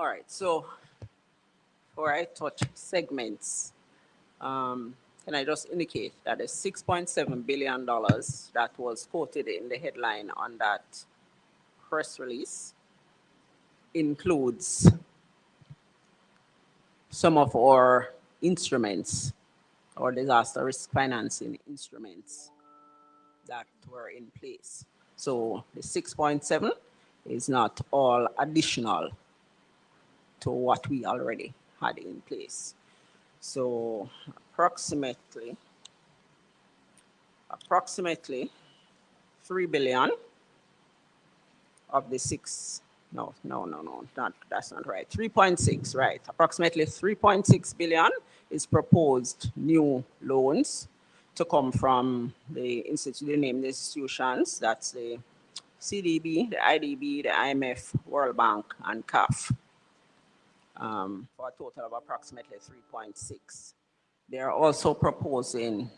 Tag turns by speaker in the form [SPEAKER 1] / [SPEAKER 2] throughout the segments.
[SPEAKER 1] All right, so before I touch segments, can I just indicate that the $6.7 billion that was quoted in the headline on that press release includes some of our instruments or disaster risk financing instruments that were in place. So the 6.7 is not all additional to what we already had in place. So approximately 3 billion of the six, no, that's not right. 3.6, right. Approximately 3.6 billion is proposed new loans to come from the named institutions. That's the CDB, the IDB, the IMF, World Bank, and CAF, for a total of approximately 3.6. They are also proposing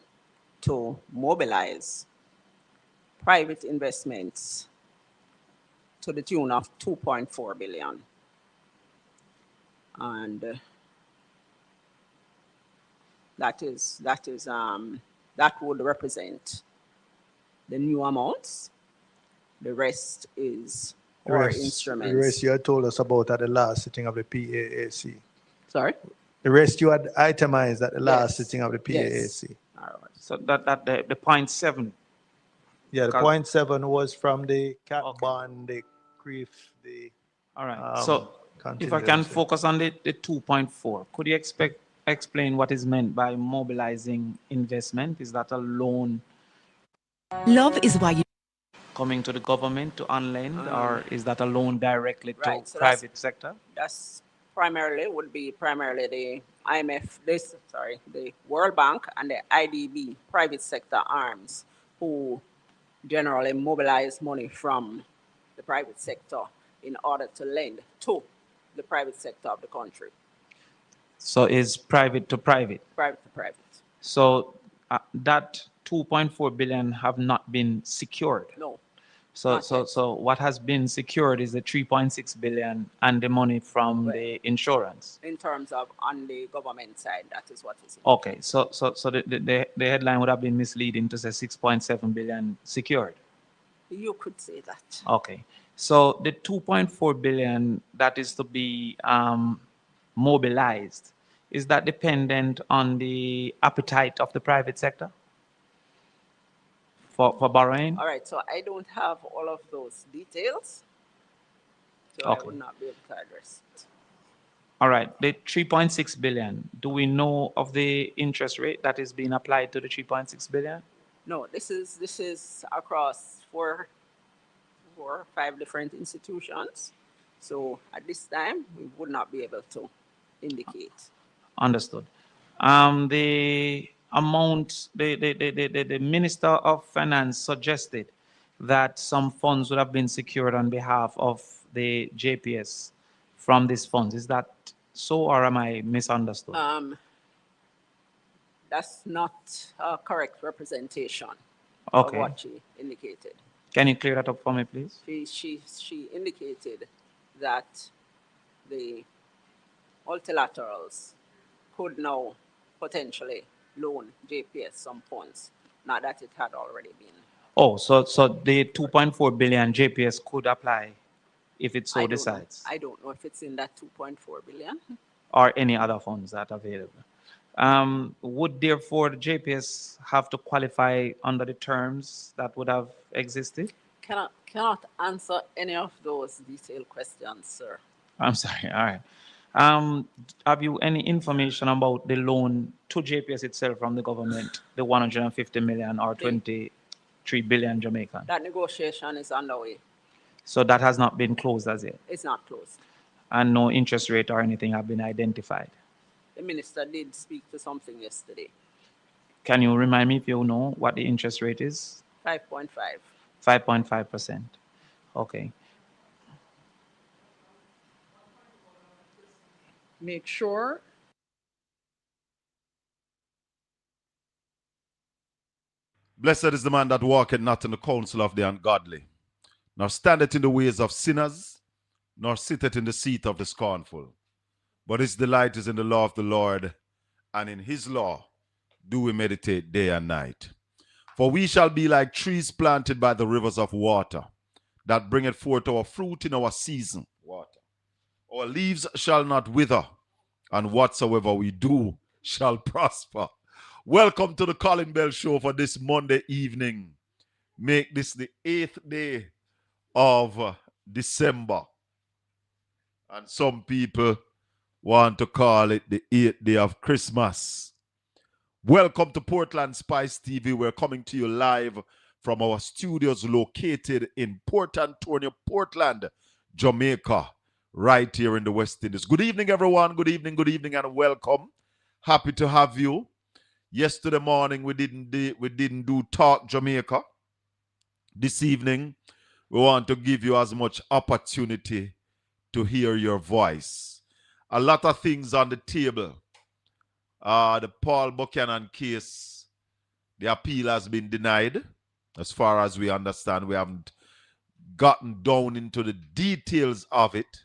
[SPEAKER 1] to mobilize private investments to the tune of 2.4 billion. And that would represent the new amounts. The rest is our instruments.
[SPEAKER 2] The rest you had told us about at the last sitting of the PAAC.
[SPEAKER 1] Sorry?
[SPEAKER 2] The rest you had itemized at the last
[SPEAKER 1] Yes.
[SPEAKER 2] sitting of the PAAC.
[SPEAKER 1] Yes.
[SPEAKER 3] All right. So that the 0.7.
[SPEAKER 2] Yeah, the 0.7 was from the cat
[SPEAKER 3] Okay.
[SPEAKER 2] bond, the CREEF, the
[SPEAKER 3] All right. So if I can
[SPEAKER 2] contingency.
[SPEAKER 3] focus on the 2.4, could you explain what is meant by mobilizing investment? Is that a loan
[SPEAKER 4] Love is why you
[SPEAKER 3] coming to the government to unlend, or is that a loan directly to
[SPEAKER 1] Right, so
[SPEAKER 3] private sector?
[SPEAKER 1] That's would be primarily the IMF, the World Bank and the IDB, private sector arms, who generally mobilize money from the private sector in order to lend to the private sector of the country.
[SPEAKER 3] So is private to private.
[SPEAKER 1] Private to private.
[SPEAKER 3] So that 2.4 billion have not been secured.
[SPEAKER 1] No.
[SPEAKER 3] So what has been secured is the 3.6 billion and the money from the insurance.
[SPEAKER 1] In terms of on the government side, that is what is.
[SPEAKER 3] Okay, so the headline would have been misleading to say 6.7 billion secured.
[SPEAKER 1] You could say that.
[SPEAKER 3] Okay, so the 2.4 billion that is to be mobilized, is that dependent on the appetite of the private sector for borrowing?
[SPEAKER 1] All right, so I don't have all of those details, so
[SPEAKER 3] Okay.
[SPEAKER 1] I would not be able to address it.
[SPEAKER 3] All right, the 3.6 billion, do we know of the interest rate that is being applied to the 3.6 billion?
[SPEAKER 1] No, this is across four or five different institutions. So at this time, we would not be able to indicate.
[SPEAKER 3] Understood. The amount, the Minister of Finance suggested that some funds would have been secured on behalf of the JPS from these funds. Is that so, or am I misunderstood?
[SPEAKER 1] That's not a correct representation
[SPEAKER 3] Okay.
[SPEAKER 1] of what she indicated.
[SPEAKER 3] Can you clear that up for me, please?
[SPEAKER 1] She indicated that the multilaterals could now potentially loan JPS some funds, not that it had already been.
[SPEAKER 3] Oh, so the 2.4 billion JPS could apply if it so decides,
[SPEAKER 1] I don't know if it's in that 2.4 billion.
[SPEAKER 3] or any other funds that are available. Would therefore the JPS have to qualify under the terms that would have existed?
[SPEAKER 1] Cannot answer any of those detailed questions, sir.
[SPEAKER 3] I'm sorry. All right. Have you any information about the loan to JPS itself from the government, the 150 million or 23 billion Jamaican?
[SPEAKER 1] That negotiation is underway.
[SPEAKER 3] So that has not been closed as yet?
[SPEAKER 1] It's not closed.
[SPEAKER 3] And no interest rate or anything have been identified?
[SPEAKER 1] The minister did speak to something yesterday.
[SPEAKER 3] Can you remind me if you know what the interest rate is?
[SPEAKER 1] 5.5.
[SPEAKER 3] 5.5%. Okay.
[SPEAKER 5] Make sure
[SPEAKER 6] Blessed is the man that walketh not in the counsel of the ungodly, nor standeth in the ways of sinners, nor sitteth in the seat of the scornful. But his delight is in the law of the Lord, and in his law do we meditate day and night. For we shall be like trees planted by the rivers of water, that bringeth forth our fruit in our season. Water. Our leaves shall not wither, and whatsoever we do shall prosper. Welcome to the Colin Bell Show for this Monday evening. Make this the 8th day of December. And some people want to call it the 8th day of Christmas. Welcome to Portland Spice TV. We're coming to you live from our studios located in Port Antonio, Portland, Jamaica, right here in the West Indies. Good evening, everyone. Good evening, and welcome. Happy to have you. Yesterday morning, we didn't do Talk Jamaica. This evening, we want to give you as much opportunity to hear your voice. A lot of things on the table. The Paul Buchanan case, the appeal has been denied. As far as we understand, we haven't gotten down into the details of it.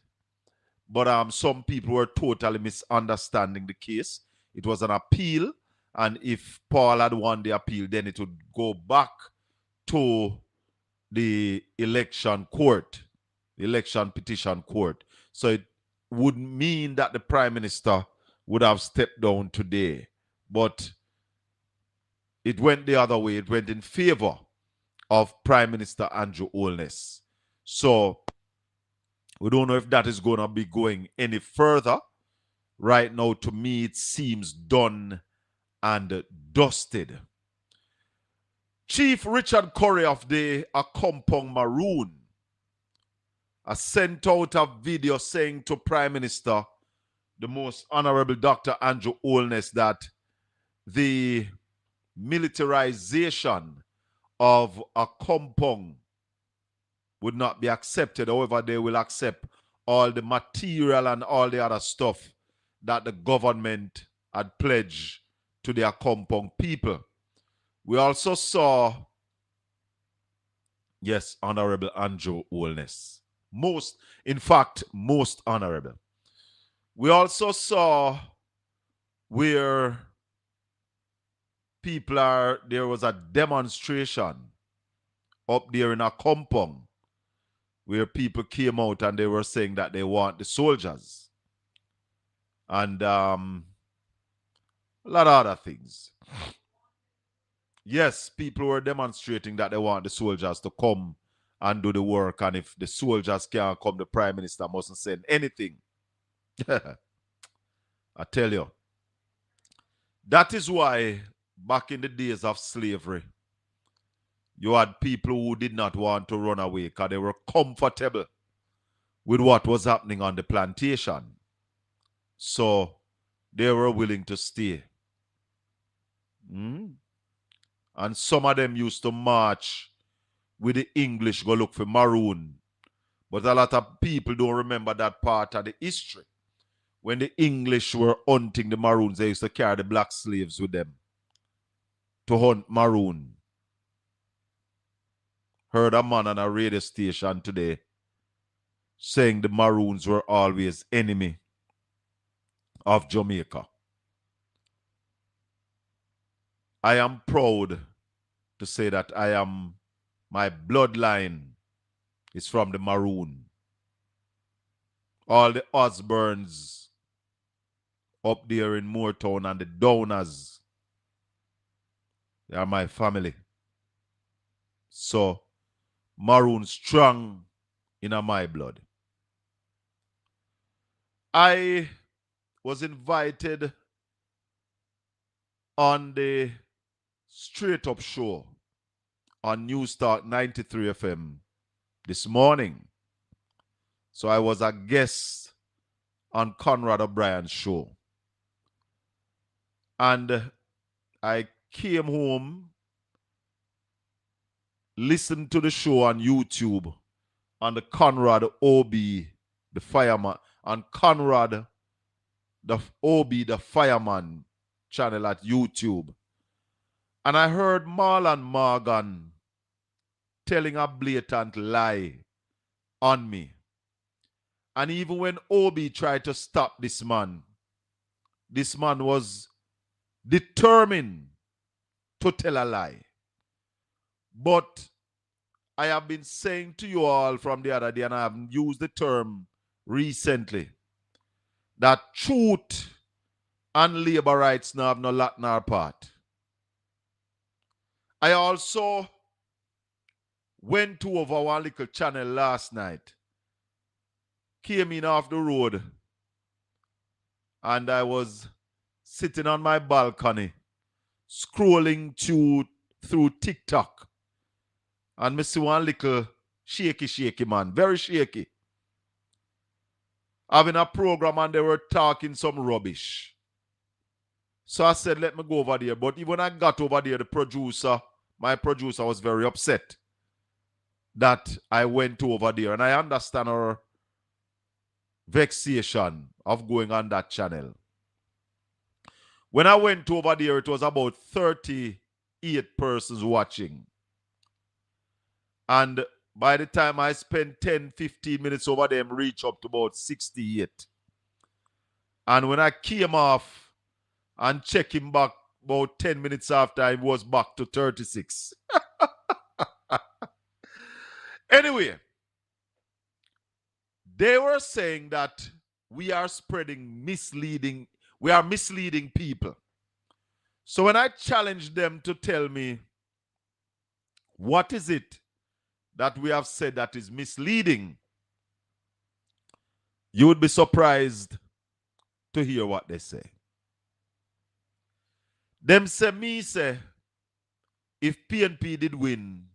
[SPEAKER 6] But some people were totally misunderstanding the case. It was an appeal, and if Paul had won the appeal, then it would go back to the election court, the election petition court. So it would mean that the Prime Minister would have stepped down today. But it went the other way. It went in favor of Prime Minister Andrew Holness. So we don't know if that is going to be going any further. Right now, to me, it seems done and dusted. Chief Richard Curry of the Accompong Maroon has sent out a video saying to Prime Minister, the Most Honorable Dr. Andrew Holness, that the militarization of Accompong would not be accepted. However, they will accept all the material and all the other stuff that the government had pledged to the Accompong people. We also saw, yes, Honorable Andrew Holness. Most honorable. We also saw where there was a demonstration up there in Accompong where people came out and they were saying that they want the soldiers. And a lot of other things. Yes, people were demonstrating that they want the soldiers to come and do the work. And if the soldiers can't come, the Prime Minister mustn't send anything. I tell you. That is why back in the days of slavery, you had people who did not want to run away because they were comfortable with what was happening on the plantation. So they were willing to stay. And some of them used to march with the English, go look for maroon. But a lot of people don't remember that part of the history. When the English were hunting the maroons, they used to carry the black slaves with them to hunt maroon. Heard a man on a radio station today saying the maroons were always enemy of Jamaica. I am proud to say that my bloodline is from the maroon. All the Osborns up there in Moortown and the Downers, they are my family. So, maroon strong in my blood. I was invited on the Straight Up Show on News Talk 93 FM this morning. So I was a guest on Conrad O'Brien's show. And I came home, listened to the show on YouTube on the Conrad OB, the fireman, on Conrad the OB, the fireman channel at YouTube. And I heard Marlon Morgan telling a blatant lie on me. And even when Obi tried to stop this man was determined to tell a lie. But I have been saying to you all from the other day, and I have used the term recently, that truth and labor rights now have no lot in our part. I also went to over one little channel last night, came in off the road, and I was sitting on my balcony, scrolling through TikTok. And I see one little shaky man, very shaky, having a program, and they were talking some rubbish. So I said, let me go over there. But even when I got over there, my producer was very upset that I went over there. And I understand her vexation of going on that channel. When I went over there, it was about 38 persons watching. And by the time I spent 10, 15 minutes over there, I reached up to about 68. And when I came off and checked him back about 10 minutes after, I was back to 36. Anyway, they were saying that we are misleading people. So when I challenged them to tell me what is it that we have said that is misleading, you would be surprised to hear what they say. Them say, if PNP did win,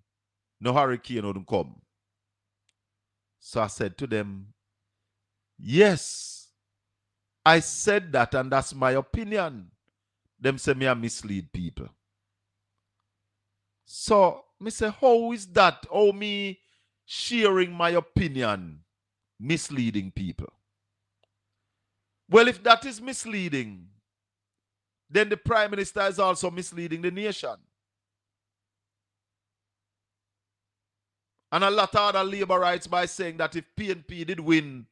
[SPEAKER 6] no hurricane wouldn't come. So I said to them, yes, I said that, and that's my opinion. Them say me I mislead people. So me say, how is that? How me sharing my opinion misleading people? Well, if that is misleading, then the Prime Minister is also misleading the nation. And a lot of other labor rights by saying that if PNP did win,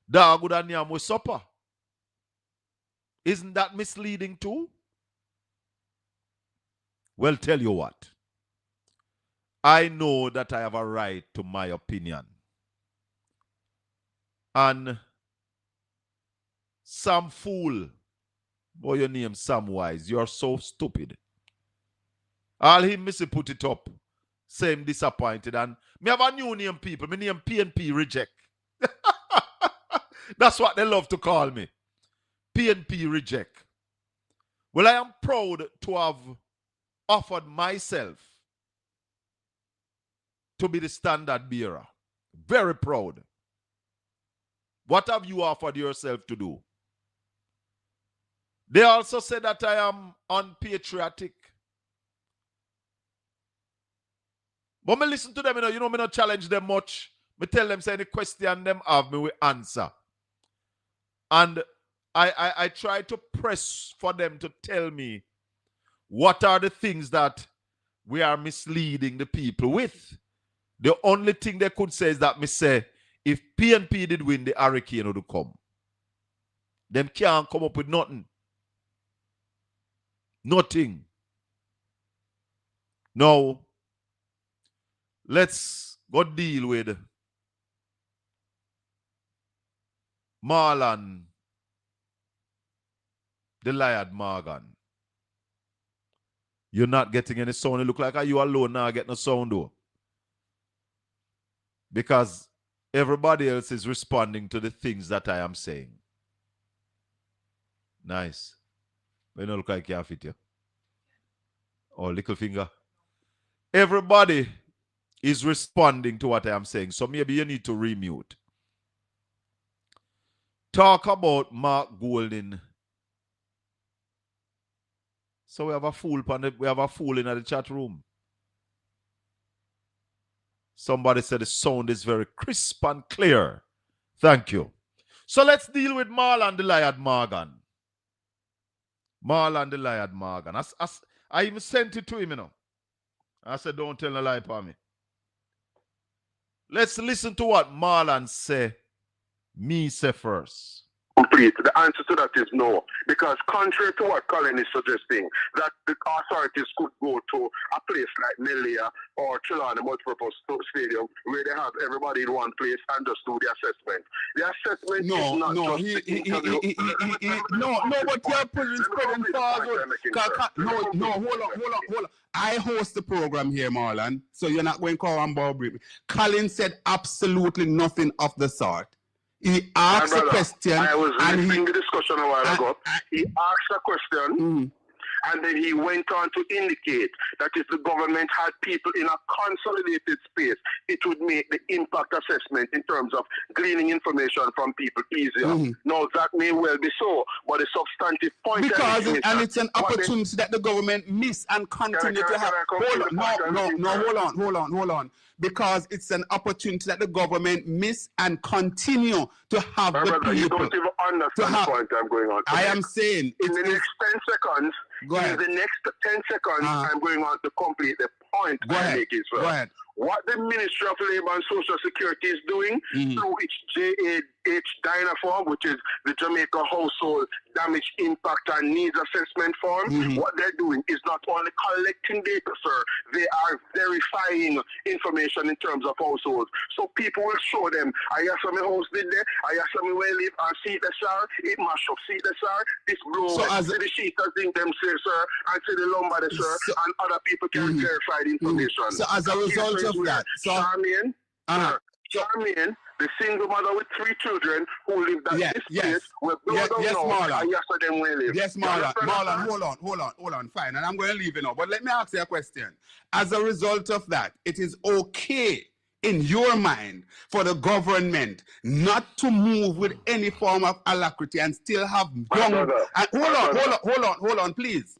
[SPEAKER 6] dog would have nyam with supper. Isn't that misleading too? Well, tell you what. I know that I have a right to my opinion. And some fool, boy, your name Samwise, you're so stupid. All him missing put it up. Same disappointed. And me have a new name, people. My name PNP Reject. That's what they love to call me. PNP Reject. Well, I am proud to have offered myself to be the standard bearer. Very proud. What have you offered yourself to do? They also say that I am unpatriotic. But me listen to them, me not challenge them much. Me tell them, say any question them have, me will answer. And I try to press for them to tell me what are the things that we are misleading the people with. The only thing they could say is that me say, if PNP did win, the hurricane would come. Them can't come up with nothing. Nothing. Now, let's go deal with Marlon, the Liard Morgan. You're not getting any sound. It look like you alone now get no sound though. Because everybody else is responding to the things that I am saying. Nice. You don't look like you can't fit you. Oh, little finger. Everybody is responding to what I am saying. So maybe you need to remute. Talk about Mark Golding. So we have a fool in the chat room. Somebody said the sound is very crisp and clear. Thank you. So let's deal with Marlon the Liard Morgan. Marlon the Liard Morgan. I even sent it to him, I said, don't tell a lie for me. Let's listen to what Marlon said Me say first.
[SPEAKER 5] Complete. The answer to that is no. Because contrary to what Colin is suggesting, that the authorities could go to a place like Melia or Trelawney Multipurpose Stadium where they have everybody in one place and just do the assessment. The assessment is not
[SPEAKER 7] No,
[SPEAKER 5] just the interview.
[SPEAKER 7] no, but you're spreading forward. No, hold on. I host the program here, Marlon, so you're not going to call and ball brief me. Colin said absolutely nothing of the sort. He asked a question.
[SPEAKER 5] I was listening to the discussion a while ago. He asked a question, and then he went on to indicate that if the government had people in a consolidated space, it would make the impact assessment in terms of gleaning information from people easier. Now, that may well be so, but the substantive point
[SPEAKER 7] because it's an opportunity that the government miss and continue to have. Hold on. Because it's an opportunity that the government miss and continue to have the people.
[SPEAKER 5] You don't even understand the point I'm going on to
[SPEAKER 7] I am saying
[SPEAKER 5] in the next 10 seconds.
[SPEAKER 7] Go ahead.
[SPEAKER 5] In the next 10 seconds, I'm going on to complete the point I'm making.
[SPEAKER 7] Go ahead.
[SPEAKER 5] What the Ministry of Labour and Social Security is doing through its JAH Dynaform, which is the Jamaica Household Damage Impact and Needs Assessment Form, what they're doing is not only collecting data, sir, they are verifying information in terms of households. So people will show them, I have some house did there, I have some where live, and see the sir, it mash up, see the sir, this blow, see the sheet, I think them say, sir, and see the lumber, sir, and other people can verify the information.
[SPEAKER 7] So as a result of that,
[SPEAKER 5] Charmian, the single mother with 3 children who lived at this place where
[SPEAKER 7] Marlon.
[SPEAKER 5] And them will live.
[SPEAKER 7] Yes, Marlon, hold on, fine. And I'm going to leave it now. But let me ask you a question. As a result of that, it is okay in your mind for the government not to move with any form of alacrity and still have young... Hold on, please.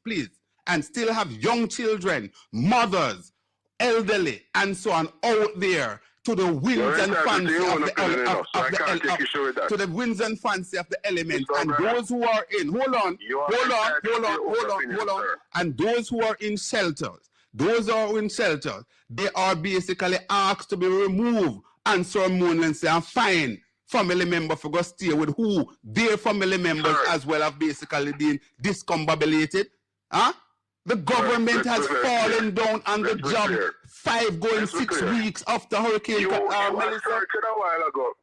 [SPEAKER 7] And still have young children, mothers, elderly, and so on out there to the winds and fancy of the winds and fancy of the elements, and those who are in hold on, and those who are in shelters, they are basically asked to be removed unceremoniously and fined. Family member for go stay with who their family members as well have basically been discombobulated. The government has fallen down on the job 5 going 6 weeks after Hurricane Melissa.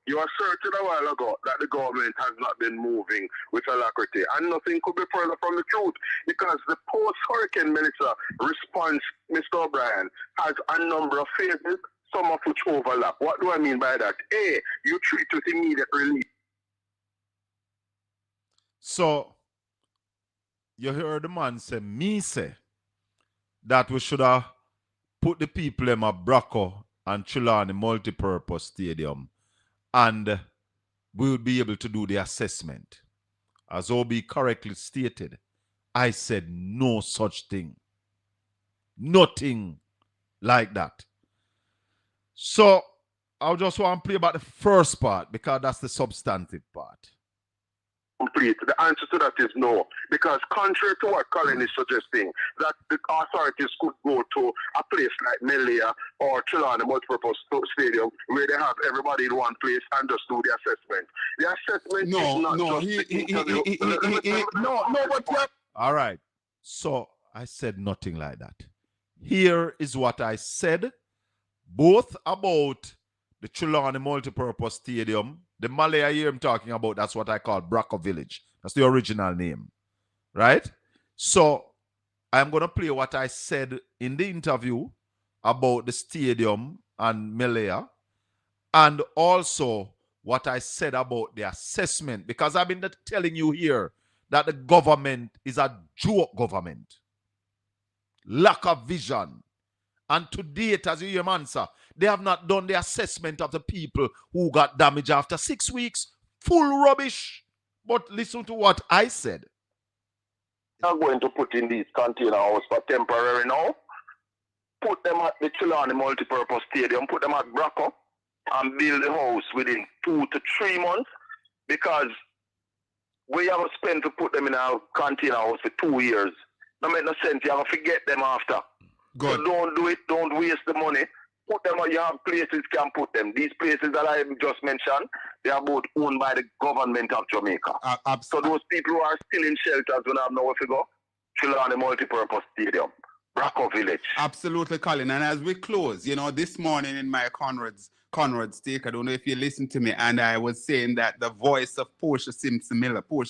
[SPEAKER 5] You asserted a while ago that the government has not been moving with alacrity, and nothing could be further from the truth, because the post-Hurricane Melissa response, Mr. O'Brien, has a number of phases, some of which overlap. What do I mean by that? A, you treat with immediate relief.
[SPEAKER 6] So, you heard the man say that we should have put the people in a Braco and Trelawney Multipurpose Stadium and we will be able to do the assessment. As OB correctly stated, I said no such thing. Nothing like that. So, I just want to play about the first part because that's the substantive part.
[SPEAKER 5] Complete. The answer to that is no, because contrary to what Colin is suggesting, that the authorities could go to a place like Melia or Trelawney Multipurpose Stadium where they have everybody in one place and just do the assessment. The assessment is not just the interview.
[SPEAKER 6] All right. So I said nothing like that. Here is what I said, both about the Trelawney Multipurpose Stadium. The Malay I hear him talking about, that's what I call Braco Village. That's the original name, right? So I'm going to play what I said in the interview about the stadium and Malaya, and also what I said about the assessment, because I've been telling you here that the government is a joke government. Lack of vision. And to date, as you hear, answer, they have not done the assessment of the people who got damage after 6 weeks. Full rubbish. But listen to what I said.
[SPEAKER 5] Are going to put in these container houses for temporary now. Put them at the Trelawney Multipurpose Stadium. Put them at Braco and build the house within 2 to 3 months. Because we have to spend to put them in a container house for 2 years. No make no sense. You have to forget them after.
[SPEAKER 7] Good.
[SPEAKER 5] So don't do it. Don't waste the money. put them, or you have places can put them. These places that I just mentioned, they are both owned by the government of Jamaica. So those people who are still in shelters will have nowhere to go. Trelawny Multipurpose Stadium, Bracco Village.
[SPEAKER 7] Absolutely, Colin. And as we close, you know, this morning in my Conrad's take, I don't know if you listened to me, and I was saying that the voice of Portia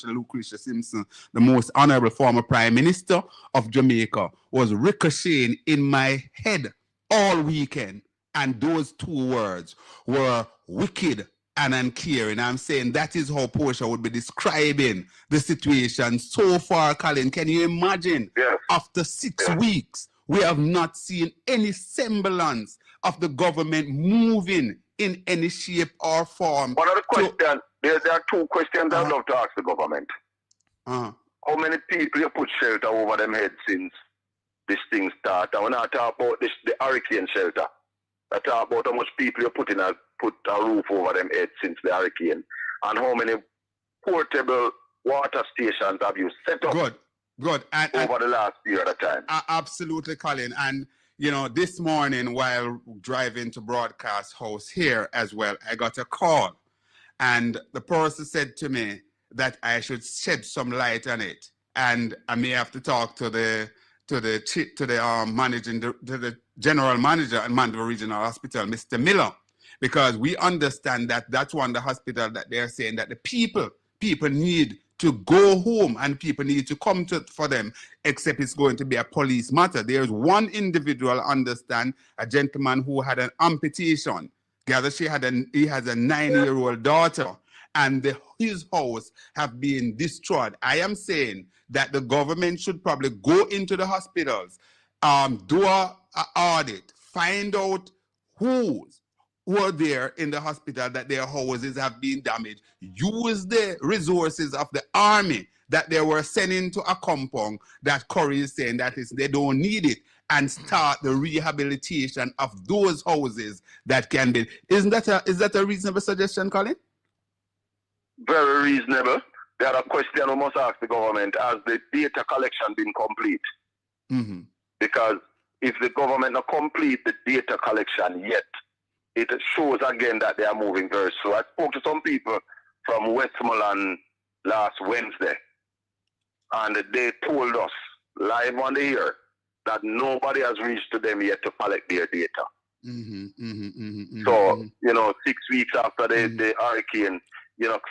[SPEAKER 7] Lucretia Simpson, the most honorable former Prime Minister of Jamaica, was ricocheting in my head all weekend. And those two words were wicked and uncaring. I'm saying that is how Portia would be describing the situation so far, Colin. Can you imagine?
[SPEAKER 5] Yes.
[SPEAKER 7] After 6 weeks, we have not seen any semblance of the government moving in any shape or form.
[SPEAKER 5] One of the questions, there are two questions I'd love to ask the government. How many people you put shelter over them heads since this thing started? And when I talk about this, the hurricane shelter, I talk about how much people you put a roof over them heads since the hurricane, and how many portable water stations have you set up?
[SPEAKER 7] Good.
[SPEAKER 5] Over the last period of time.
[SPEAKER 7] Absolutely, Colin. And, you know, this morning while driving to Broadcast House here as well, I got a call. And the person said to me that I should shed some light on it. And I may have to talk to the general manager at Mandeville Regional Hospital, Mr. Miller, because we understand that that's one of the hospital that they're saying that the people need to go home and people need to come for them, except it's going to be a police matter. There's one individual, understand, a gentleman who had an amputation. He has a 9-year-old daughter, and his house have been destroyed. I am saying that the government should probably go into the hospitals, do a audit, find out who were there in the hospital that their houses have been damaged, use the resources of the army that they were sending to a compound that Corey is saying that they don't need it, and start the rehabilitation of those houses that can be. Is that a reasonable suggestion, Colin?
[SPEAKER 5] Very reasonable. The other question we must ask the government: has the data collection been complete?
[SPEAKER 7] Mm-hmm.
[SPEAKER 5] Because if the government not complete the data collection yet, it shows again that they are moving very slow. I spoke to some people from Westmoreland last Wednesday, and they told us live on the air that nobody has reached to them yet to collect their data. So, 6 weeks after the hurricane,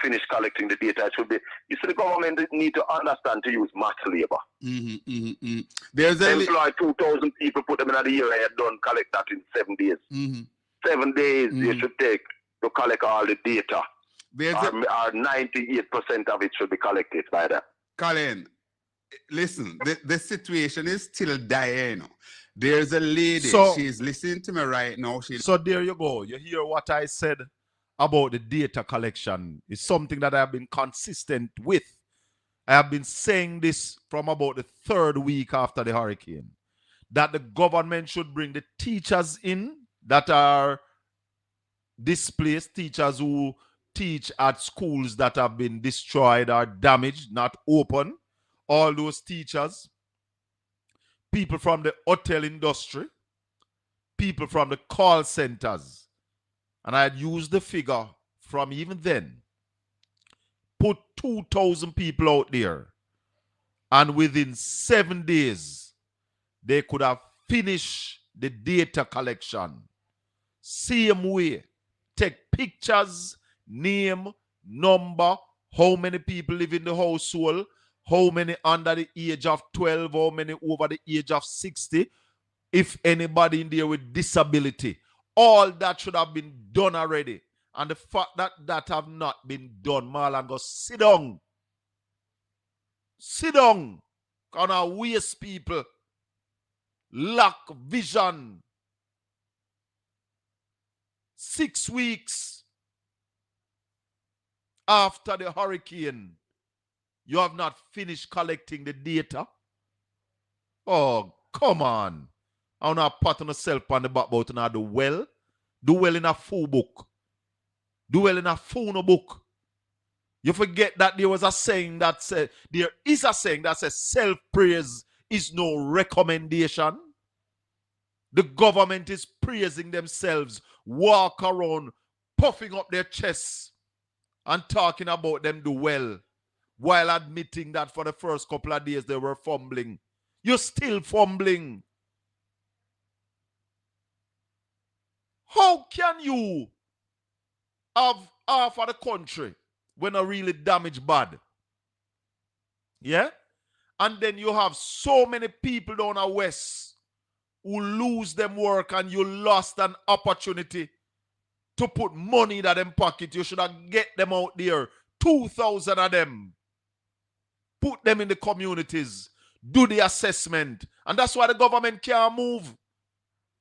[SPEAKER 5] finish collecting the data, it should be. You see, the government need to understand to use mass labor. Employ 2,000 people, put them in the year, and done collect that in 7 days. 7 days you should take to collect all the data. Or 98% of it should be collected by them.
[SPEAKER 7] Colin, listen, the situation is still dire. There's a lady, she's listening to me right now.
[SPEAKER 6] So there you go. You hear what I said about the data collection. It's something that I have been consistent with. I have been saying this from about the 3rd week after the hurricane, that the government should bring the teachers in that are displaced, teachers who teach at schools that have been destroyed or damaged, not open. All those teachers, people from the hotel industry, people from the call centers. And I had used the figure from even then. Put 2,000 people out there. And within 7 days, they could have finished the data collection. Same way. Take pictures, name, number, how many people live in the household, how many under the age of 12, how many over the age of 60, if anybody in there with disability. All that should have been done already. And the fact that that have not been done, Marlon, go sit down. Sit down. Gonna waste people. Lack vision. 6 weeks after the hurricane, you have not finished collecting the data. Oh, come on. I'm not patting myself on the back about now do well. Do well in a full book. Do well in a phone book. You forget that there was a saying that said, there is a saying that says self-praise is no recommendation. The government is praising themselves, walk around, puffing up their chests and talking about them do well, while admitting that for the first couple of days they were fumbling. You're still fumbling. How can you have half of the country when a really damaged bad? Yeah? And then you have so many people down the west who lose them work, and you lost an opportunity to put money in them pocket. You should have get them out there. 2,000 of them. Put them in the communities. Do the assessment. And that's why the government can't move.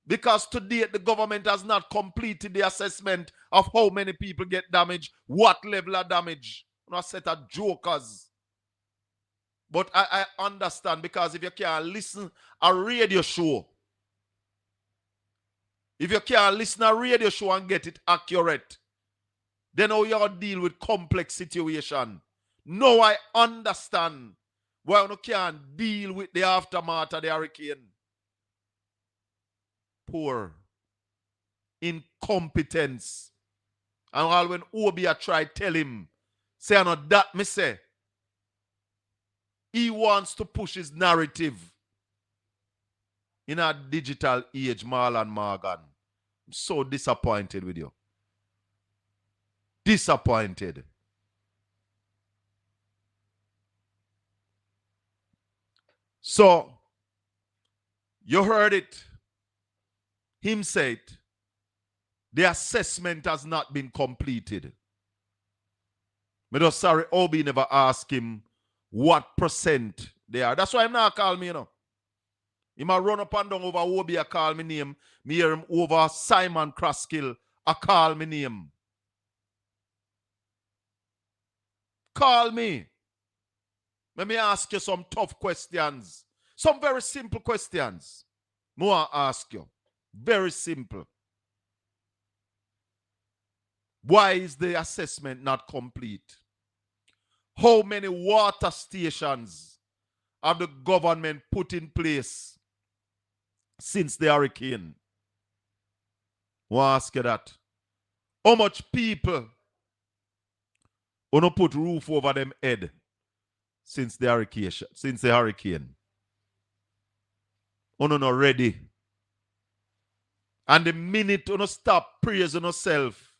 [SPEAKER 6] Because to date, the government has not completed the assessment of how many people get damaged, what level of damage. Not set of jokers. But I understand, because if you can't listen a radio show, if you can't listen a radio show and get it accurate, then how you deal with complex situation. Now I understand why you can't deal with the aftermath of the hurricane. Poor incompetence. And all when Obia tried tell him, say I know that me say, he wants to push his narrative in a digital age, Marlon Morgan. I'm so disappointed with you. Disappointed. So, you heard it. Him say it. The assessment has not been completed. Me just sorry, Obi never asked him what percent they are. That's why I'm not call me, you know. He might run up and down over Obi, I call me name. Me hear him over Simon Crosskill, I call me name. Call me. Let me ask you some tough questions. Some very simple questions. I want to ask you. Very simple. Why is the assessment not complete? How many water stations have the government put in place since the hurricane? I want to ask you that. How much people want to put roof over them head since the hurricane? You're not ready. And the minute you stop praising yourself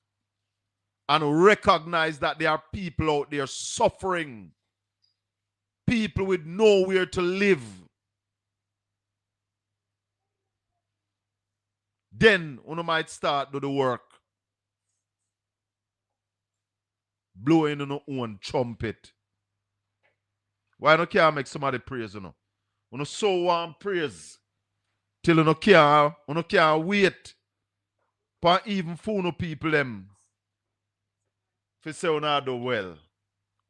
[SPEAKER 6] and recognize that there are people out there suffering, people with nowhere to live, then you might start do the work. Blowing on your own trumpet. Why don't you make somebody praise, you know? You so want praise till you can't wait for even phone people them for say you not do well.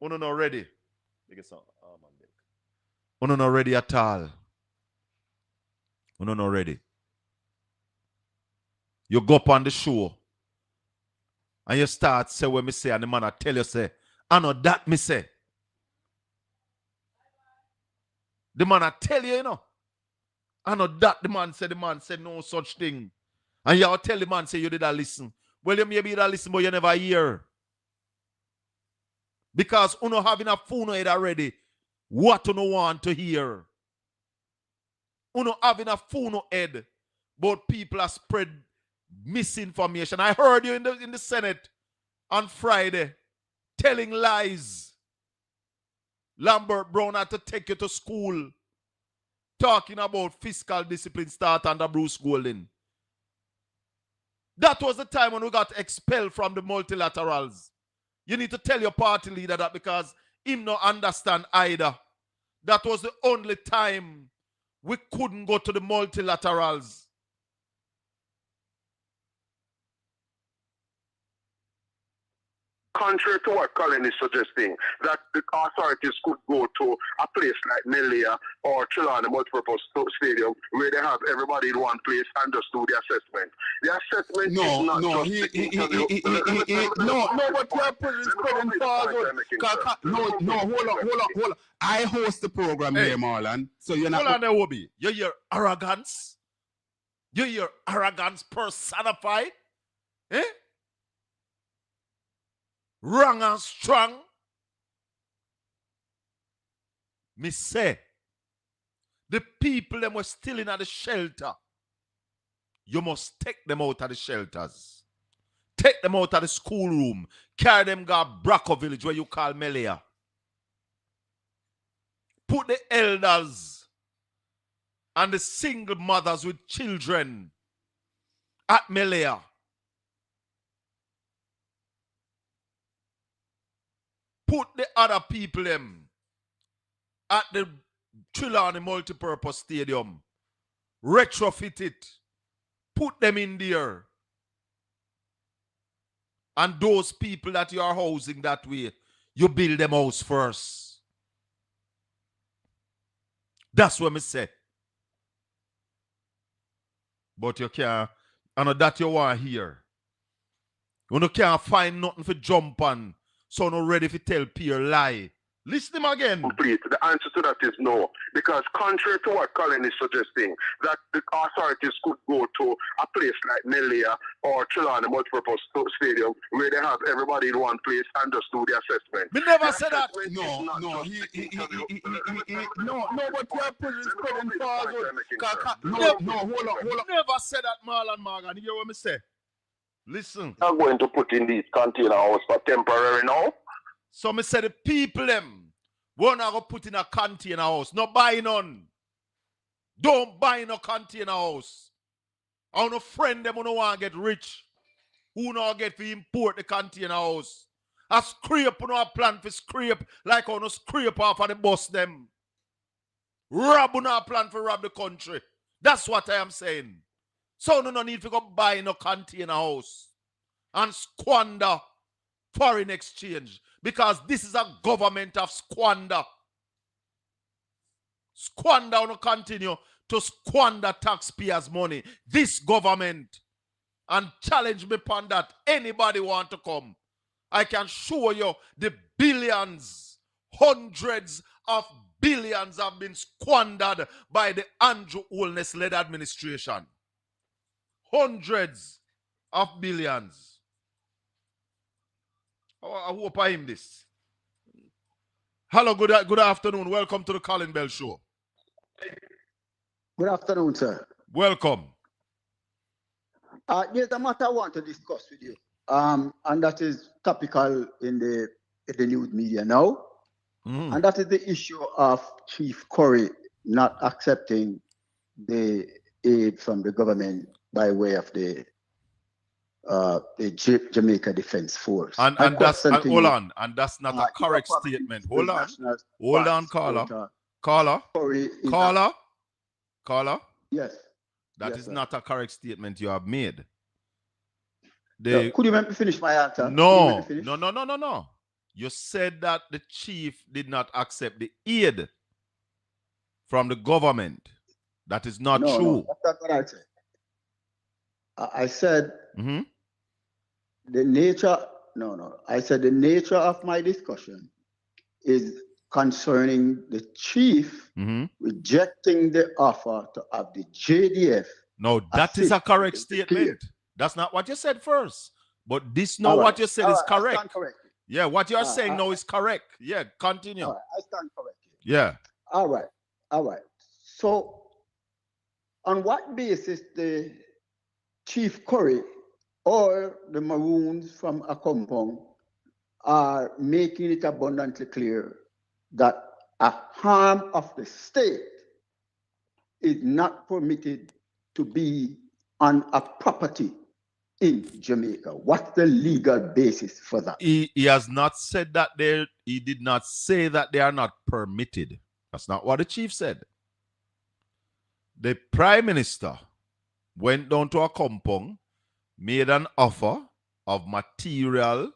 [SPEAKER 6] You not ready. You not ready at all. You not ready. You go up on the show and you start say what me say, and the man I tell you say, I know that me say. The man I tell you, you know. I know that the man said no such thing. And you tell the man say you did not listen. Well, you maybe did not listen, but you never hear. Because you don't have enough phone head already. What you don't want to hear. You don't have enough phone head, but people are spread misinformation. I heard you in the Senate on Friday telling lies. Lambert Brown had to take you to school talking about fiscal discipline start under Bruce Golding. That was the time when we got expelled from the multilaterals. You need to tell your party leader that, because him not understand either. That was the only time we couldn't go to the multilaterals.
[SPEAKER 5] Contrary to what Colin is suggesting, that the authorities could go to a place like Melia or Trelawny Multipurpose Stadium where they have everybody in one place and just do the assessment. The assessment is not
[SPEAKER 7] no,
[SPEAKER 5] just
[SPEAKER 7] but you're spreading forward. No, hold on. I host the program here, Marlon. So you're not.
[SPEAKER 6] Hold on there, Obi. You hear arrogance? You hear arrogance personified? Eh? Wrong and strong. Me say, the people them were still in the shelter. You must take them out of the shelters. Take them out of the schoolroom. Carry them to Braco village where you call Melia. Put the elders and the single mothers with children at Melia. Put the other people them at the Trelawney Multipurpose Stadium. Retrofit it. Put them in there. And those people that you are housing that way, you build them house first. That's what me say. But you can't, I know that you want to hear. You can't find nothing for jump on, so not ready to tell peer lie. Listen him again.
[SPEAKER 5] Complete. The answer to that is no. Because contrary to what Colin is suggesting, that the authorities could go to a place like Melia or Trelawney Multipurpose Stadium where they have everybody in one place and just do the assessment.
[SPEAKER 6] Me never said that.
[SPEAKER 7] No, but you're spreading forward. No, hold on.
[SPEAKER 6] Never said that, Marlon Morgan. You hear what me say? Listen.
[SPEAKER 5] I'm going to put in these container house for temporary now.
[SPEAKER 6] So me say the people them won't go put in a container house. No buy none. Don't buy no container house. I want a friend them who don't want to get rich. Who not get to import the container house. A scrape no plan for scrape like on a scrape off of the bus them. Rob no plan for rob the country. That's what I am saying. So no need to go buy no container house and squander foreign exchange. Because this is a government of squander. Squander will continue to squander taxpayers' money. This government. And challenge me upon that. Anybody want to come? I can show you the billions, hundreds of billions have been squandered by the Andrew Holness-led administration. Hundreds of billions. I hope I am this. Hello, good afternoon. Welcome to the Colin Bell Show.
[SPEAKER 8] Good afternoon, sir.
[SPEAKER 6] Welcome.
[SPEAKER 8] There's a matter I want to discuss with you, and that is topical in the news media now, and that is the issue of Chief Curry not accepting the aid from the government by way of the Jamaica Defense Force.
[SPEAKER 6] And that's hold on, and that's not a correct statement. Hold on, caller.
[SPEAKER 8] Yes.
[SPEAKER 6] That is
[SPEAKER 8] sir.
[SPEAKER 6] not a correct statement you have made.
[SPEAKER 8] Could you let me finish my answer?
[SPEAKER 6] No. You said that the chief did not accept the aid from the government. That is not true.
[SPEAKER 8] No, that's not what I said. I said the nature. I said the nature of my discussion is concerning the chief rejecting the offer to have the JDF.
[SPEAKER 6] No, that is a correct statement. That's not what you said first. But this now what you said is correct. Yeah, what you are saying now is correct. Yeah, continue.
[SPEAKER 8] I stand corrected.
[SPEAKER 6] Yeah.
[SPEAKER 8] All right. So, on what basis the Chief Curry or the Maroons from Akompong are making it abundantly clear that a harm of the state is not permitted to be on a property in Jamaica? What's the legal basis for that?
[SPEAKER 6] He has not said that he did not say that they are not permitted. That's not what the chief said. The Prime Minister went down to Akompong, made an offer of material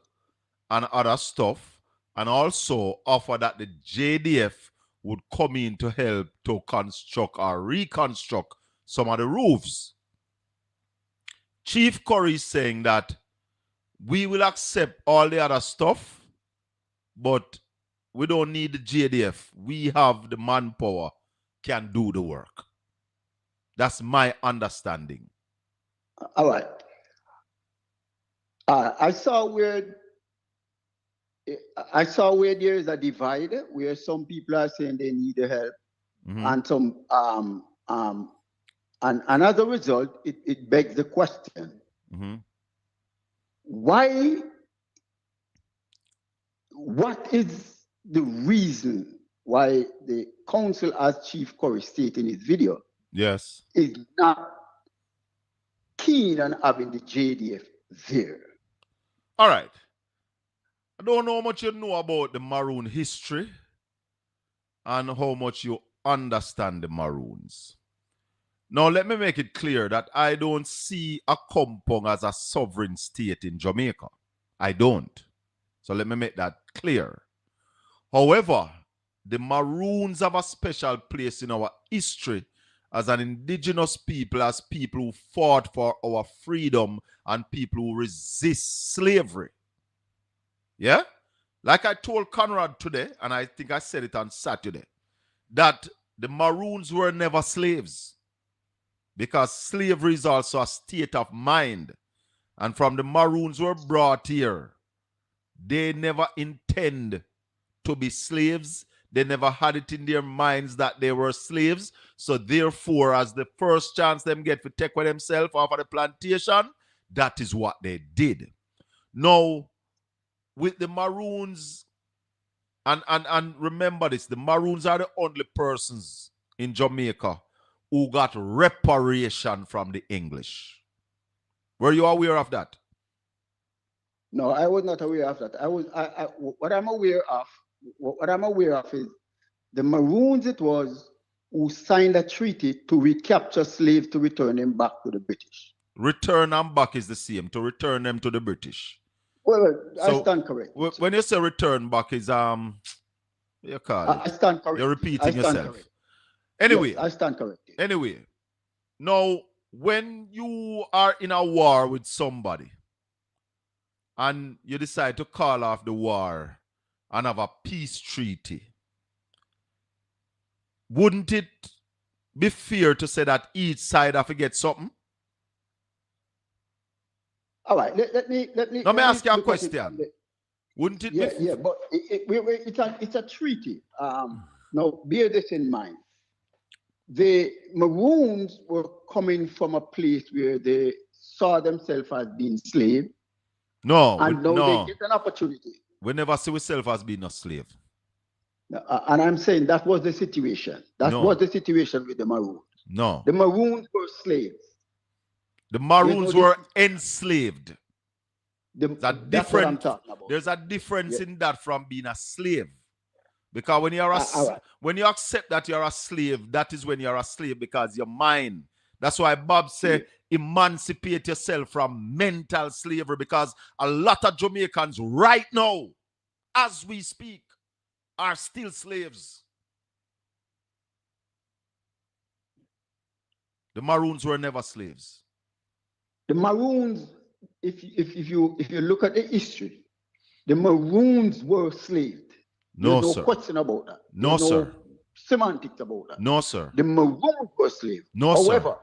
[SPEAKER 6] and other stuff, and also offer that the JDF would come in to help to construct or reconstruct some of the roofs. Chief Curry is saying that we will accept all the other stuff, but we don't need the JDF. We have the manpower, can do the work. That's my understanding.
[SPEAKER 8] All right. I saw where there is a divide where some people are saying they need the help, and some and as a result, it begs the question: why? What is the reason why the council, as Chief Corey stated in his video,
[SPEAKER 6] Yes,
[SPEAKER 8] is not keen on having the JDF there?
[SPEAKER 6] all right. I don't know how much you know about the Maroon history and how much you understand the Maroons. Now, let me make it clear that I don't see Akompong as a sovereign state in Jamaica. I don't. So let me make that clear. However, the Maroons have a special place in our history as an indigenous people, as people who fought for our freedom and people who resist slavery. Yeah? Like I told Conrad today, and I think I said it on Saturday, that the Maroons were never slaves, because slavery is also a state of mind. And from the Maroons were brought here, they never intend to be slaves. They never had it in their minds that they were slaves. So therefore, as the first chance them get to take with themselves off of the plantation, that is what they did. Now, with the Maroons, and remember this, the Maroons are the only persons in Jamaica who got reparation from the English. Were you aware of that?
[SPEAKER 8] No, I was not aware of that. What I'm aware of is the Maroons who signed a treaty to recapture slaves to return them back to the British.
[SPEAKER 6] Return them back is the same, to return them to the British.
[SPEAKER 8] Well,
[SPEAKER 6] So,
[SPEAKER 8] I stand correct.
[SPEAKER 6] When you say return back is you call it.
[SPEAKER 8] I stand correct.
[SPEAKER 6] You're repeating yourself.
[SPEAKER 8] Correct.
[SPEAKER 6] Anyway,
[SPEAKER 8] yes, I stand corrected.
[SPEAKER 6] Anyway, now when you are in a war with somebody and you decide to call off the war and have a peace treaty, wouldn't it be fair to say that each side have to get something?
[SPEAKER 8] All right, let me
[SPEAKER 6] ask you a question. Wouldn't it be?
[SPEAKER 8] Yeah, but it's a treaty. Now, bear this in mind. The Maroons were coming from a place where they saw themselves as being slaves.
[SPEAKER 6] No,
[SPEAKER 8] and now they get an opportunity.
[SPEAKER 6] We never see ourselves as being a slave.
[SPEAKER 8] And I'm saying that was the situation. That was the situation with the Maroons.
[SPEAKER 6] No.
[SPEAKER 8] The Maroons were slaves.
[SPEAKER 6] The Maroons were enslaved.
[SPEAKER 8] That's what I'm talking about.
[SPEAKER 6] There's a difference in that from being a slave. Because when you're when you accept that you're a slave, that is when you're a slave because you're mine. That's why Bob said, emancipate yourself from mental slavery, because a lot of Jamaicans right now, as we speak, are still slaves. The Maroons were never slaves.
[SPEAKER 8] The Maroons, if you look at the history, the Maroons were slaves.
[SPEAKER 6] No,
[SPEAKER 8] There's
[SPEAKER 6] sir.
[SPEAKER 8] No question about that.
[SPEAKER 6] No,
[SPEAKER 8] There's
[SPEAKER 6] sir.
[SPEAKER 8] Semantics about that.
[SPEAKER 6] No, sir.
[SPEAKER 8] The Maroons were slaves.
[SPEAKER 6] No,
[SPEAKER 8] However,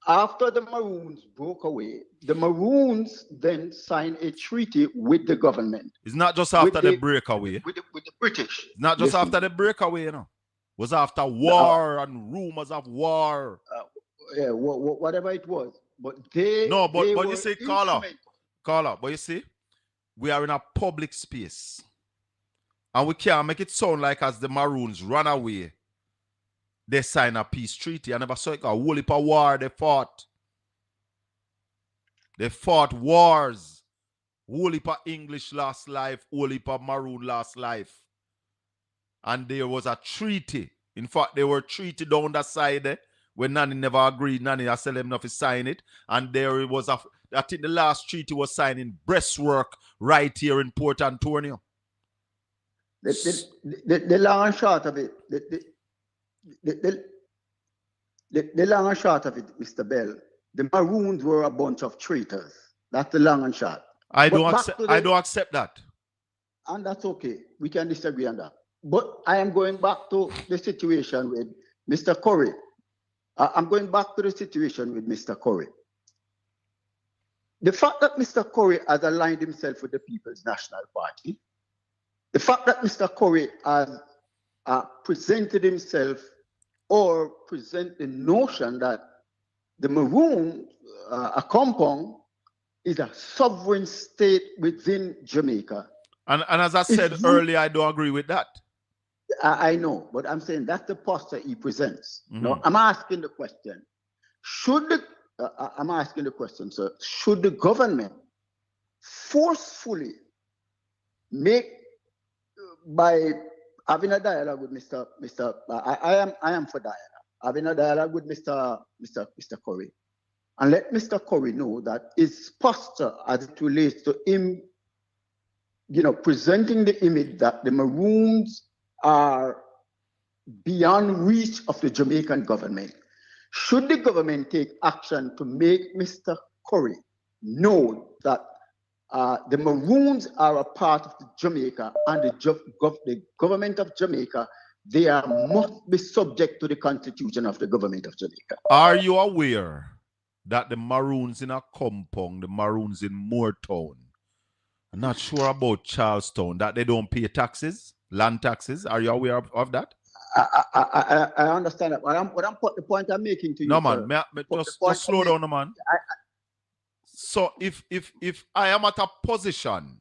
[SPEAKER 6] sir.
[SPEAKER 8] after the Maroons broke away, the Maroons then signed a treaty with the government.
[SPEAKER 6] It's not just after the breakaway.
[SPEAKER 8] With the British.
[SPEAKER 6] It's not just after the breakaway, you know. It was after war and rumors of war.
[SPEAKER 8] Yeah, whatever it was. But they
[SPEAKER 6] but
[SPEAKER 8] were
[SPEAKER 6] you see, caller, but you see, we are in a public space. And we can't make it sound like as the Maroons ran away, they signed a peace treaty. I never saw it. A whole heap of war they fought. They fought wars. Whole heap of English lost life. Whole heap of Maroon lost life. And there was a treaty. In fact, they were treaty down the side when Nanny never agreed. Nanny I said them enough to sign it. And there was I think the last treaty was signed in Breastwork right here in Port Antonio.
[SPEAKER 8] The long and short of it, the long and short of it, Mr. Bell, the Maroons were a bunch of traitors. That's the long and short.
[SPEAKER 6] I don't accept that.
[SPEAKER 8] And that's okay. We can disagree on that. But I am going back to the situation with Mr. Corey. I'm going back to the situation with Mr. Curry. The fact that Mr. Curry has aligned himself with the People's National Party, the fact that Mr. Curry has presented himself or present the notion that the Maroon, a compound, is a sovereign state within Jamaica.
[SPEAKER 6] And as I said earlier, I don't agree with that.
[SPEAKER 8] I know, but I'm saying that's the posture he presents. No, I'm asking the question: I'm asking the question, sir. Should the government forcefully make by having a dialogue with Mr. I am for dialogue. Having a dialogue with Mr. Curry, and let Mr. Curry know that his posture as it relates to him, presenting the image that the Maroons are beyond reach of the Jamaican government. Should the government take action to make Mr. Curry know that the Maroons are a part of Jamaica and the government of Jamaica, they must be subject to the constitution of the government of Jamaica?
[SPEAKER 6] Are you aware that the Maroons in a compound, the Maroons in Moortown, I'm not sure about Charlestown, that they don't pay taxes, land taxes? Are you aware of that?
[SPEAKER 8] I understand that. The point I'm making to you,
[SPEAKER 6] no, man, just slow down, man. So if I am at a position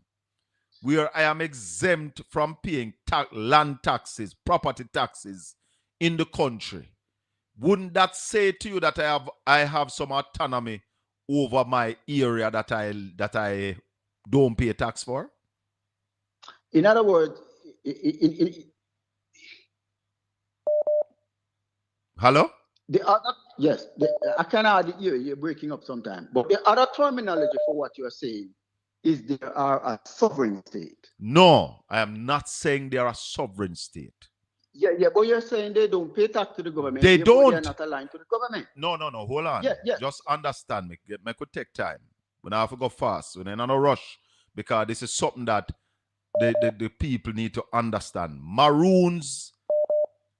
[SPEAKER 6] where I am exempt from paying land taxes, property taxes in the country, wouldn't that say to you that I have some autonomy over my area that I don't pay tax for?
[SPEAKER 8] In other words,
[SPEAKER 6] hello?
[SPEAKER 8] The other, yes, I can hardly hear you. You're breaking up sometimes. But the other terminology for what you're saying is they are a sovereign state.
[SPEAKER 6] No, I am not saying they are a sovereign state.
[SPEAKER 8] Yeah, but you're saying they don't pay tax to the government.
[SPEAKER 6] They don't.
[SPEAKER 8] They're not aligned to the government.
[SPEAKER 6] No, hold on.
[SPEAKER 8] Yeah.
[SPEAKER 6] Just understand me. Me could take time. When I have to go fast. When I'm in a rush. Because this is something that the people need to understand. Maroons,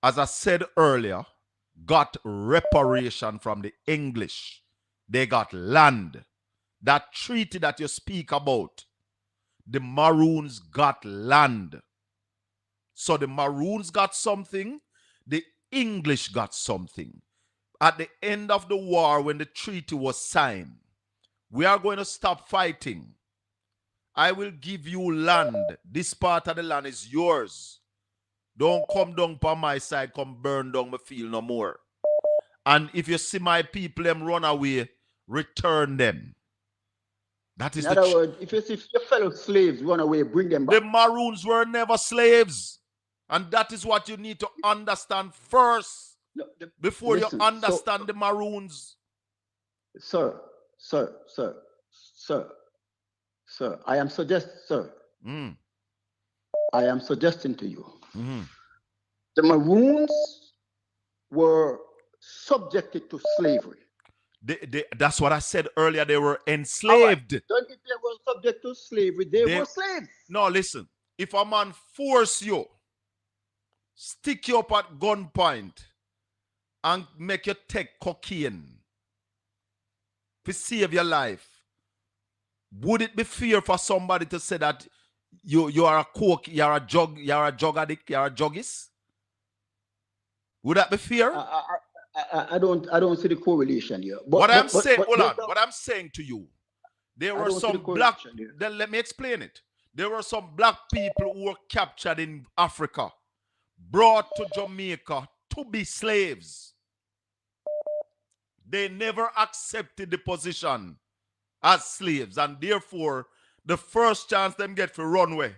[SPEAKER 6] as I said earlier, got reparation from the English. They got land. That treaty that you speak about, the Maroons got land. So the Maroons got something, the English got something. At the end of the war, when the treaty was signed, we are going to stop fighting. I will give you land. This part of the land is yours. Don't come down on my side, come burn down my field no more. And if you see my people them run away, return them. That is
[SPEAKER 8] in other words, if you see your fellow slaves run away, bring them back.
[SPEAKER 6] The Maroons were never slaves. And that is what you need to understand first before you understand the Maroons.
[SPEAKER 8] Sir, I am suggesting to you, the Maroons were subjected to slavery.
[SPEAKER 6] That's what I said earlier. They were enslaved.
[SPEAKER 8] Right. Don't if they were subject to slavery, they were slaves.
[SPEAKER 6] No, listen. If a man force you, stick you up at gunpoint, and make you take cocaine to save your life, would it be fair for somebody to say that you are a coke, you're a drug addict, you're a druggist? Would that be fair?
[SPEAKER 8] I don't see the correlation here.
[SPEAKER 6] What I'm saying to you, there were some black. Then let me explain it. There were some black people who were captured in Africa, brought to Jamaica to be slaves. They never accepted the position as slaves, and therefore the first chance them get for runway.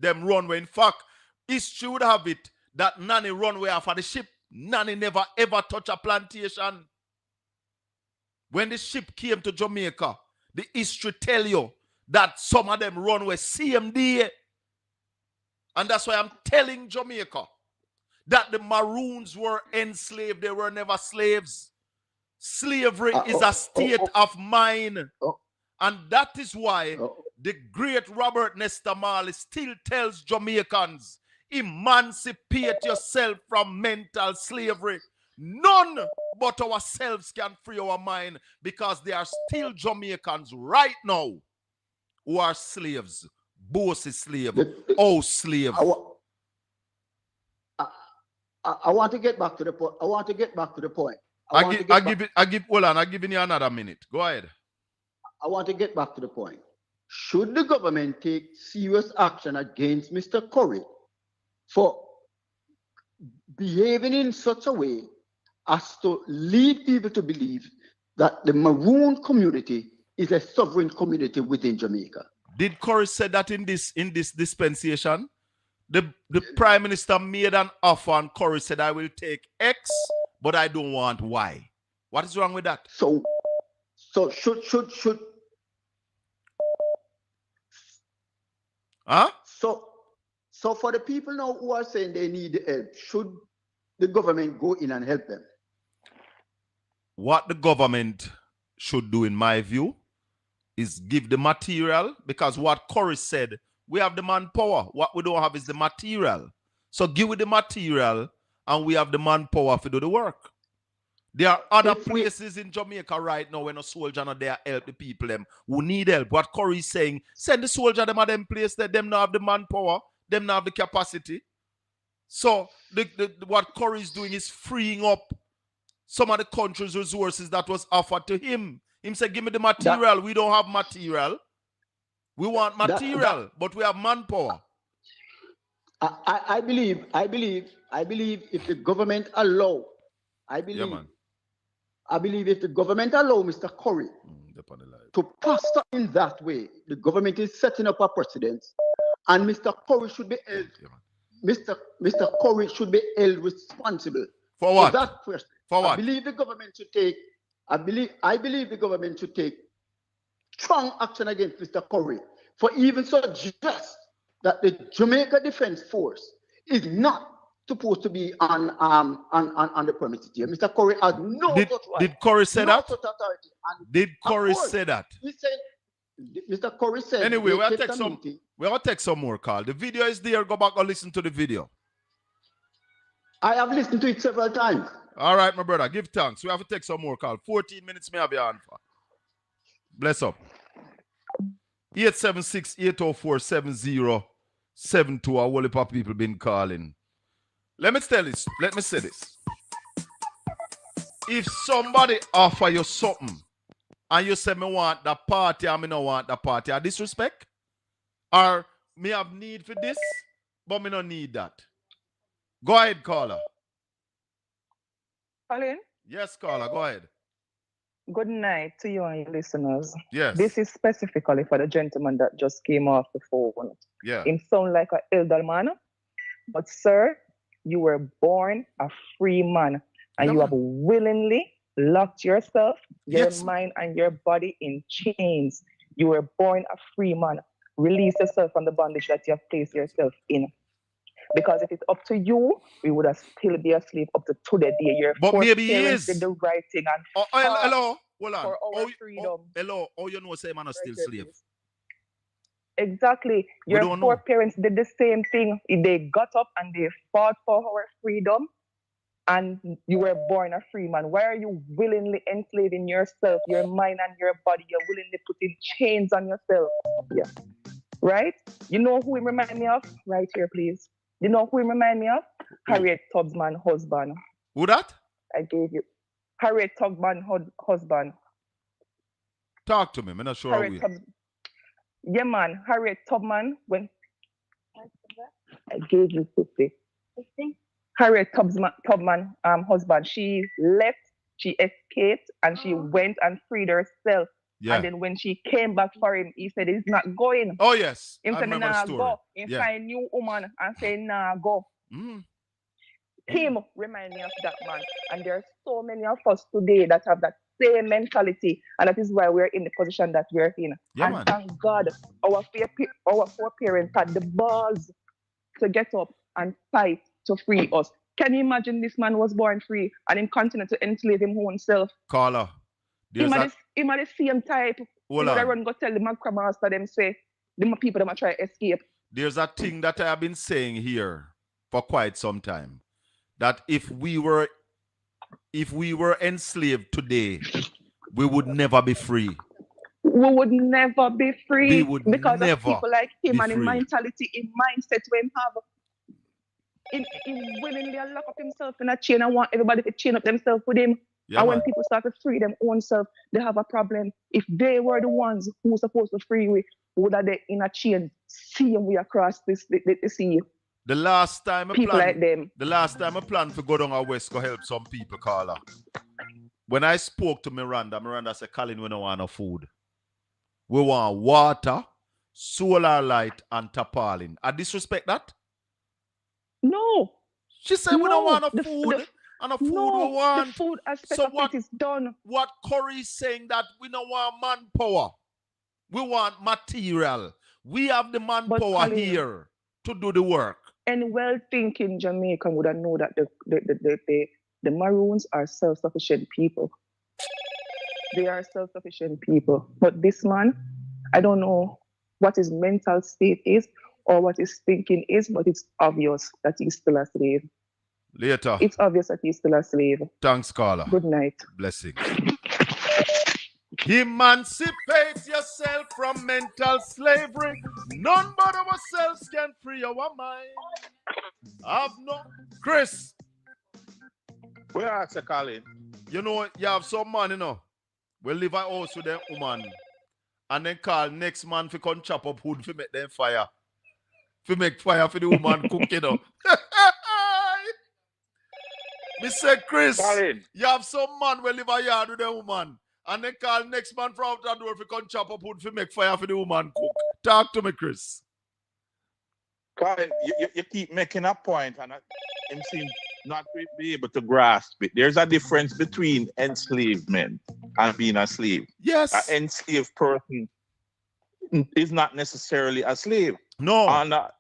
[SPEAKER 6] In fact, history would have it that Nanny runway off of the ship. Nanny never ever touch a plantation. When the ship came to Jamaica, the history tell you that some of them runway same day. And that's why I'm telling Jamaica that the Maroons were enslaved. They were never slaves. Slavery is a state of mind. And that is why the great Robert Nesta Marley still tells Jamaicans, emancipate yourself from mental slavery. None but ourselves can free our mind, because there are still Jamaicans right now who are slaves. Bossy slave, slave.
[SPEAKER 8] I want to get back to the point. I want to get back to the point.
[SPEAKER 6] I'm giving you another minute. Go ahead.
[SPEAKER 8] I want to get back to the point. Should the government take serious action against Mr. Curry for behaving in such a way as to lead people to believe that the Maroon community is a sovereign community within Jamaica?
[SPEAKER 6] Did Curry say that in this dispensation? The Prime Minister made an offer and Curry said, I will take X, but I don't want Y. What is wrong with that?
[SPEAKER 8] So should
[SPEAKER 6] Huh?
[SPEAKER 8] So for the people now who are saying they need help, should the government go in and help them?
[SPEAKER 6] What the government should do, in my view, is give the material, because what Curry said, we have the manpower. What we don't have is the material. So give it the material and we have the manpower to do the work. There are other places in Jamaica right now when a soldier not there help the people them who need help. What Curry is saying, send the soldier them at them place that them not have the manpower, them not have the capacity. So what Curry is doing is freeing up some of the country's resources that was offered to him. Him say, give me the material. We don't have material. We want material, but we have manpower.
[SPEAKER 8] I believe if the government allow, I believe if the government allow Mr. Curry to prosper in that way, the government is setting up a precedent, and Mr. Curry should be held. Mr. Curry should be held responsible
[SPEAKER 6] for what?
[SPEAKER 8] For that question.
[SPEAKER 6] For what?
[SPEAKER 8] I believe the government should take. I believe the government should take strong action against Mr. Curry for even suggest that the Jamaica Defense Force is not supposed to be on the premises here. Mr. Curry has no such right.
[SPEAKER 6] Did Curry say that?
[SPEAKER 8] Such authority. And
[SPEAKER 6] did Curry say that?
[SPEAKER 8] He said, Mr. Curry said.
[SPEAKER 6] Anyway, we'll take some more, Carl. The video is there. Go back and listen to the video.
[SPEAKER 8] I have listened to it several times.
[SPEAKER 6] All right, my brother. Give thanks. We have to take some more, Carl. 14 minutes may have your hand for. Bless up. 876-804-7072. A whole heap of people been calling. Let me say this. If somebody offer you something and you say, me want the party and me no want the party, I disrespect? Or me have need for this, but me no need that? Go ahead, caller.
[SPEAKER 9] Colin?
[SPEAKER 6] Yes, caller, go ahead.
[SPEAKER 9] Good night to you and your listeners.
[SPEAKER 6] Yes.
[SPEAKER 9] This is specifically for the gentleman that just came off the phone.
[SPEAKER 6] Yeah.
[SPEAKER 9] Him sound like an elder man, but sir, you were born a free man, and you have willingly locked yourself, your mind and your body in chains. You were born a free man. Release yourself from the bondage that you have placed yourself in. Because if it's up to you, we would have still be asleep up to today.
[SPEAKER 6] But maybe he is.
[SPEAKER 9] Did the right thing and
[SPEAKER 6] hello, hold on.
[SPEAKER 9] For our freedom.
[SPEAKER 6] Hello, you know, say man is still slave.
[SPEAKER 9] Exactly. Your poor parents did the same thing. They got up and they fought for our freedom, and you were born a free man. Why are you willingly enslaving yourself, your mind and your body? You're willingly putting chains on yourself. Yeah. Right? You know who he remind me of? Right here, please. You know who he remind me of? Harriet Tubman husband.
[SPEAKER 6] Who that?
[SPEAKER 9] I gave you. Harriet Tubman husband.
[SPEAKER 6] Talk to me. I'm not sure.
[SPEAKER 9] Yeah, man. Harriet Tubman. When I gave you 50. Harriet Tubman husband. She left. She escaped and she went and freed herself. Yeah. And then when she came back for him, he said he's not going.
[SPEAKER 6] Oh, yes.
[SPEAKER 9] He said, nah, go. He find a new woman and say, nah, go. Him remind me of that man. And there are so many of us today that have that same mentality. And that is why we're in the position that we're in.
[SPEAKER 6] Yeah,
[SPEAKER 9] and thank God, our foreparents had the balls to get up and fight to free us. Can you imagine this man was born free and him continue to enslave him own self?
[SPEAKER 6] Caller.
[SPEAKER 9] Him at the same type. Hold on. Run go tell the Macra master them say the people them try to escape.
[SPEAKER 6] There's a thing that I have been saying here for quite some time. That if we were if we were enslaved today, we would never be free.
[SPEAKER 9] We would never be
[SPEAKER 6] We
[SPEAKER 9] free
[SPEAKER 6] would
[SPEAKER 9] because of
[SPEAKER 6] never
[SPEAKER 9] people like him
[SPEAKER 6] be
[SPEAKER 9] and the
[SPEAKER 6] free.
[SPEAKER 9] mentality, in mindset we have. He willingly lock up himself in a chain and want everybody to chain up themselves with him.
[SPEAKER 6] Yeah,
[SPEAKER 9] and when
[SPEAKER 6] man.
[SPEAKER 9] people start to free them own self, they have a problem. If they were the ones who were supposed to free we, would have they in a chain, seeing we across this the sea.
[SPEAKER 6] The last time I
[SPEAKER 9] People like
[SPEAKER 6] planned,
[SPEAKER 9] them.
[SPEAKER 6] the last time I planned to go down our west go help some people, Carla. When I spoke to Miranda said, Colin, we don't want no food. We want water, solar light, and tarpaulin. I disrespect that?
[SPEAKER 9] No.
[SPEAKER 6] She said we don't want no
[SPEAKER 9] the-
[SPEAKER 6] food.
[SPEAKER 9] the-
[SPEAKER 6] And the food
[SPEAKER 9] No,
[SPEAKER 6] we want.
[SPEAKER 9] the food aspect
[SPEAKER 6] So
[SPEAKER 9] of
[SPEAKER 6] what-
[SPEAKER 9] it is done.
[SPEAKER 6] What Corey is saying that we don't want manpower. We want material. We have the manpower
[SPEAKER 9] Colin,
[SPEAKER 6] here to do the work.
[SPEAKER 9] Any well-thinking Jamaican would have known that the Maroons are self-sufficient people. They are self-sufficient people. But this man, I don't know what his mental state is or what his thinking is, but it's obvious that he's still a slave.
[SPEAKER 6] Later.
[SPEAKER 9] It's obvious that he's still a slave.
[SPEAKER 6] Thanks, Carla.
[SPEAKER 9] Good night.
[SPEAKER 6] Blessings. Emancipate yourself from mental slavery. None but ourselves can free our mind. Have no... Chris.
[SPEAKER 10] Where are you, Colin?
[SPEAKER 6] You know, you have some man, you know. We live at house with them woman. And then call next man to come chop up wood to make them fire. To make fire for the woman cook, you know. Me say, Chris,
[SPEAKER 10] Colin.
[SPEAKER 6] you have some man will live a yard with the woman. And then call next man from out the door to come chop up wood to make fire for the woman cook. Talk to me, Chris.
[SPEAKER 10] Colin, you keep making a point and him seems not to be able to grasp it. There's a difference between enslavement and being a slave.
[SPEAKER 6] Yes.
[SPEAKER 10] An enslaved person is not necessarily a slave.
[SPEAKER 6] No.
[SPEAKER 10] And a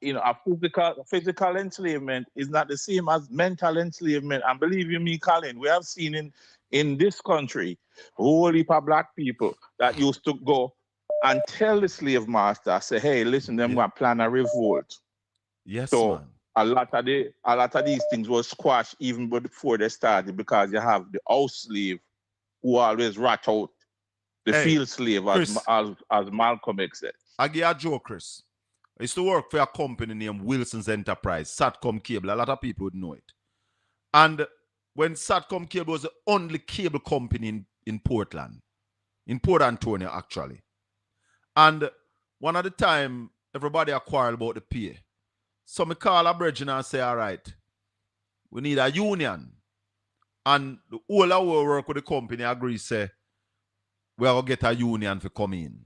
[SPEAKER 10] physical enslavement is not the same as mental enslavement. And believe you me, Colin, we have seen in this country a whole heap of black people that used to go and tell the slave master, say, hey, listen, them going to plan a revolt.
[SPEAKER 6] Yes,
[SPEAKER 10] so
[SPEAKER 6] man.
[SPEAKER 10] a lot of these things were squashed even before they started because you have the house slave who always rat out the field slave, as Malcolm X said.
[SPEAKER 6] I give you a joke, Chris. I used to work for a company named Wilson's Enterprise, Satcom Cable. A lot of people would know it. And when Satcom Cable was the only cable company in Portland, in Port Antonio, actually. And one of the time, everybody a quarrel about the pay. So me call a brethren and say, all right, we need a union. And the whole of our work with the company agree, say, we are going to get a union to come in.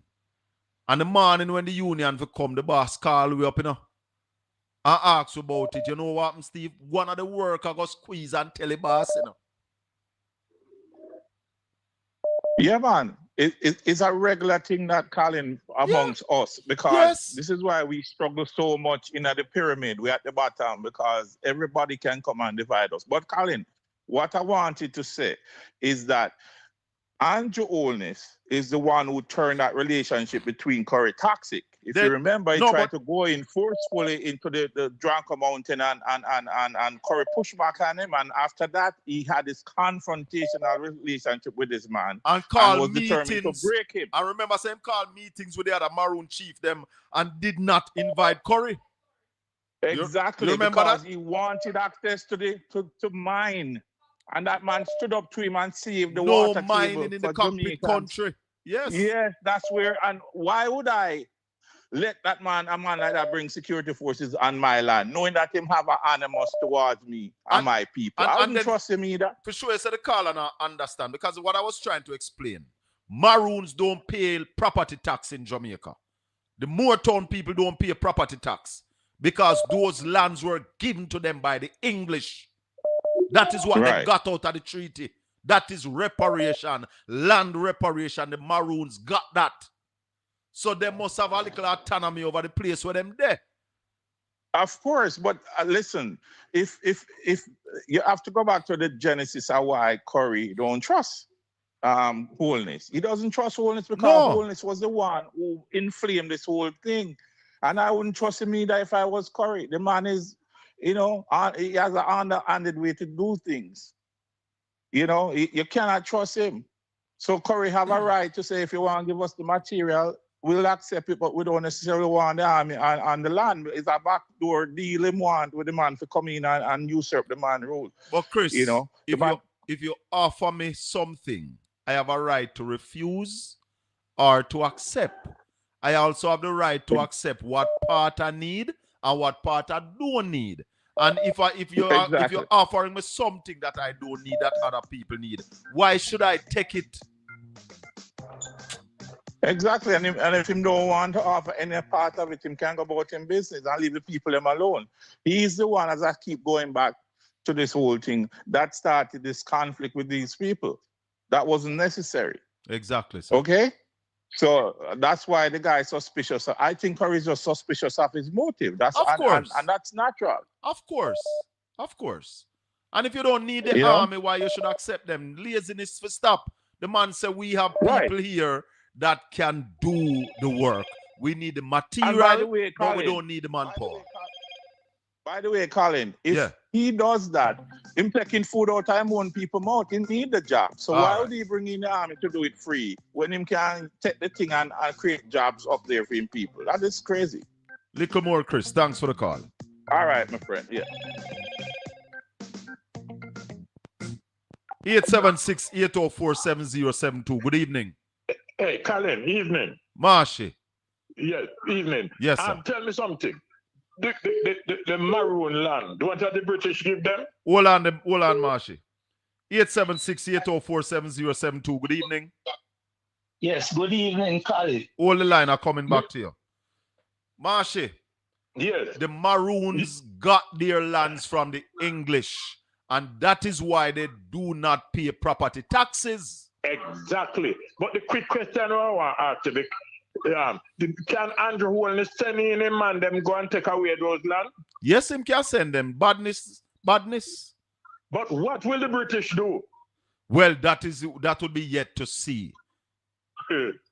[SPEAKER 6] And the morning when the union to come, the boss call we up, you know, and ask about it. You know what happened, Steve? One of the workers go squeeze and tell the boss, you know.
[SPEAKER 10] Yeah, man. It's a regular thing that Colin amongst us because this is why we struggle so much in the pyramid. We're at the bottom because everybody can come and divide us. But Colin, what I wanted to say is that Andrew Holness is the one who turned that relationship between Corey toxic. If you remember, he tried to go in forcefully into the Dranko Mountain and Corey pushed back on him. And after that, he had this confrontational relationship with this man.
[SPEAKER 6] And was determined to break him. I remember saying called meetings with the other Maroon chief them and did not invite Corey.
[SPEAKER 10] Exactly,
[SPEAKER 6] you remember
[SPEAKER 10] because
[SPEAKER 6] that?
[SPEAKER 10] he wanted access to mine. And that man stood up to him and saved the water
[SPEAKER 6] mining
[SPEAKER 10] table
[SPEAKER 6] in
[SPEAKER 10] for
[SPEAKER 6] the cockpit country. Yes.
[SPEAKER 10] Yes, that's where. And why would I let a man like that bring security forces on my land, knowing that him have an animus towards me and my people? I wouldn't trust him either.
[SPEAKER 6] For sure, I said the caller now understand because what I was trying to explain. Maroons don't pay property tax in Jamaica. The Moortown people don't pay property tax because those lands were given to them by the English. That is what they got out of the treaty. That is reparation, land reparation. The Maroons got that. So they must have a little autonomy over the place where them there.
[SPEAKER 10] Of course, but listen, if you have to go back to the genesis of why Corey don't trust Holness. He doesn't trust Holness because Holness was the one who inflamed this whole thing. And I wouldn't trust him either if I was Corey. The man is, he has an underhanded way to do things. You know, you cannot trust him. So Curry have a right to say, if you want to give us the material, we'll accept it, but we don't necessarily want the army on the land. It's a backdoor deal him want with the man to come in and usurp the man rule.
[SPEAKER 6] But Chris,
[SPEAKER 10] you know,
[SPEAKER 6] if you offer me something, I have a right to refuse or to accept. I also have the right to accept what part I need and what part I don't need. And if you're offering me something that I don't need that other people need, why should I take it?
[SPEAKER 10] Exactly, and if him don't want to offer any part of it, him can go about him business and leave the people them alone. He's the one, as I keep going back to this whole thing, that started this conflict with these people. That wasn't necessary.
[SPEAKER 6] Exactly. Sir.
[SPEAKER 10] Okay? So that's why the guy is suspicious. I think Curry's just suspicious of his motive. That's
[SPEAKER 6] of course.
[SPEAKER 10] And that's natural.
[SPEAKER 6] Of course. Of course. And if you don't need the army, why you should accept them? Laziness for stop. The man said we have people here that can do the work. We need the material, but we don't need the manpower.
[SPEAKER 10] By the way, Colin, if he does that, him taking food out of him own people mouth, he need the job. So why would he bring in the army to do it free when him can take the thing and create jobs up there for him people? That is crazy.
[SPEAKER 6] Little more, Chris. Thanks for the call.
[SPEAKER 10] All right, my friend. Yeah.
[SPEAKER 6] 876-804-7072. Good evening.
[SPEAKER 11] Hey, Colin, evening.
[SPEAKER 6] Marshy.
[SPEAKER 11] Yes, evening.
[SPEAKER 6] Yes, sir.
[SPEAKER 11] Tell me something. The Maroon land, don't have the British give them?
[SPEAKER 6] Hold on, Marshy. 876-804-7072. Good evening.
[SPEAKER 12] Yes, good evening, Colin.
[SPEAKER 6] All the line are coming back to you. Marshy.
[SPEAKER 11] Yes.
[SPEAKER 6] The Maroons got their lands from the English, and that is why they do not pay property taxes.
[SPEAKER 11] Exactly. But the quick question I want to ask you, can Andrew Holness send in him and them go and take away those land?
[SPEAKER 6] Yes, him can send them. Badness.
[SPEAKER 11] But what will the British do?
[SPEAKER 6] Well, that would be yet to see.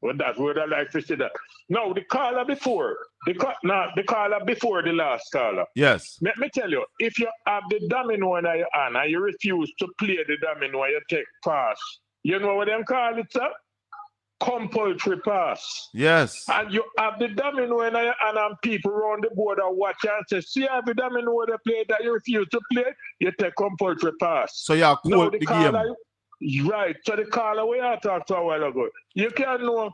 [SPEAKER 11] Well, that's what I like to see that. Now, the caller before the last caller.
[SPEAKER 6] Yes.
[SPEAKER 11] Let me tell you, if you have the domino in your hand and you refuse to play the domino, you take pass. You know what them call it, sir? Compulsory pass.
[SPEAKER 6] Yes.
[SPEAKER 11] And you have the domino in your hand and people around the board are watching and say, see, have the domino they play that you refuse to play, you take compulsory pass.
[SPEAKER 6] So you are cool the game.
[SPEAKER 11] Right. So the caller we are talking to a while ago, you can know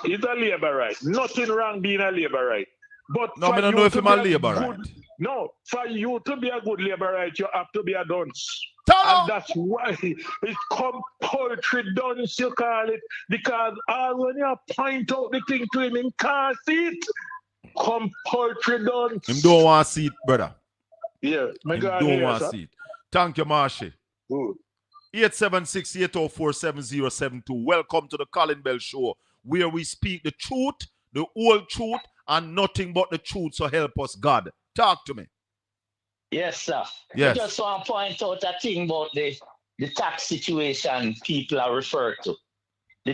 [SPEAKER 11] it's a labor right. Nothing wrong being a labor right. But
[SPEAKER 6] no, I don't know if I'm a labor right.
[SPEAKER 11] No, for you to be a good labor right, you have to be a dunce.
[SPEAKER 6] And
[SPEAKER 11] that's why it's compulsory dunce, you call it. Because when you point out the thing to him can't see it. Compulsory dunce.
[SPEAKER 6] Him don't want to see it, brother.
[SPEAKER 11] Yeah,
[SPEAKER 6] him don't want to see it. Thank you, Marshy.
[SPEAKER 11] Good.
[SPEAKER 6] 876-804-7072. Welcome to the Colin Bell Show, where we speak the truth, the whole truth, and nothing but the truth. So help us, God. Talk to me.
[SPEAKER 12] Yes, sir.
[SPEAKER 6] Yes.
[SPEAKER 12] I just want to point out a thing about the tax situation people are referred to. The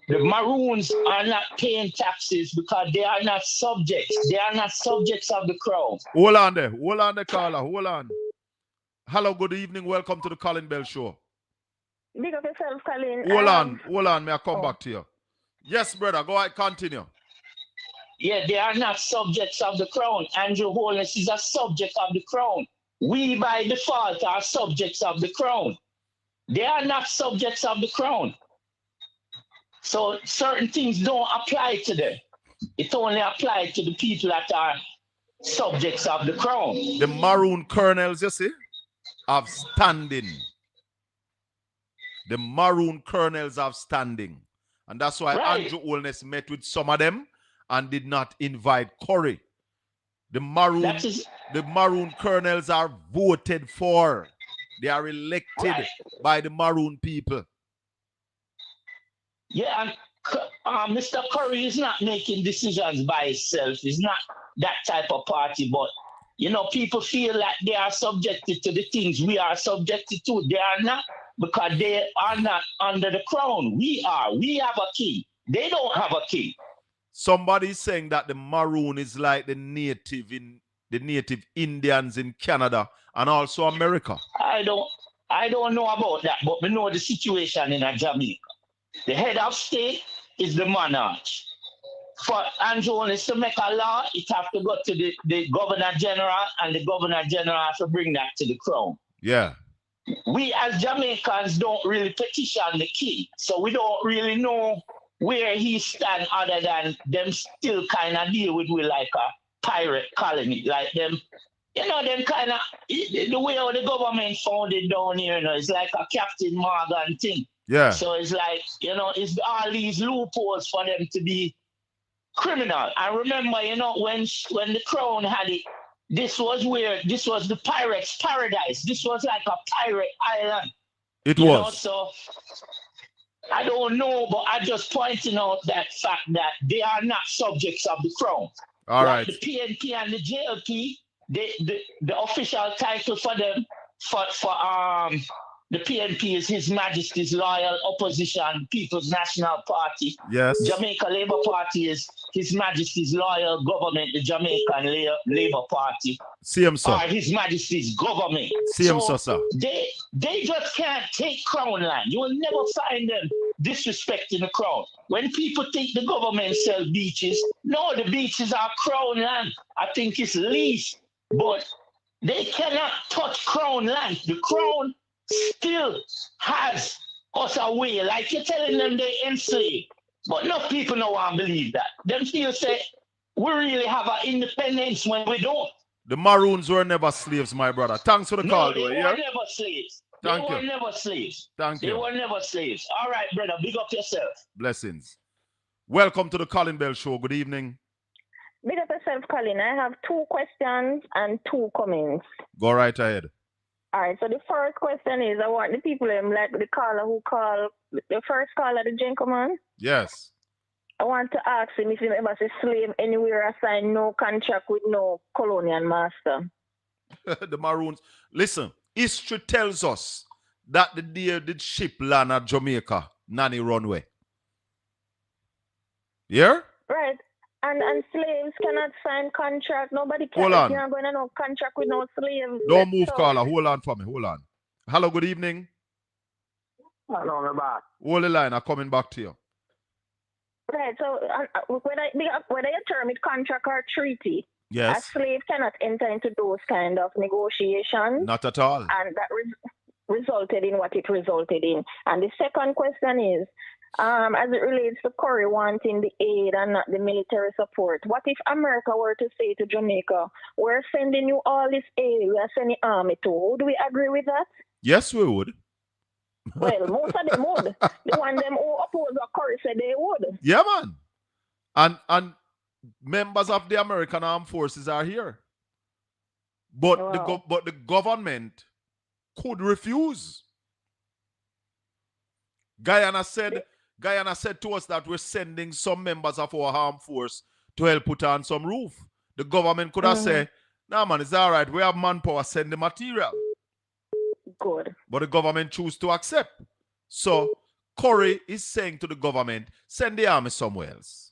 [SPEAKER 12] Maroons are not paying taxes because they are not subjects. They are not subjects of the crown.
[SPEAKER 6] Hold on there, caller. Hold on. Hello, good evening. Welcome to the Colin Bell Show.
[SPEAKER 13] Big up yourself, Colin.
[SPEAKER 6] Hold on. May I come back to you? Yes, brother. Go ahead. Continue.
[SPEAKER 12] Yeah, they are not subjects of the crown. Andrew Holness is a subject of the crown. We, by default, are subjects of the crown. They are not subjects of the crown. So certain things don't apply to them. It only applies to the people that are subjects of the crown.
[SPEAKER 6] The Maroon colonels, you see, have standing. The Maroon colonels have standing. And that's why Andrew Holness met with some of them and did not invite Curry. The Maroon colonels are voted for. They are elected by the Maroon people.
[SPEAKER 12] Yeah, and Mr. Curry is not making decisions by himself. He's not that type of party. But, people feel like they are subjected to the things we are subjected to. They are not, because they are not under the crown. We are. We have a king. They don't have a king.
[SPEAKER 6] Somebody is saying that the Maroon is like the native Indians in Canada and also America.
[SPEAKER 12] I don't I don't know about that, but we know the situation in Jamaica. The head of state is the monarch. For Andrew Holness to make a law, it have to go to the Governor General, and the Governor General has to bring that to the Crown.
[SPEAKER 6] Yeah.
[SPEAKER 12] We as Jamaicans don't really petition the king, so we don't really know where he stands other than them still kind of deal with we like a pirate colony, like them, them kind of, the way how the government found it down here, it's like a Captain Morgan thing.
[SPEAKER 6] Yeah.
[SPEAKER 12] So it's like, it's all these loopholes for them to be criminal. I remember, when the Crown had it, this was the pirates' paradise. This was like a pirate island.
[SPEAKER 6] It was.
[SPEAKER 12] So I don't know, but I just pointing out that fact that they are not subjects of the Crown.
[SPEAKER 6] All right.
[SPEAKER 12] The PNP and the JLP, the official title for them for the PNP is His Majesty's Loyal Opposition People's National Party.
[SPEAKER 6] Yes.
[SPEAKER 12] Jamaica Labour Party is His Majesty's Loyal Government, the Jamaican Labour Party.
[SPEAKER 6] CM sir.
[SPEAKER 12] Or His Majesty's Government.
[SPEAKER 6] CM sir.
[SPEAKER 12] They just can't take Crown land. You will never find them disrespecting the Crown. When people think the government sell beaches, no, the beaches are Crown land. I think it's leased, but they cannot touch Crown land. The Crown still has us away, like you're telling them they enslaved. But no people know and believe that. Them still say we really have our independence when we don't.
[SPEAKER 6] The Maroons were never slaves, my brother. Thanks for the call,
[SPEAKER 12] they
[SPEAKER 6] though.
[SPEAKER 12] were
[SPEAKER 6] Yeah?
[SPEAKER 12] never slaves.
[SPEAKER 6] Thank
[SPEAKER 12] they
[SPEAKER 6] you.
[SPEAKER 12] were never slaves.
[SPEAKER 6] Thank
[SPEAKER 12] they
[SPEAKER 6] you.
[SPEAKER 12] They were never slaves. All right, brother, big up yourself.
[SPEAKER 6] Blessings. Welcome to the Colin Bell Show. Good evening.
[SPEAKER 13] Big up yourself, Colin. I have 2 questions and 2 comments.
[SPEAKER 6] Go right ahead.
[SPEAKER 13] All right, so the first question is, I want the people, like the caller who called, the first caller, the gentleman.
[SPEAKER 6] Yes.
[SPEAKER 13] I want to ask him if he ever see slave anywhere assigned no contract with no colonial master.
[SPEAKER 6] The Maroons. Listen, history tells us that the day did ship land at Jamaica, Nanny Runway. Yeah?
[SPEAKER 13] Right. And slaves cannot sign contract. Nobody can.
[SPEAKER 6] Hold on.
[SPEAKER 13] You're not going to no contract with no slave.
[SPEAKER 6] Don't move, caller. Hold on for me. Hold on. Hello, good evening.
[SPEAKER 14] Hello, my back.
[SPEAKER 6] Hold the line. I'm coming back to you.
[SPEAKER 13] Right. So whether you term it contract or treaty,
[SPEAKER 6] Yes.
[SPEAKER 13] a slave cannot enter into those kind of negotiations.
[SPEAKER 6] Not at all.
[SPEAKER 13] And that resulted in what it resulted in. And the second question is, as it relates to Curry wanting the aid and not the military support, what if America were to say to Jamaica, we're sending you all this aid, we are sending army too? Would we agree with that?
[SPEAKER 6] Yes, we would.
[SPEAKER 13] Well, most of them would. The one them who oppose Curry said they would.
[SPEAKER 6] Yeah, man. And members of the American Armed Forces are here. But
[SPEAKER 13] Wow.
[SPEAKER 6] the government could refuse. Guyana said to us that we're sending some members of our armed force to help put on some roof. The government could have said, nah, man, it's all right. We have manpower, send the material.
[SPEAKER 13] Good.
[SPEAKER 6] But the government choose to accept. So Curry is saying to the government, send the army somewhere else.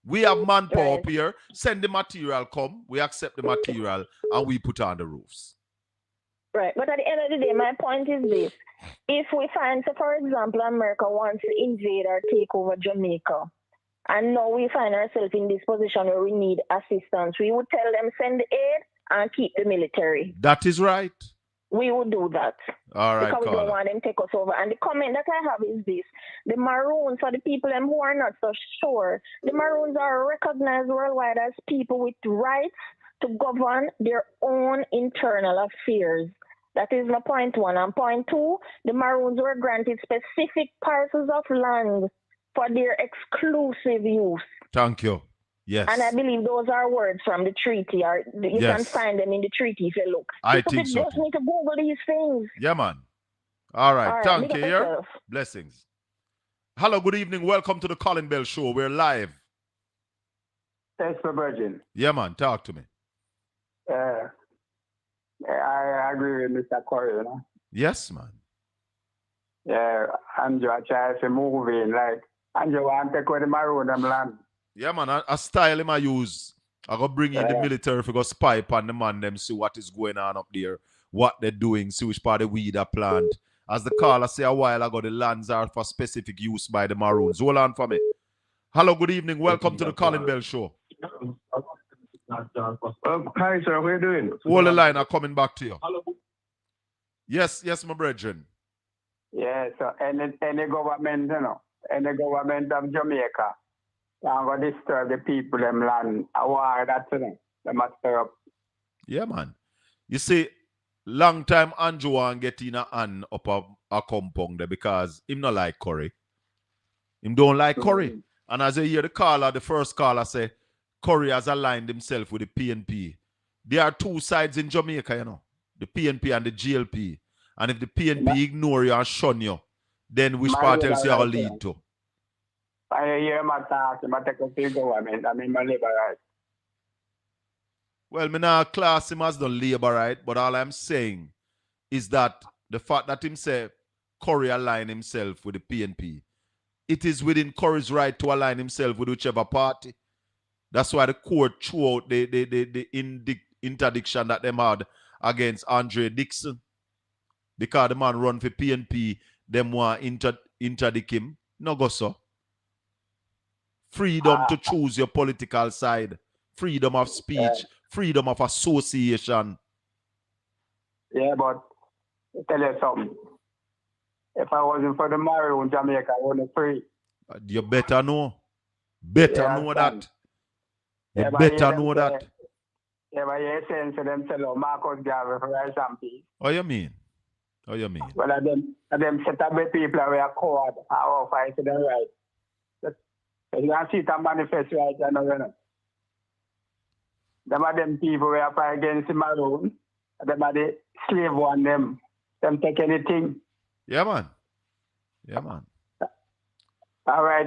[SPEAKER 6] We have manpower up here, send the material, come, we accept the material, and we put on the roofs.
[SPEAKER 13] Right, but at the end of the day, my point is this. If we find, so for example, America wants to invade or take over Jamaica, and now we find ourselves in this position where we need assistance, we would tell them send the aid and keep the military.
[SPEAKER 6] That is right.
[SPEAKER 13] We would do that.
[SPEAKER 6] All right,
[SPEAKER 13] because we don't
[SPEAKER 6] caller.
[SPEAKER 13] want them to take us over. And the comment that I have is this. The Maroons, for the people who are not so sure, the Maroons are recognized worldwide as people with rights to govern their own internal affairs. That is my point 1. And point 2, the Maroons were granted specific parcels of land for their exclusive use.
[SPEAKER 6] Thank you. Yes.
[SPEAKER 13] And I believe those are words from the treaty, or you can find them in the treaty if you look.
[SPEAKER 6] I
[SPEAKER 13] People
[SPEAKER 6] think so
[SPEAKER 13] just
[SPEAKER 6] too.
[SPEAKER 13] need to Google these things.
[SPEAKER 6] Yeah, man. All right.
[SPEAKER 13] All right,
[SPEAKER 6] Thank
[SPEAKER 13] big
[SPEAKER 6] you.
[SPEAKER 13] up
[SPEAKER 6] Yeah?
[SPEAKER 13] yourself.
[SPEAKER 6] Blessings. Hello, good evening. Welcome to the Colin Bell Show. We're live.
[SPEAKER 14] Thanks for Virgin.
[SPEAKER 6] Yeah, man. Talk to me.
[SPEAKER 14] I agree with Mr. Corey, you know.
[SPEAKER 6] Yes, man.
[SPEAKER 14] Yeah, Andrew, I try to move in. Like, Andrew, want to take away the Maroon them land.
[SPEAKER 6] Yeah, man. A style him I use. I go bring in the military if I go spy upon the man them, see what is going on up there what they're doing, see which part of the weed are plant. As the caller say a while ago, the lands are for specific use by the Maroons. Hold on for me. Hello, good evening. Welcome to the Colin Bell Show.
[SPEAKER 15] Hi, sir. How are you doing?
[SPEAKER 6] Hold the line, I'm coming back to you. Yes, my brethren.
[SPEAKER 14] Yeah, so any government, any government of Jamaica, I'm going to disturb the people, them land, a war, that's it. They must stir up.
[SPEAKER 6] Yeah, man. You see, long time Andrew want get in a hand up a compound there because him not like Curry. Him don't like Curry. And as you hear the first caller say, Curry has aligned himself with the PNP. There are two sides in Jamaica, the PNP and the GLP. And if the PNP ignore you and shun you, then which part else you are lead to?
[SPEAKER 14] I hear my talk, I take a big government, I mean my labor right.
[SPEAKER 6] Well, me not class him as the labor right, but all I'm saying is that the fact that him say Curry align himself with the PNP, it is within Curry's right to align himself with whichever party. That's why the court threw out the interdiction that them had against Andre Dixon. Because the man run for PNP, them want interdict him. No go so. Freedom to choose your political side. Freedom of speech. Freedom of association.
[SPEAKER 14] Yeah, but I'll tell you something. If I wasn't for the Maroon Jamaica, I wouldn't free.
[SPEAKER 6] You better know. Know that. You better know that.
[SPEAKER 14] Yeah, but you're saying to them, tell Marcus Garvey for rice and peas.
[SPEAKER 6] What you mean? What you mean?
[SPEAKER 14] Well, them set up the people who are coward, how fight to them right. You can see it and manifest right, you know. Them are them people who are fight against the Maroon. Them are the slave one, them take anything.
[SPEAKER 6] Yeah, man. Yeah, man.
[SPEAKER 14] All right,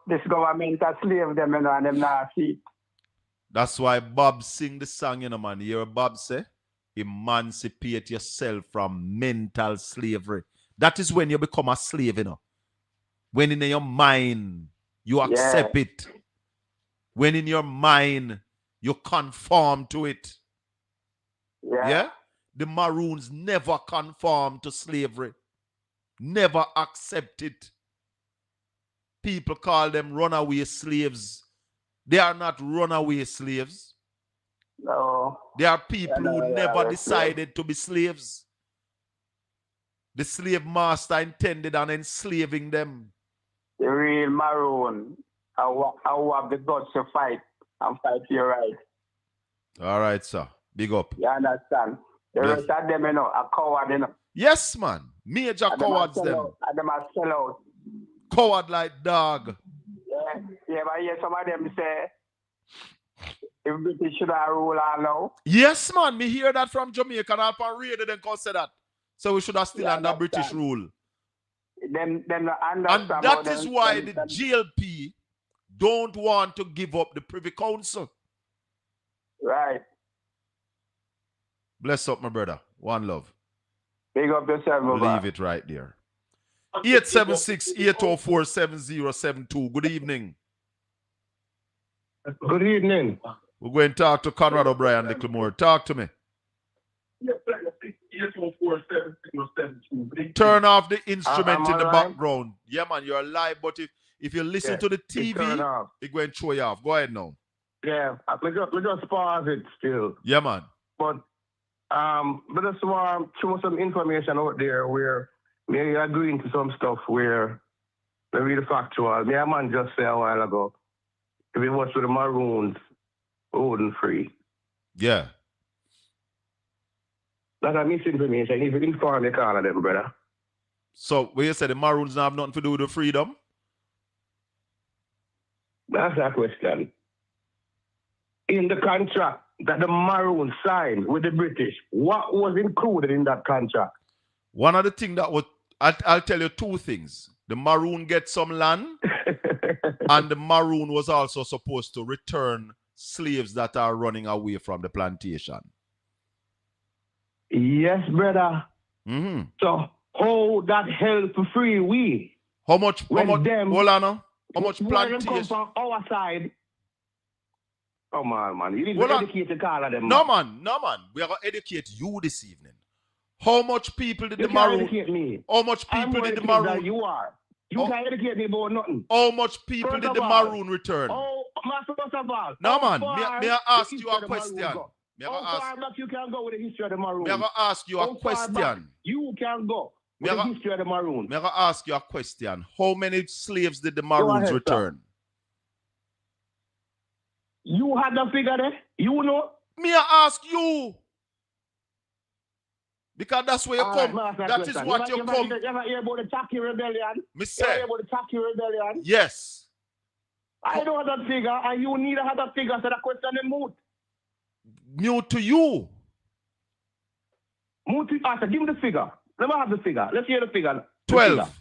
[SPEAKER 14] this government has slave them, and them not see.
[SPEAKER 6] That's why Bob sing the song, man. You hear Bob say? Emancipate yourself from mental slavery. That is when you become a slave, When in your mind, you accept it. When in your mind, you conform to it. Yeah? The Maroons never conform to slavery. Never accept it. People call them runaway slaves. They are not runaway slaves.
[SPEAKER 14] No.
[SPEAKER 6] They are people who never decided to be slaves. The slave master intended on enslaving them.
[SPEAKER 14] The real Maroon, I have the guts to fight and fight for your right.
[SPEAKER 6] All right, sir. Big up.
[SPEAKER 14] You understand? The rest of them, are coward,
[SPEAKER 6] Yes, man. Major cowards, them.
[SPEAKER 14] And them are sell out.
[SPEAKER 6] Coward like dog.
[SPEAKER 14] Yeah, but yeah, some of them say, if British should have rule now.
[SPEAKER 6] Yes, man. Me hear that from Jamaica. And I'll radio then say that. So we should have still under British rule.
[SPEAKER 14] Then
[SPEAKER 6] and that is why the GLP don't want to give up the Privy Council.
[SPEAKER 14] Right.
[SPEAKER 6] Bless up, my brother. One love.
[SPEAKER 14] Big up yourself, my
[SPEAKER 6] Leave it right there. 876-804-7072. Good evening.
[SPEAKER 15] Good evening.
[SPEAKER 6] We're going to talk to Conrad O'Brien Littlemore. Talk to me. Turn off the instrument in the background. Yeah, man, you're live, but if you listen to the TV, it's going to throw you off. Go ahead now.
[SPEAKER 15] Yeah, we just pause it still.
[SPEAKER 6] Yeah, man.
[SPEAKER 15] But just want to show some information out there where we are agreeing to some stuff where they're really factual. Me, a man just said a while ago, if it was for the Maroons, we wouldn't free.
[SPEAKER 6] Yeah.
[SPEAKER 15] That's a misinformation. If you inform the call of them, brother.
[SPEAKER 6] So, where you say the Maroons don't have nothing to do with the freedom?
[SPEAKER 15] That's a question. In the contract that the Maroons signed with the British, what was included in that contract?
[SPEAKER 6] One of the things that was, I'll tell you two things. The Maroon get some land, and the Maroon was also supposed to return slaves that are running away from the plantation.
[SPEAKER 15] Yes, brother.
[SPEAKER 6] Mm-hmm.
[SPEAKER 15] So how that help free we?
[SPEAKER 6] How much?
[SPEAKER 15] When
[SPEAKER 6] how much?
[SPEAKER 15] Them,
[SPEAKER 6] hold on, now. How much plantation?
[SPEAKER 15] Come from our side. Come on, man. You need
[SPEAKER 6] hold
[SPEAKER 15] to
[SPEAKER 6] on.
[SPEAKER 15] educate the call of them.
[SPEAKER 6] No, man. We are going to educate you this evening. How much people did
[SPEAKER 15] You
[SPEAKER 6] the
[SPEAKER 15] can't
[SPEAKER 6] Maroon?
[SPEAKER 15] educate me.
[SPEAKER 6] How much
[SPEAKER 15] I'm
[SPEAKER 6] people
[SPEAKER 15] more
[SPEAKER 6] did the
[SPEAKER 15] educated
[SPEAKER 6] Maroon?
[SPEAKER 15] than you are. You can't educate me about nothing.
[SPEAKER 6] How much people
[SPEAKER 15] First
[SPEAKER 6] did
[SPEAKER 15] of
[SPEAKER 6] the
[SPEAKER 15] all,
[SPEAKER 6] Maroon return?
[SPEAKER 15] First of all,
[SPEAKER 6] No,
[SPEAKER 15] how
[SPEAKER 6] man.
[SPEAKER 15] far
[SPEAKER 6] May I
[SPEAKER 15] the
[SPEAKER 6] ask you
[SPEAKER 15] history
[SPEAKER 6] a
[SPEAKER 15] of the Maroon
[SPEAKER 6] question?
[SPEAKER 15] go?
[SPEAKER 6] May I
[SPEAKER 15] How
[SPEAKER 6] ask?
[SPEAKER 15] far back you can go with the history of the Maroon?
[SPEAKER 6] May I ask you a
[SPEAKER 15] How far back
[SPEAKER 6] question?
[SPEAKER 15] you can go with the history of the Maroon?
[SPEAKER 6] May I ask you a question? How many slaves did the
[SPEAKER 15] Go
[SPEAKER 6] Maroons
[SPEAKER 15] ahead,
[SPEAKER 6] return?
[SPEAKER 15] You had the figure there? You know?
[SPEAKER 6] May I ask you? Because that's where you
[SPEAKER 15] All
[SPEAKER 6] come.
[SPEAKER 15] right,
[SPEAKER 6] That is what you come.
[SPEAKER 15] You ever hear about the Taki Rebellion?
[SPEAKER 6] Me
[SPEAKER 15] You ever
[SPEAKER 6] say.
[SPEAKER 15] hear about the Taki Rebellion?
[SPEAKER 6] Yes.
[SPEAKER 15] I don't have that figure, and you need to have that figure, so the question is moot.
[SPEAKER 6] Mute to you.
[SPEAKER 15] Moot to us. Give me the figure. Let me have the figure. Let's hear the figure.
[SPEAKER 6] 12.
[SPEAKER 15] The figure.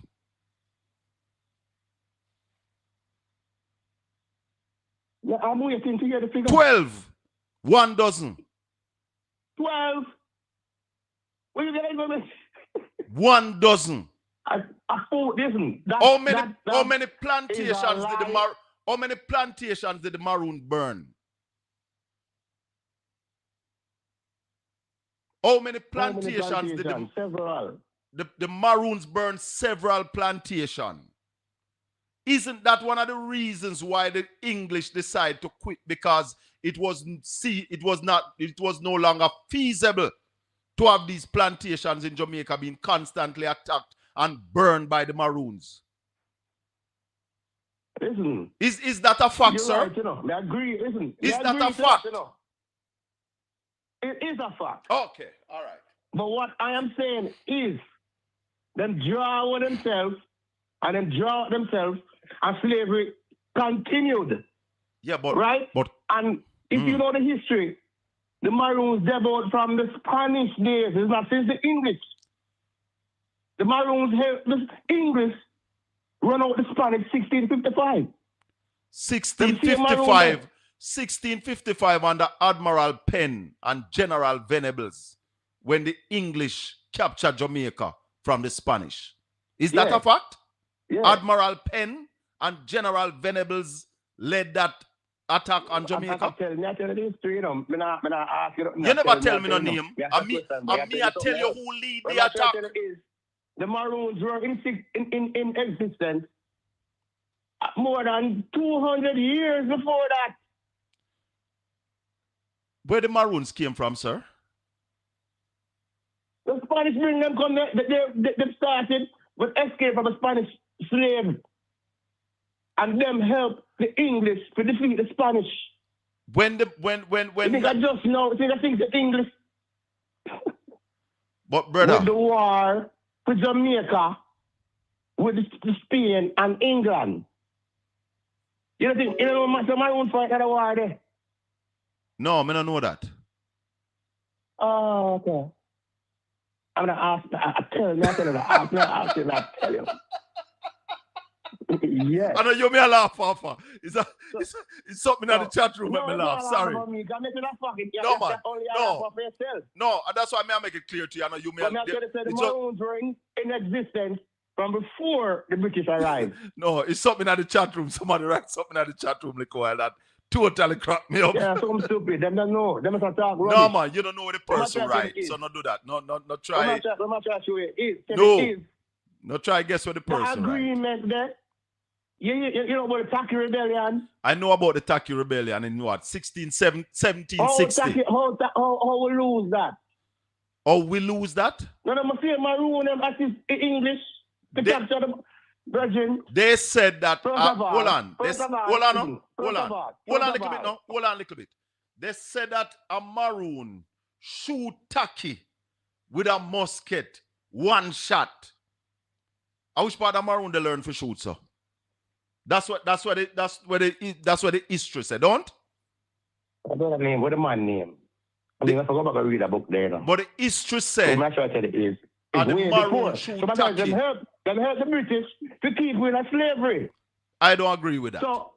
[SPEAKER 15] Yeah, I'm waiting to hear the figure.
[SPEAKER 6] 12. 1 dozen.
[SPEAKER 15] 12. Where you getting from?
[SPEAKER 6] 1 dozen.
[SPEAKER 15] I thought, listen.
[SPEAKER 6] How many plantations did the Maroon burn? How many plantations did
[SPEAKER 15] several.
[SPEAKER 6] The Maroons burn several plantations? Isn't that one of the reasons why the English decided to quit? Because it was no longer feasible to have these plantations in Jamaica being constantly attacked and burned by the Maroons.
[SPEAKER 15] Listen.
[SPEAKER 6] Is that a fact,
[SPEAKER 15] You're
[SPEAKER 6] sir?
[SPEAKER 15] right, you know. I agree. Listen.
[SPEAKER 6] Is
[SPEAKER 15] I
[SPEAKER 6] that
[SPEAKER 15] agree
[SPEAKER 6] a
[SPEAKER 15] with
[SPEAKER 6] fact?
[SPEAKER 15] you know. It is a fact.
[SPEAKER 6] Okay, all right.
[SPEAKER 15] But what I am saying is, them draw with themselves and then draw themselves, and slavery continued.
[SPEAKER 6] Yeah, but
[SPEAKER 15] right. And if you know the history, the Maroons developed from the Spanish days. It's not since the English. The Maroons helped the English run out the Spanish 1655.
[SPEAKER 6] 1655 under Admiral Penn and General Venables when the English captured Jamaica from the Spanish. Is that a fact?
[SPEAKER 15] Yeah.
[SPEAKER 6] Admiral Penn and General Venables led that attack on Jamaica?
[SPEAKER 15] I tell you the history, you know.
[SPEAKER 6] You never tell me no name. I tell you who lead the attack.
[SPEAKER 15] The Maroons were in existence more than 200 years before that.
[SPEAKER 6] Where the Maroons came from, sir?
[SPEAKER 15] The Spanish bring them come. They started with escape from a Spanish slave, and them help the English to defeat the Spanish.
[SPEAKER 6] When
[SPEAKER 15] I just know. I think the English.
[SPEAKER 6] But brother,
[SPEAKER 15] with the war with Jamaica, with Spain and England. You don't think the Maroon fight at the war there?
[SPEAKER 6] No, I don't know that.
[SPEAKER 15] Oh, okay. I'm gonna ask. I tell you. Yes.
[SPEAKER 6] I know you may laugh, Papa. It's something in the chat room that me laugh. Sorry. No, man. No, that's why I make it clear to you. I know you may.
[SPEAKER 15] The Maroons were in existence from before the British arrived.
[SPEAKER 6] No, it's something in the chat room. Somebody writes something in the chat room like that totally cracked me up.
[SPEAKER 15] Yeah, something stupid. Them don't know. Them must talk rubbish.
[SPEAKER 6] No, man, you don't know what the person writes, so not do that. No, try. No, try guess what the person
[SPEAKER 15] writes. The agreement there. You know about the Taki Rebellion?
[SPEAKER 6] I know about the Taki Rebellion in what? 1760.
[SPEAKER 15] How we lose that?
[SPEAKER 6] Oh, we lose that?
[SPEAKER 15] No, I'm saying Maroon them assist English to capture the Virgin.
[SPEAKER 6] They said that. Hold on a little bit. They said that a Maroon shoot Taki with a musket, one shot. I which part of Maroon they learn for shoot, sir? That's what the history said, don't?
[SPEAKER 15] I don't know what the man name. I mean, I forgot about to read a book there. No?
[SPEAKER 6] But the history said.
[SPEAKER 15] I'm sure I said it is.
[SPEAKER 6] And the Maroon shoot Taki.
[SPEAKER 15] Them help the British to keep with slavery.
[SPEAKER 6] I don't agree with that.
[SPEAKER 15] So,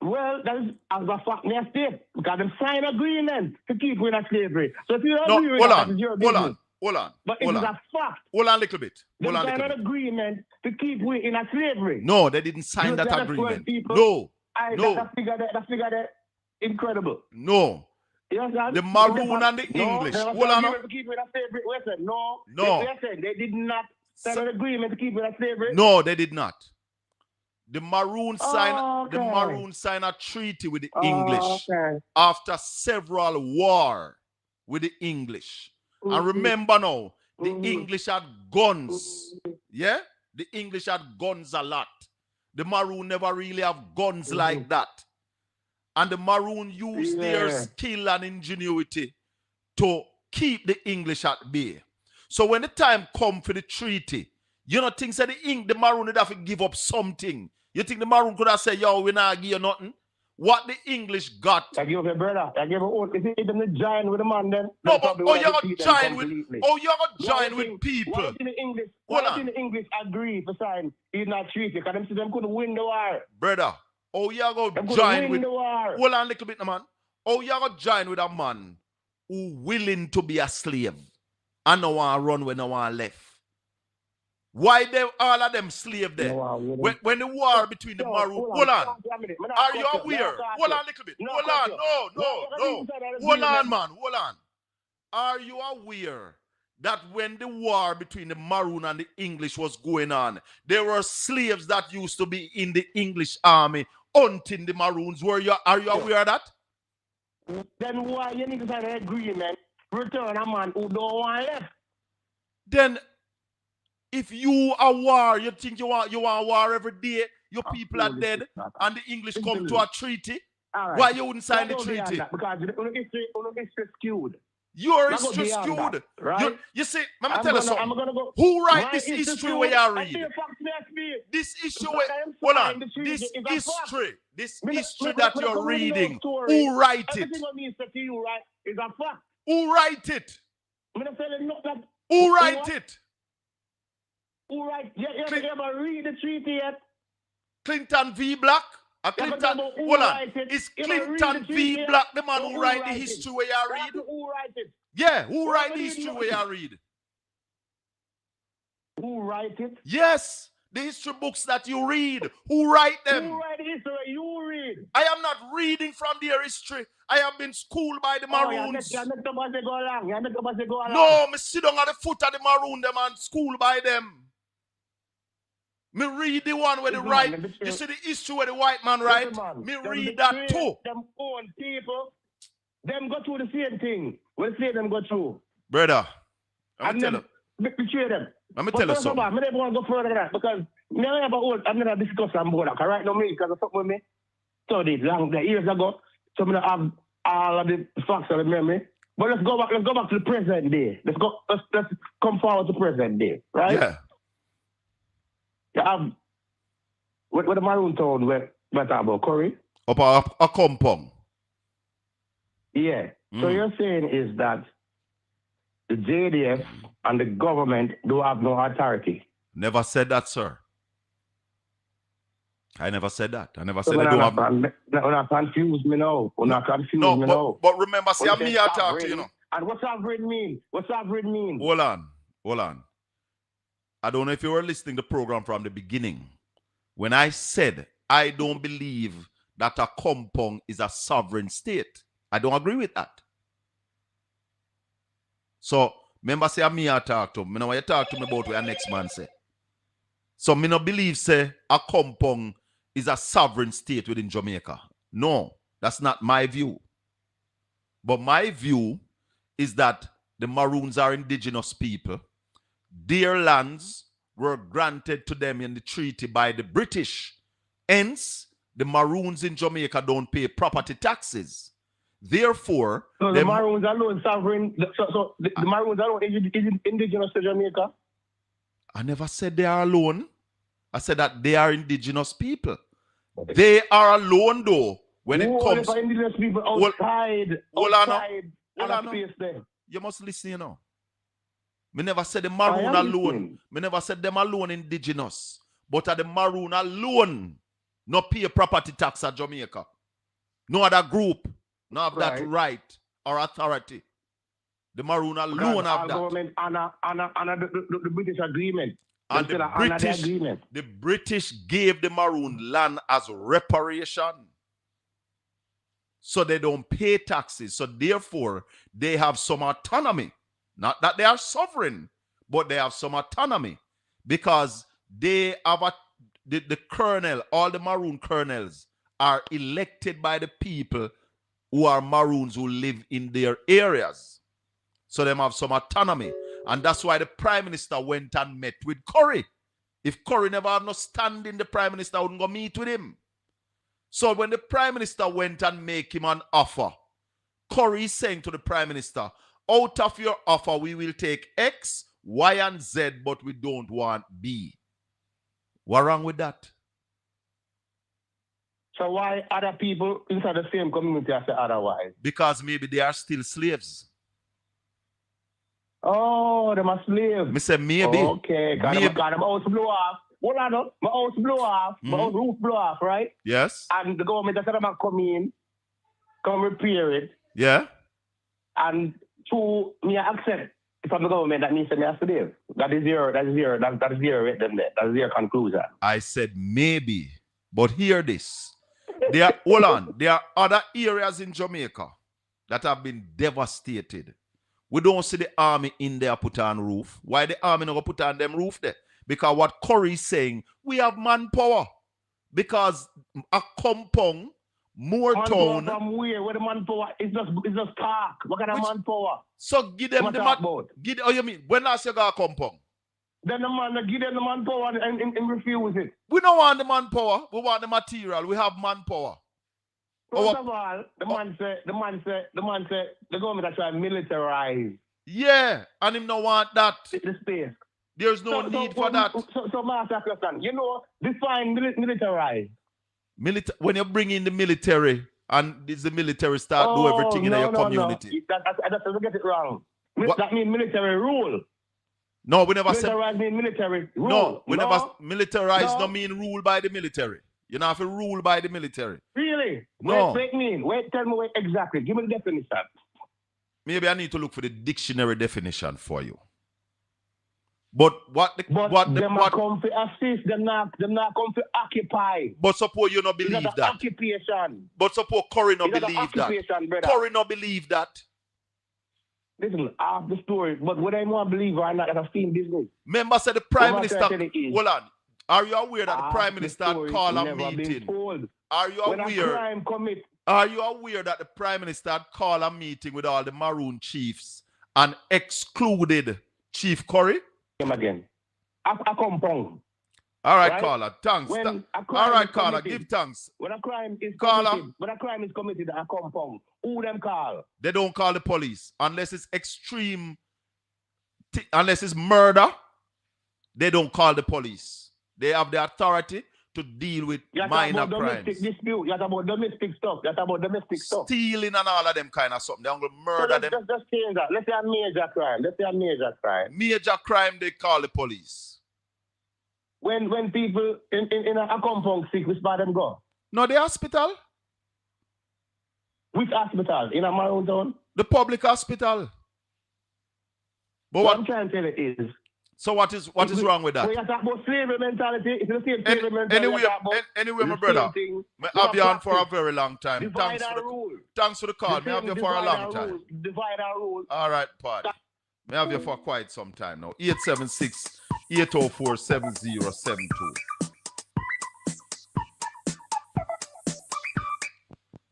[SPEAKER 15] well, that is as a fact, they state because they sign agreement to keep with slavery. So if you don't agree with that, it's your business.
[SPEAKER 6] Hold on.
[SPEAKER 15] But it is a fact.
[SPEAKER 6] Hold on a little bit.
[SPEAKER 15] They signed an agreement to keep with slavery.
[SPEAKER 6] No, they didn't sign that agreement. No.
[SPEAKER 15] That figure there, incredible.
[SPEAKER 6] No.
[SPEAKER 15] Yes,
[SPEAKER 6] The Maroon and the English.
[SPEAKER 15] No,
[SPEAKER 6] Hold on.
[SPEAKER 15] agreement to keep it a favorite. Listen, no.
[SPEAKER 6] No.
[SPEAKER 15] Listen, they did not sign an agreement to keep it a favorite.
[SPEAKER 6] No, they did not. The Maroon
[SPEAKER 15] Okay.
[SPEAKER 6] signed a treaty with the English after several war with the English. And remember now, the English had guns. Yeah? The English had guns a lot. The Maroon never really have guns like that. And the Maroon used their skill and ingenuity to keep the English at bay. So when the time come for the treaty, you know, things that the Maroon would have to give up something. You think the Maroon could have said, yo, we not give you nothing? What the English got.
[SPEAKER 15] I give your brother. I give you if you them to join with the man then.
[SPEAKER 6] No, but you're gonna join with people.
[SPEAKER 15] Why didn't the English agree to sign in that treaty? Because them see them couldn't win the war.
[SPEAKER 6] Brother, you're gonna join with hold on a little bit, man. You're gonna join with a man who willing to be a slave and no one run when no one left. Why they all of them slave there? When the war between the Maroon, hold on. Are you aware? Hold on a little bit. Hold on. No. Hold on, man. Hold on. Are you aware that when the war between the Maroon and the English was going on, there were slaves that used to be in the English army hunting the Maroons? Are you aware of that?
[SPEAKER 15] Then why you need to sign an agreement? Return a man who don't want left.
[SPEAKER 6] Then if you are war, you think you want war every day, your people are dead, and the English come to a treaty, why you wouldn't sign the treaty?
[SPEAKER 15] Because history is skewed.
[SPEAKER 6] Your history skewed.
[SPEAKER 15] Right?
[SPEAKER 6] You see, let me tell you something. Who write this history where you read? This issue where, hold on, this history that you're reading, who write it?
[SPEAKER 15] Is a fact.
[SPEAKER 6] Who write it? Who write it?
[SPEAKER 15] Who write? You ever read the treaty yet?
[SPEAKER 6] Clinton v. Black? Clinton, hold on. Is Clinton v. Black the man who write the history where you read?
[SPEAKER 15] Who write it?
[SPEAKER 6] Yeah, who write the history where you read?
[SPEAKER 15] Who write it?
[SPEAKER 6] Yes, the history books that you read. Who write them?
[SPEAKER 15] Who write the history you read?
[SPEAKER 6] I am not reading from their history. I have been schooled by the Maroons. No, me sit down at the foot of the Maroon them and school by them. Me read the one where they write. You see the history where the white man write? Me read that too.
[SPEAKER 15] Them own people, them go through the same thing. We'll see them go through.
[SPEAKER 6] Brother, I'm tell you.
[SPEAKER 15] Betray them.
[SPEAKER 6] Let me tell you something.
[SPEAKER 15] I never want to go further than that because I'm never discuss on board. Right now, me, because of something with me studied years ago. So I have all of the facts of the memory. But let's go back to the present day. Let's come forward to present day, right?
[SPEAKER 6] Yeah.
[SPEAKER 15] You have what the Maroon town where talk about Curry?
[SPEAKER 6] Up a compound.
[SPEAKER 15] Yeah. So you're saying is that the JDF and the government do have no authority.
[SPEAKER 6] Never said that, sir. I never said that. I never said they don't have.
[SPEAKER 15] Not confused me now. Not confused
[SPEAKER 6] me
[SPEAKER 15] now.
[SPEAKER 6] But remember, see, I'm here talk to you know.
[SPEAKER 15] And what sovereign mean? What sovereign mean?
[SPEAKER 6] Hold on. I don't know if you were listening to the program from the beginning. When I said I don't believe that a compound is a sovereign state, I don't agree with that. So, remember, say, I'm here talk to me. Now, you talk to me about what your next man say. So, me no believe, say, a compound is a sovereign state within Jamaica. No, that's not my view. But my view is that the Maroons are indigenous people. Their lands were granted to them in the treaty by the British. Hence, the Maroons in Jamaica don't pay property taxes. Therefore,
[SPEAKER 15] so the Maroons alone sovereign. So the Maroons alone is indigenous to Jamaica.
[SPEAKER 6] I never said they are alone. I said that they are indigenous people. They are alone though when it comes.
[SPEAKER 15] Indigenous people outside space there.
[SPEAKER 6] You must listen, you know. Me never said the Maroon alone. Me never said them alone indigenous. But are the Maroon alone no pay property tax at Jamaica. No other group no have that right or authority. The Maroon alone have that.
[SPEAKER 15] Government honor the British agreement.
[SPEAKER 6] And the British gave the Maroon land as reparation. so they don't pay taxes. So therefore, they have some autonomy. Not that they are sovereign, but they have some autonomy because they have the colonel, all the Maroon colonels are elected by the people who are Maroons who live in their areas. So they have some autonomy. And that's why the Prime Minister went and met with Curry. If Curry never had no standing, the Prime Minister wouldn't go meet with him. So when the Prime Minister went and make him an offer, Curry is saying to the Prime Minister, out of your offer, we will take X, Y, and Z, but we don't want B. What wrong with that?
[SPEAKER 15] So why other people inside the same community are say otherwise?
[SPEAKER 6] Because maybe they are still slaves.
[SPEAKER 15] Oh, they're my slaves.
[SPEAKER 6] Me say maybe.
[SPEAKER 15] Okay, because
[SPEAKER 6] Maybe.
[SPEAKER 15] my house blow off. Hold on, no. My house blow off. My house roof blow off, right?
[SPEAKER 6] Yes.
[SPEAKER 15] And the government said I'm come in, come repair it.
[SPEAKER 6] Yeah.
[SPEAKER 15] And to me accept from the government that means me as slave. That is your conclusion.
[SPEAKER 6] I said maybe, but hear this. Hold on. There are other areas in Jamaica that have been devastated. We don't see the army in there put on roof. Why the army not put on them roof there? Because what Curry is saying, we have manpower. Because a compound, more
[SPEAKER 15] manpower
[SPEAKER 6] town.
[SPEAKER 15] From where the manpower is just talk. What kind of manpower?
[SPEAKER 6] So give them the manpower. Oh, you mean when last you got a compound?
[SPEAKER 15] Then the man give them the manpower and refuse it.
[SPEAKER 6] We don't want the manpower. We want the material. We have manpower.
[SPEAKER 15] First of all, the man said the government are trying to militarize.
[SPEAKER 6] Yeah, and him no want that.
[SPEAKER 15] The space.
[SPEAKER 6] There's no need for that.
[SPEAKER 15] So Master Question, define militarize.
[SPEAKER 6] When you bring in the military and the military start do everything in your community.
[SPEAKER 15] No. That's get it wrong. That means military rule.
[SPEAKER 6] No, we never
[SPEAKER 15] militarize mean military rule.
[SPEAKER 6] No, we never militarize no mean rule by the military. You don't have to rule by the military.
[SPEAKER 15] Really?
[SPEAKER 6] No.
[SPEAKER 15] Wait, tell me what exactly. Give me the definition.
[SPEAKER 6] Maybe I need to look for the dictionary definition for you. But
[SPEAKER 15] them not come to assist, them not come to occupy.
[SPEAKER 6] But suppose you not believe that.
[SPEAKER 15] Occupation.
[SPEAKER 6] But suppose Curry not believe that.
[SPEAKER 15] Brother.
[SPEAKER 6] Curry not believe that.
[SPEAKER 15] Listen, half the story, but whether I want to believe or not, that's a same business.
[SPEAKER 6] Remember, said the Prime Minister. Hold on. Are you aware that the Prime Minister called a meeting? Are you aware? Are you aware that the Prime Minister had called a meeting with all the Maroon chiefs and excluded Chief Curry?
[SPEAKER 15] Him again. A compound.
[SPEAKER 6] All right, caller. Thanks. All right, caller. Give thanks.
[SPEAKER 15] When a crime is committed, a compound. Who them call?
[SPEAKER 6] They don't call the police unless it's extreme. Unless it's murder, they don't call the police. They have the authority to deal with minor crimes.
[SPEAKER 15] Dispute. You're about domestic stuff.
[SPEAKER 6] Stealing and all of them kind of something. They're going to murder them.
[SPEAKER 15] Just change that. Let's say a major crime.
[SPEAKER 6] Major crime, they call the police.
[SPEAKER 15] When people in a compound sick, which part them go?
[SPEAKER 6] No, the hospital.
[SPEAKER 15] Which hospital? In a Maroon town?
[SPEAKER 6] The public hospital. But
[SPEAKER 15] what I'm trying to tell you is,
[SPEAKER 6] so what is wrong with that?
[SPEAKER 15] We are talking about slavery mentality. It's the same slavery mentality.
[SPEAKER 6] Anyway, my brother, I have you on for a very long time. Thanks for the call. I have you for a long time.
[SPEAKER 15] Divide and rule.
[SPEAKER 6] All right, Pod. I have you for quite some time now. 876-804-7072.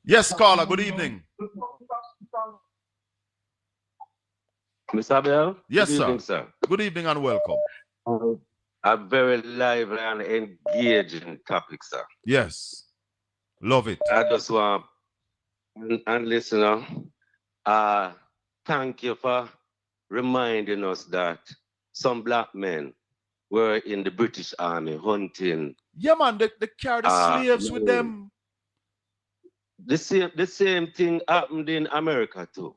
[SPEAKER 6] Yes, caller. Good evening.
[SPEAKER 16] Mr. Bell?
[SPEAKER 6] Yes,
[SPEAKER 16] Good
[SPEAKER 6] sir.
[SPEAKER 16] Evening, sir.
[SPEAKER 6] Good evening and welcome.
[SPEAKER 16] A very lively and engaging topic, sir.
[SPEAKER 6] Yes. Love it.
[SPEAKER 16] I just want, and listener, thank you for reminding us that some black men were in the British Army hunting.
[SPEAKER 6] Yeah, man, they carried the slaves with them.
[SPEAKER 16] The same thing happened in America too,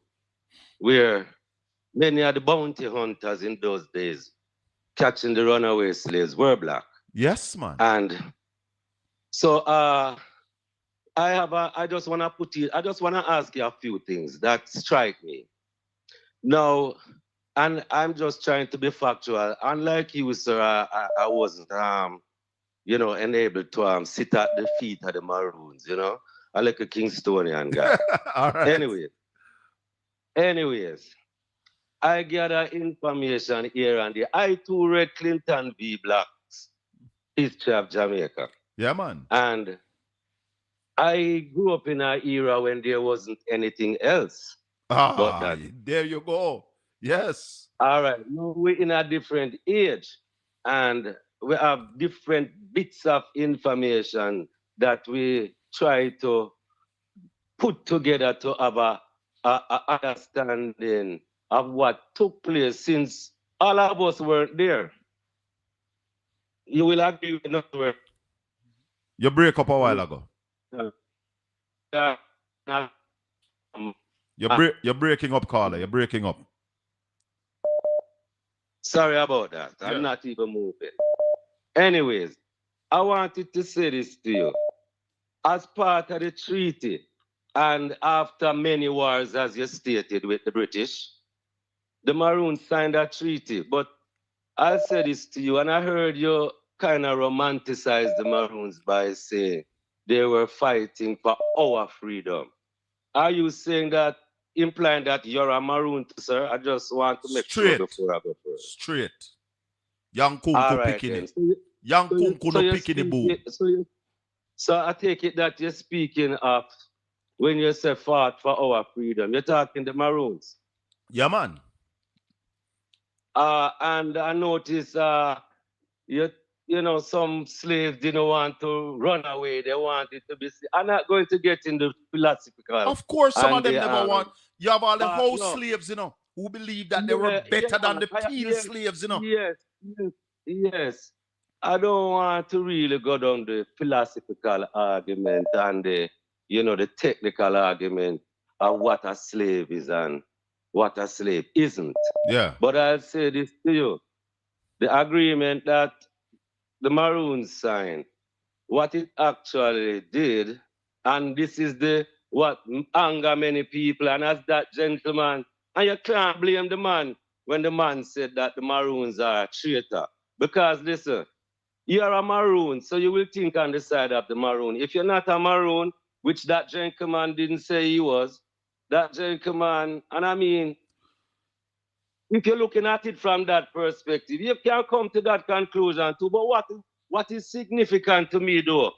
[SPEAKER 16] where many of the bounty hunters in those days catching the runaway slaves were black.
[SPEAKER 6] Yes, man.
[SPEAKER 16] And so I just want to ask you a few things that strike me. Now, and I'm just trying to be factual. Unlike you, sir, I wasn't, enabled to sit at the feet of the Maroons, I like a Kingstonian guy.
[SPEAKER 6] All right.
[SPEAKER 16] Anyways, I gather information here and there. I too read Clinton v. Black's History of Jamaica.
[SPEAKER 6] Yeah, man.
[SPEAKER 16] And I grew up in an era when there wasn't anything else but that.
[SPEAKER 6] There you go. Yes.
[SPEAKER 16] All right. Now we're in a different age and we have different bits of information that we try to put together to have a understanding of what took place since all of us weren't there. You will agree with me.
[SPEAKER 6] You break up a while ago. You're breaking up, caller. You're breaking up.
[SPEAKER 16] Sorry about that. I'm not even moving. Anyways, I wanted to say this to you. As part of the treaty, and after many wars, as you stated, with the British, the Maroons signed a treaty. But I'll say this to you, and I heard you kind of romanticize the Maroons by saying they were fighting for our freedom. Are you saying that, implying that you're a Maroon, sir? I just want to make sure before I go further.
[SPEAKER 6] Straight. Young Kunku picking it. Young Kunku no picking the boo.
[SPEAKER 16] So I take it that you're speaking of when you say fought for our freedom. You're talking the Maroons.
[SPEAKER 6] Yeah, man.
[SPEAKER 16] And I notice you know, some slaves didn't want to run away. They wanted to be. I'm not going to get into philosophical.
[SPEAKER 6] Of course, some of them never want. You have all the house slaves, you know, who believe that they were better than the peel slaves, you know.
[SPEAKER 16] Yes. I don't want to really go down the philosophical argument and the, you know, the technical argument of what a slave is and what a slave isn't.
[SPEAKER 6] Yeah.
[SPEAKER 16] But I'll say this to you. The agreement that the Maroons signed, what it actually did, and this is what anger many people, and as that gentleman, and you can't blame the man when the man said that the Maroons are a traitor. Because listen, you're a Maroon, so you will think on the side of the Maroon. If you're not a Maroon, which that gentleman didn't say he was, that gentleman, and I mean, if you're looking at it from that perspective, you can come to that conclusion too. But what is significant to me though,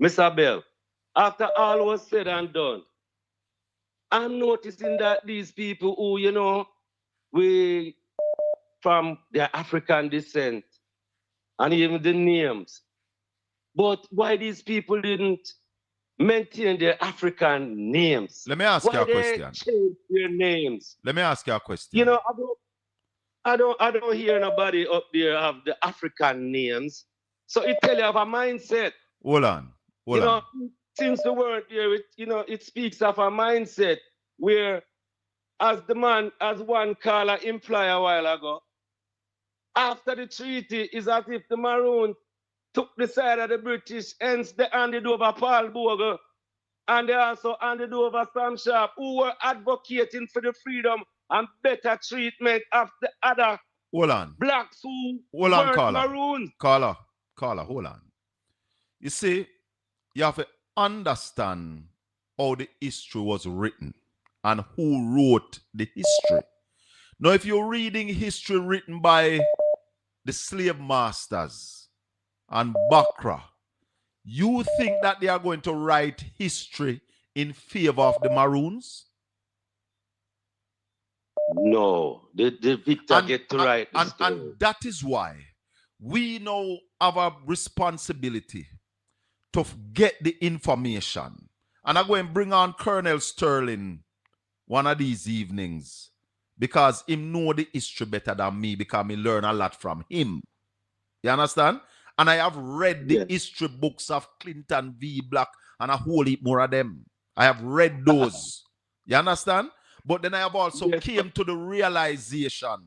[SPEAKER 16] Mr. Bell, after all was said and done, I'm noticing that these people who, you know, we from their African descent, and even the names. But why these people didn't maintain their African names?
[SPEAKER 6] Let me ask you a question.
[SPEAKER 16] Why they change their names?
[SPEAKER 6] Let me ask you a question.
[SPEAKER 16] You know, I don't hear nobody up there have the African names. So it tell you have a mindset.
[SPEAKER 6] Hold on.
[SPEAKER 16] You know, since the word here, it speaks of a mindset where, as one caller implied a while ago, after the treaty is as if the Maroons took the side of the British, hence they handed over Paul Bogle, and they also handed over Sam Sharp, who were advocating for the freedom and better treatment of the other blacks who weren't Maroons.
[SPEAKER 6] Caller, hold on. You see, you have to understand how the history was written and who wrote the history. Now, if you're reading history written by the slave masters and Bakra, you think that they are going to write history in favor of the Maroons?
[SPEAKER 16] No, the Victor get to write the story.
[SPEAKER 6] And that is why we now have a responsibility to get the information. And I'm going to bring on Colonel Sterling one of these evenings, because him know the history better than me, because me learn a lot from him. You understand? And I have read the history books of Clinton v. Black and a whole heap more of them. I have read those. You understand? But then I have also came to the realization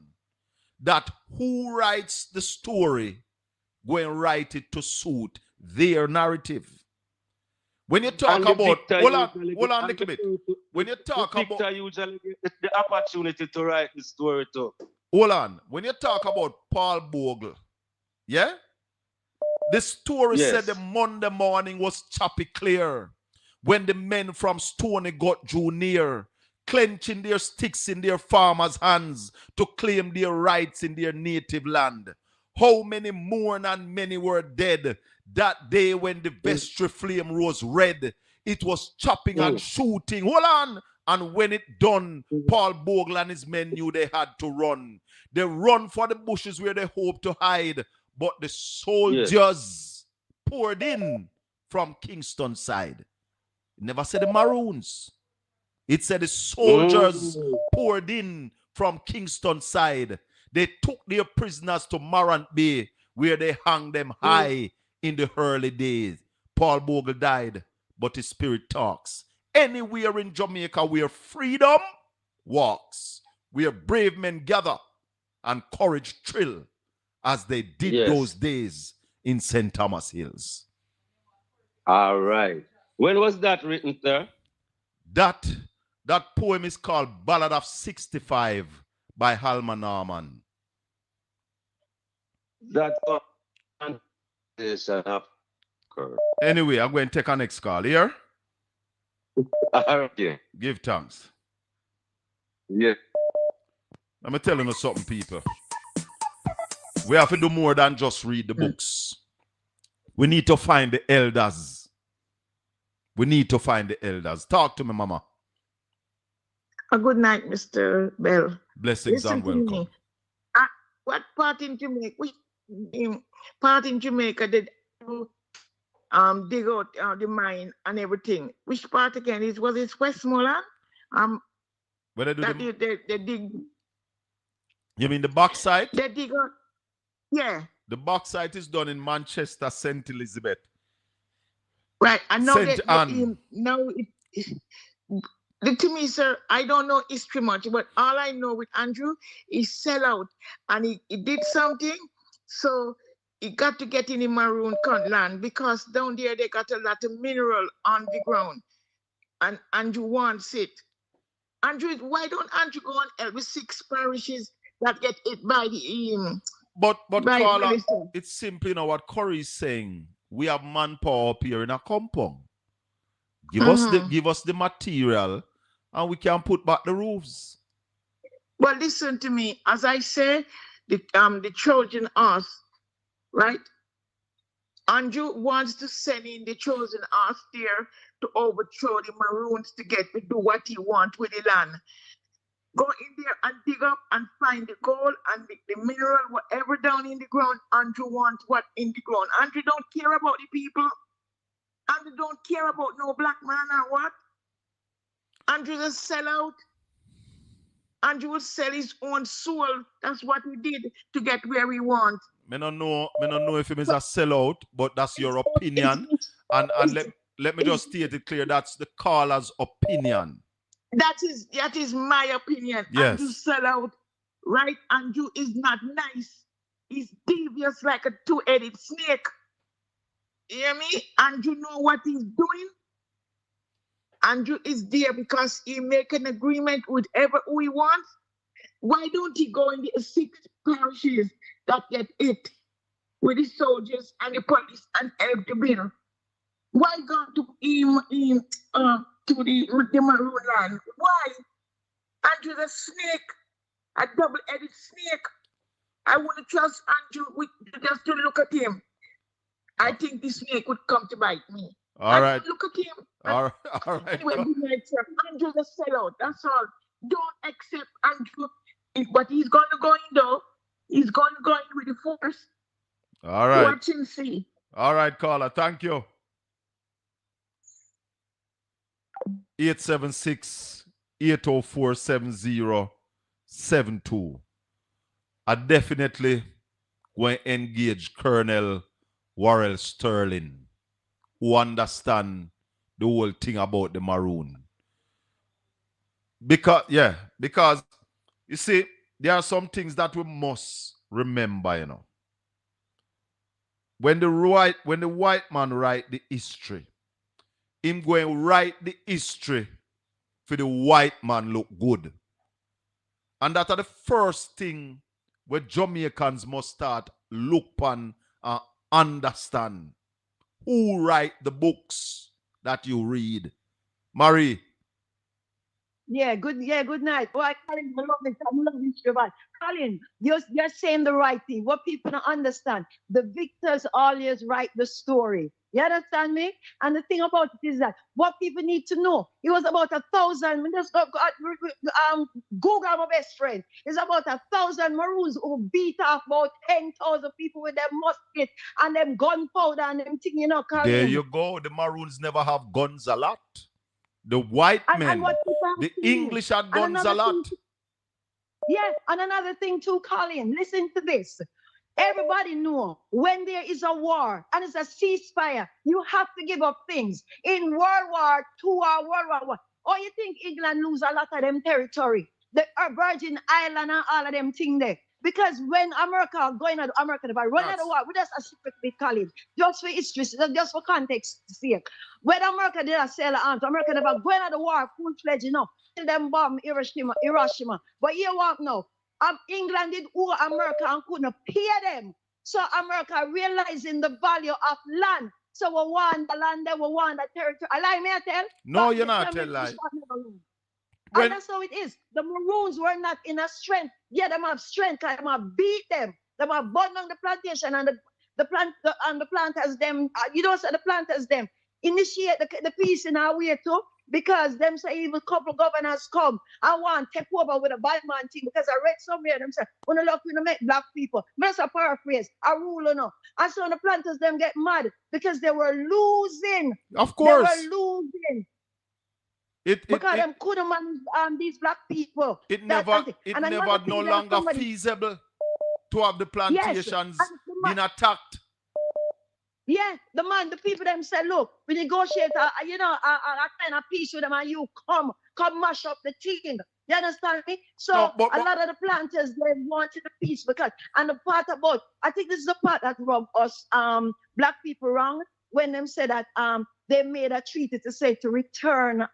[SPEAKER 6] that who writes the story go and write it to suit their narrative. When you talk about, hold on a little bit. When you talk about,
[SPEAKER 16] Victor usually get the opportunity to write the story too.
[SPEAKER 6] Hold on. When you talk about Paul Bogle, yeah? The story said the Monday morning was choppy clear. when the men from Stony got drew near, clenching their sticks in their farmers' hands to claim their rights in their native land. How many mourn and many were dead that day when the vestry flame rose red. It was chopping and shooting. Hold on. And when it done, Paul Bogle and his men knew they had to run. They run for the bushes where they hoped to hide, but the soldiers poured in from Kingston side. It never said the Maroons. It said the soldiers poured in from Kingston side. They took their prisoners to Morant Bay, where they hung them high in the early days. Paul Bogle died, but his spirit talks. Anywhere in Jamaica where freedom walks, where brave men gather and courage thrill, as they did those days in St. Thomas Hills.
[SPEAKER 16] All right. When was that written, sir?
[SPEAKER 6] That poem is called Ballad of 65 by Halma Norman.
[SPEAKER 16] That
[SPEAKER 6] Anyway, I'm going to take our next call here.
[SPEAKER 16] Okay.
[SPEAKER 6] Give thanks.
[SPEAKER 16] Yeah.
[SPEAKER 6] Let me tell you something, people. We have to do more than just read the books. We need to find the elders. We need to find the elders. Talk to me, Mama.
[SPEAKER 17] A good night, Mr. Bell.
[SPEAKER 6] Blessings and welcome.
[SPEAKER 17] What part in Jamaica? Which part in Jamaica did you dig out the mine and everything? Which part again? Was it Westmoreland?
[SPEAKER 6] Where they do
[SPEAKER 17] they dig.
[SPEAKER 6] You mean the bauxite?
[SPEAKER 17] They dig out. Yeah.
[SPEAKER 6] The bauxite is done in Manchester, St. Elizabeth.
[SPEAKER 17] Right. I know
[SPEAKER 6] St. Anne.
[SPEAKER 17] To me, sir, I don't know history much, but all I know with Andrew, he sell out and he did something, so he got to get in the maroon land because down there they got a lot of mineral on the ground, and Andrew wants it. Andrew, why don't Andrew go and help with 6 parishes that get hit by the
[SPEAKER 6] But Carla, it's simply what Corey is saying. We have manpower up here in a compound. Give us the material and we can put back the roofs.
[SPEAKER 17] Well, listen to me. As I say, the Trojan horse, right? Andrew wants to send in the Trojan horse there to overthrow the Maroons to do what he wants with the land. Go in there and dig up and find the gold and the mineral, whatever down in the ground. Andrew wants what in the ground. Andrew don't care about the people. Andrew don't care about no black man or what. Andrew just sell out. Andrew will sell his own soul. That's what he did to get where we want.
[SPEAKER 6] I don't know if he is a sellout, but that's your opinion. And let me just state it clear. That's the caller's opinion.
[SPEAKER 17] That is my opinion.
[SPEAKER 6] Yes.
[SPEAKER 17] Andrew sell out. Right? Andrew is not nice. He's devious like a 2-headed snake. You hear me? Andrew know what he's doing. Andrew is there because he make an agreement with who he wants. Why don't he go in the 6 parishes that get hit with the soldiers and the police and help the bill? Why go to the Maroon land? Why? Andrew's a snake, a double-headed snake. I wouldn't trust Andrew just to look at him. I think the snake would come to bite me.
[SPEAKER 6] All right.
[SPEAKER 17] Look at him.
[SPEAKER 6] All right.
[SPEAKER 17] Anyway, Andrew's a sellout. That's all. Don't accept Andrew. But he's going to go in, though. He's going to go in with the force.
[SPEAKER 6] All right.
[SPEAKER 17] Watch and see.
[SPEAKER 6] All right, caller. Thank you. 876-804-7072. I definitely going to engage Colonel Worrell Sterling, who understand the whole thing about the Maroon. Because you see, there are some things that we must remember, When the white man write the history, him going write the history for the white man look good. And that are the first thing where Jamaicans must start look on and understand who write the books that you read. Marie.
[SPEAKER 18] Good night. Boy, Colin, I love this, Giovanni. Colin, you're saying the right thing. What people don't understand, the victors always write the story. You understand me? And the thing about it is that what people need to know, it was about 1,000. Just Google my best friend. It's about 1,000 Maroons who beat off about 10,000 people with their musket and them gunpowder and them thing, Colin.
[SPEAKER 6] There you go. The Maroons never have guns a lot. The white men,
[SPEAKER 18] and what
[SPEAKER 6] the English had guns a lot.
[SPEAKER 18] And another thing too, Colin, listen to this. Everybody know when there is a war and it's a ceasefire, you have to give up things. In World War II or World War I, or you think England lose a lot of them territory, the Virgin Island and all of them thing there. Because when America going out, America, if I run out of war, we just a secret with Colin, just for history, just for context sake. When America did a sell arms, America never going out of war full-fledged, till them bomb Hiroshima. But you want now, England did owe America and couldn't pay them. So America realizing the value of land. So we want the land, we want the territory. I lie, may I tell?
[SPEAKER 6] No, you're not telling lie.
[SPEAKER 18] And that's how it is. The Maroons were not in a strength. Yeah, them have strength. Them have beat them. Them have burned down the plantation and the planters them. The planters them initiate the peace in our way too. Because them say even couple governors come and want to take over with a bad man thing. Because I read somewhere them say, when look we make black people. That's a paraphrase, a rule no. And so the planters them get mad because they were losing.
[SPEAKER 6] Of course.
[SPEAKER 18] They were losing. Because them couldn't manage these black people.
[SPEAKER 6] It never no longer feasible to have the plantations being attacked.
[SPEAKER 18] Yeah, the people them say, look, we negotiate a kind of peace with them and you come mash up the thing. You understand me? So a lot of the planters, they wanted the peace because, and the part about, I think this is the part that rubbed us black people wrong when them said that they made a treaty to say to return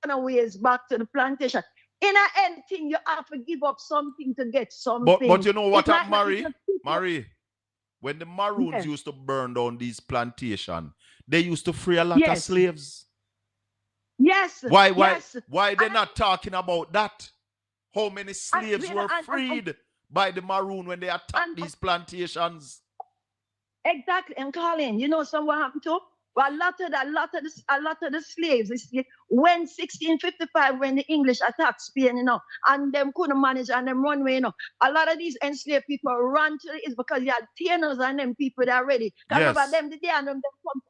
[SPEAKER 18] runaways back to the plantation. In anything, you have to give up something to get something.
[SPEAKER 6] But you know what, Marie? When the Maroons used to burn down these plantations, they used to free a lot of slaves.
[SPEAKER 18] Yes.
[SPEAKER 6] Why they're not talking about that? How many slaves were freed by the Maroon when they attacked these plantations?
[SPEAKER 18] Exactly. And Colin, you know what happened to? Well, a lot of the slaves, when 1655, when the English attacked Spain, and them couldn't manage and them run away, a lot of these enslaved people ran to it because you had tainers and them people that are ready.
[SPEAKER 6] Yes.
[SPEAKER 18] Them, the day and them come.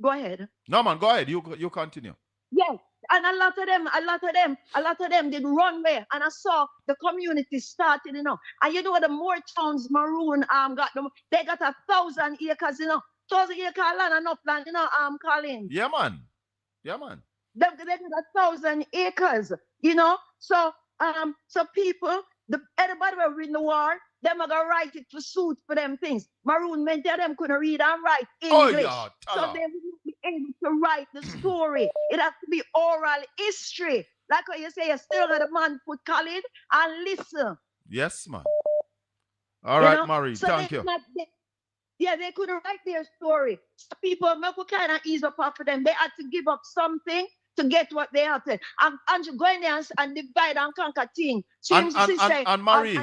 [SPEAKER 18] Go ahead.
[SPEAKER 6] No, man, go ahead. You continue.
[SPEAKER 18] Yes. And a lot of them did run away. And I saw the community started, And you know the more towns Maroon got them, they got 1,000 acres, 1,000 acre land, enough land, Colin.
[SPEAKER 6] Yeah, man.
[SPEAKER 18] They got 1,000 acres, So people, everybody were in the war, them are gonna write it for suit for them things. Maroon men, them couldn't read and write English. So they wouldn't be able to write the story. It has to be oral history. Like what you say, you still got a man put Colin and listen.
[SPEAKER 6] Yes, man. All right, Marie, thank you.
[SPEAKER 18] They couldn't write their story. So people could kind of ease up off of them. They had to give up something to get what they have to. And you go in there and divide and conquer thing.
[SPEAKER 6] And Marie,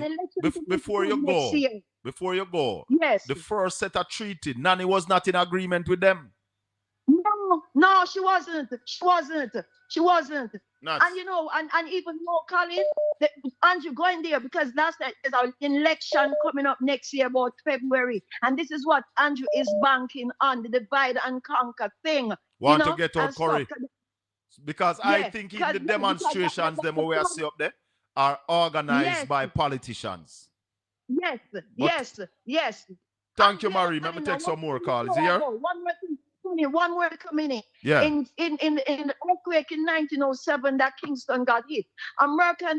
[SPEAKER 6] before you go,
[SPEAKER 18] yes,
[SPEAKER 6] the first set of treaty, Nanny was not in agreement with them.
[SPEAKER 18] No, she wasn't.
[SPEAKER 6] Nuts.
[SPEAKER 18] And even more, Colin, Andrew going there because last night there's an election coming up next year about February. And this is what Andrew is banking on, the divide and conquer thing.
[SPEAKER 6] Want to get out Curry? Because I think even the demonstrations them we see up there are organized by politicians.
[SPEAKER 18] Yes.
[SPEAKER 6] Thank you, Marie. Let me take some more calls. Is he here?
[SPEAKER 18] One word coming.
[SPEAKER 6] Yeah.
[SPEAKER 18] In the earthquake in 1907 that Kingston got hit, America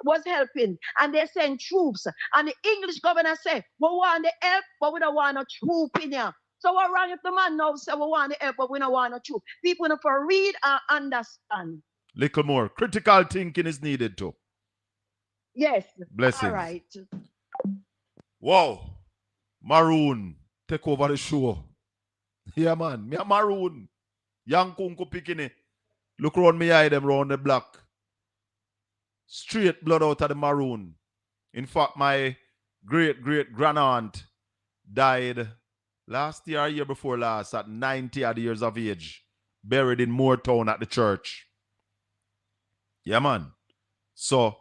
[SPEAKER 18] was helping and they sent troops. And the English governor said, we want the help, but we don't want a troop in here. So what wrong if the man now say we want the help, but we don't want a troop? People need to read and understand.
[SPEAKER 6] Little more. Critical thinking is needed too.
[SPEAKER 18] Yes.
[SPEAKER 6] Blessings.
[SPEAKER 18] All right.
[SPEAKER 6] Wow. Maroon, take over the show. Yeah, man. Me a Maroon. Young Kunku Pikini. Look round me eye them round the block. Straight blood out of the maroon. In fact, my great-great-grandaunt died last year or year before last at 90 odd years of age. Buried in Moortown at the church. Yeah, man. So,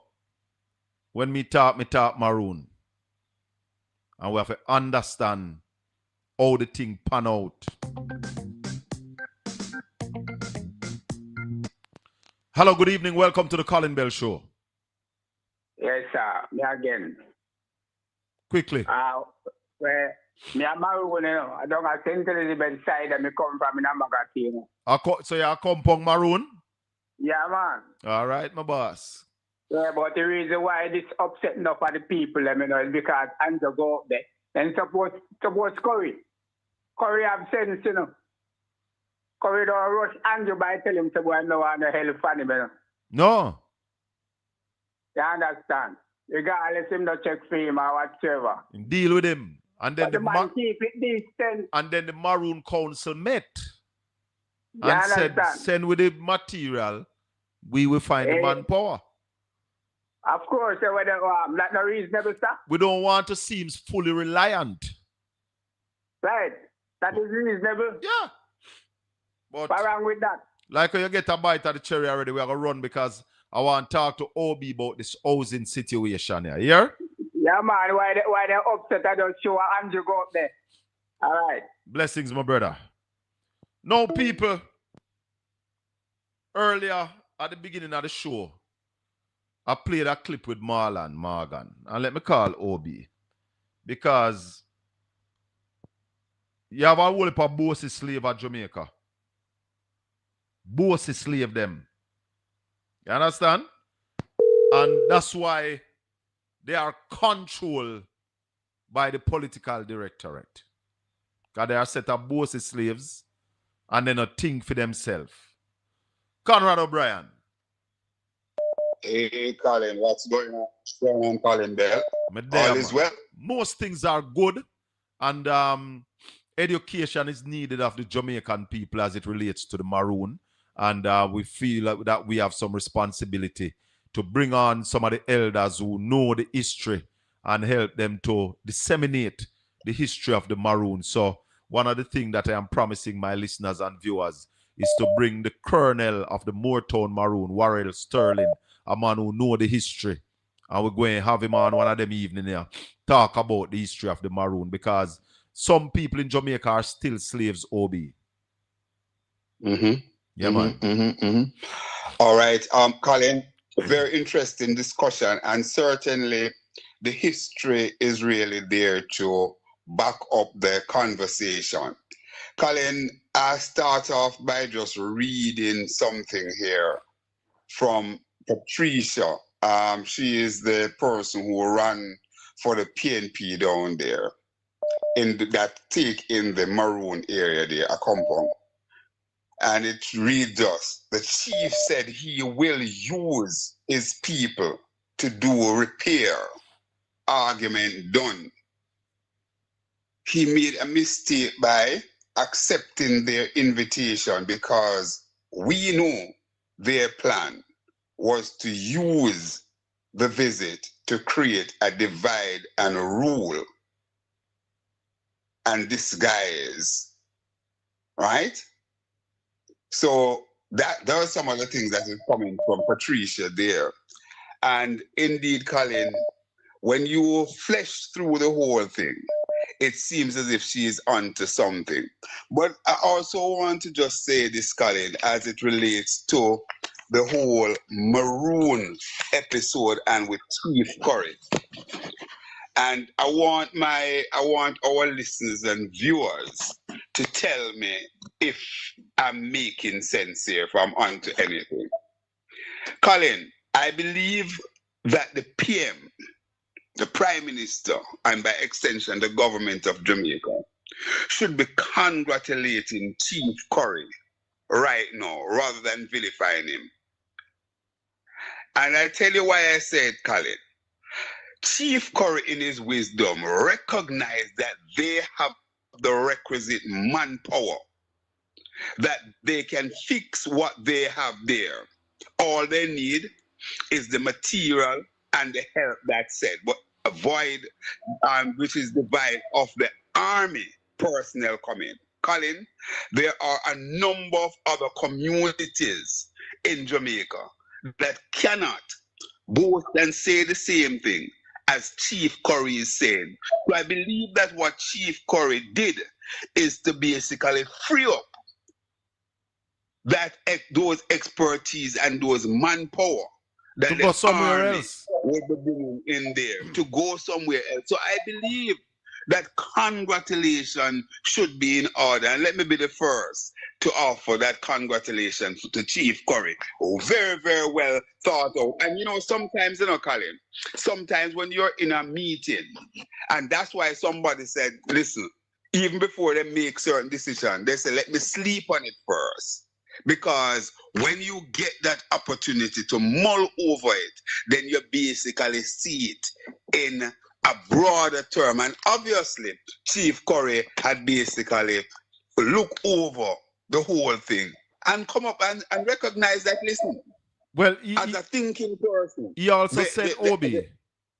[SPEAKER 6] when me talk maroon. And we have to understand how the thing pan out. Hello, good evening. Welcome to the Colin Bell Show.
[SPEAKER 14] Yes, sir. Me again.
[SPEAKER 6] Quickly.
[SPEAKER 14] Well, me a maroon, you know. I don't have St. Elizabeth side and me come from in a magazine.
[SPEAKER 6] So you're a compound maroon?
[SPEAKER 14] Yeah, man.
[SPEAKER 6] All right, my boss.
[SPEAKER 14] Yeah, but the reason why this upset enough of the people, you know, is because Andrew go up there. And suppose Curry. Curry have sense, you know. Curry don't rush Andrew by telling him to go and no one to help for him, you know.
[SPEAKER 6] No.
[SPEAKER 14] You understand? Regardless him not check for him or whatsoever.
[SPEAKER 6] Deal with him. And then
[SPEAKER 14] the man keep it decent.
[SPEAKER 6] And then the Maroon Council met.
[SPEAKER 14] You
[SPEAKER 6] And said,
[SPEAKER 14] understand?
[SPEAKER 6] send with the material, we will find the manpower.
[SPEAKER 14] Of course, that's not reasonable, sir.
[SPEAKER 6] We don't want to seem fully reliant.
[SPEAKER 14] Right. That is reasonable.
[SPEAKER 6] Yeah. But
[SPEAKER 14] what's wrong with that?
[SPEAKER 6] Like when you get a bite of the cherry already, we are going to run because I want to talk to OB about this housing situation here. Yeah?
[SPEAKER 14] Yeah, man. Why they upset? I don't show Andrew go up there. All right.
[SPEAKER 6] Blessings, my brother. Now, people, earlier at the beginning of the show, I played a clip with Marlon Morgan. And let me call OB. Because you have a whole heap of bossy slave at Jamaica. Bossy slave them. You understand? And that's why they are controlled by the political directorate. Because they are set up bossy slaves and they not think for themselves. Conrad O'Brien.
[SPEAKER 7] Hey, Colin, what's going on? What's going on, Colin Bell? All is well?
[SPEAKER 6] Most things are good, and education is needed of the Jamaican people as it relates to the Maroon. And we feel like that we have some responsibility to bring on some of the elders who know the history and help them to disseminate the history of the Maroon. So one of the things that I am promising my listeners and viewers is to bring the colonel of the Moortown Maroon, Warrell Sterling, a man who know the history. And we're going to have him on one of them evening here, talk about the history of the Maroon, because some people in Jamaica are still slaves, OB. Yeah, man.
[SPEAKER 7] All right, Colin, very interesting discussion, and certainly the history is really there to back up the conversation. Colin, I start off by just reading something here from Patricia. She is the person who ran for the PNP down there, that take in the Maroon area there, a compound. And it reads us, the chief said he will use his people to do repair. Argument done. He made a mistake by accepting their invitation because we know their plan was to use the visit to create a divide and rule and disguise, right? So that are some of the things that is coming from Patricia there. And indeed, Colin, when you flesh through the whole thing, it seems as if she is onto something. But I also want to just say this, Colin, as it relates to the whole Maroon episode and with Chief Curry. And I want our listeners and viewers to tell me if I'm making sense here, if I'm onto anything. Colin, I believe that the PM, the Prime Minister, and by extension the government of Jamaica, should be congratulating Chief Curry right now rather than vilifying him. And I tell you why I said, Colin. Chief Curry, in his wisdom, recognized that they have the requisite manpower that they can fix what they have there. All they need is the material and the help, that's said, but avoid which is the vibe of the army personnel coming. Colin, there are a number of other communities in Jamaica that cannot boast and say the same thing as Chief Curry is saying. So I believe that what Chief Curry did is to basically free up those expertise and those manpower that
[SPEAKER 6] to
[SPEAKER 7] the
[SPEAKER 6] go somewhere
[SPEAKER 7] army
[SPEAKER 6] else.
[SPEAKER 7] will be bringing in there to go somewhere else. So I believe that congratulations should be in order. And let me be the first to offer that congratulations to Chief Curry. Oh, very, very well thought out. And sometimes, Colin, sometimes when you're in a meeting, and that's why somebody said, listen, even before they make certain decisions, they say, let me sleep on it first. Because when you get that opportunity to mull over it, then you basically see it in a broader term. And obviously, Chief Curry had basically looked over the whole thing and come up and recognize that, listen,
[SPEAKER 6] well,
[SPEAKER 7] as a thinking person.
[SPEAKER 6] He also said, Obi,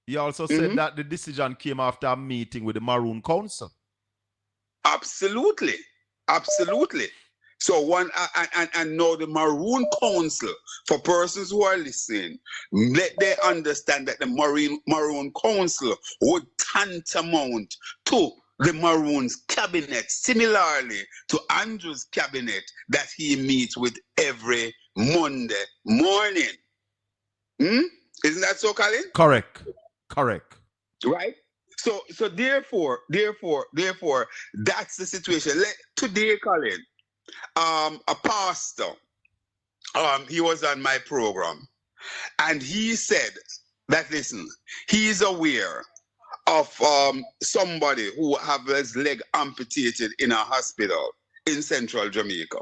[SPEAKER 6] he also said
[SPEAKER 7] Mhm.
[SPEAKER 6] that the decision came after a meeting with the Maroon Council.
[SPEAKER 7] Absolutely. Absolutely. So and now the Maroon Council, for persons who are listening, let they understand that the Maroon Council would tantamount to the Maroon's cabinet, similarly to Andrew's cabinet that he meets with every Monday morning. Isn't that so, Colin?
[SPEAKER 6] Correct.
[SPEAKER 7] Right? So therefore, that's the situation. Today, Colin, a pastor, he was on my program, and he said that, listen, he is aware of somebody who have his leg amputated in a hospital in central Jamaica.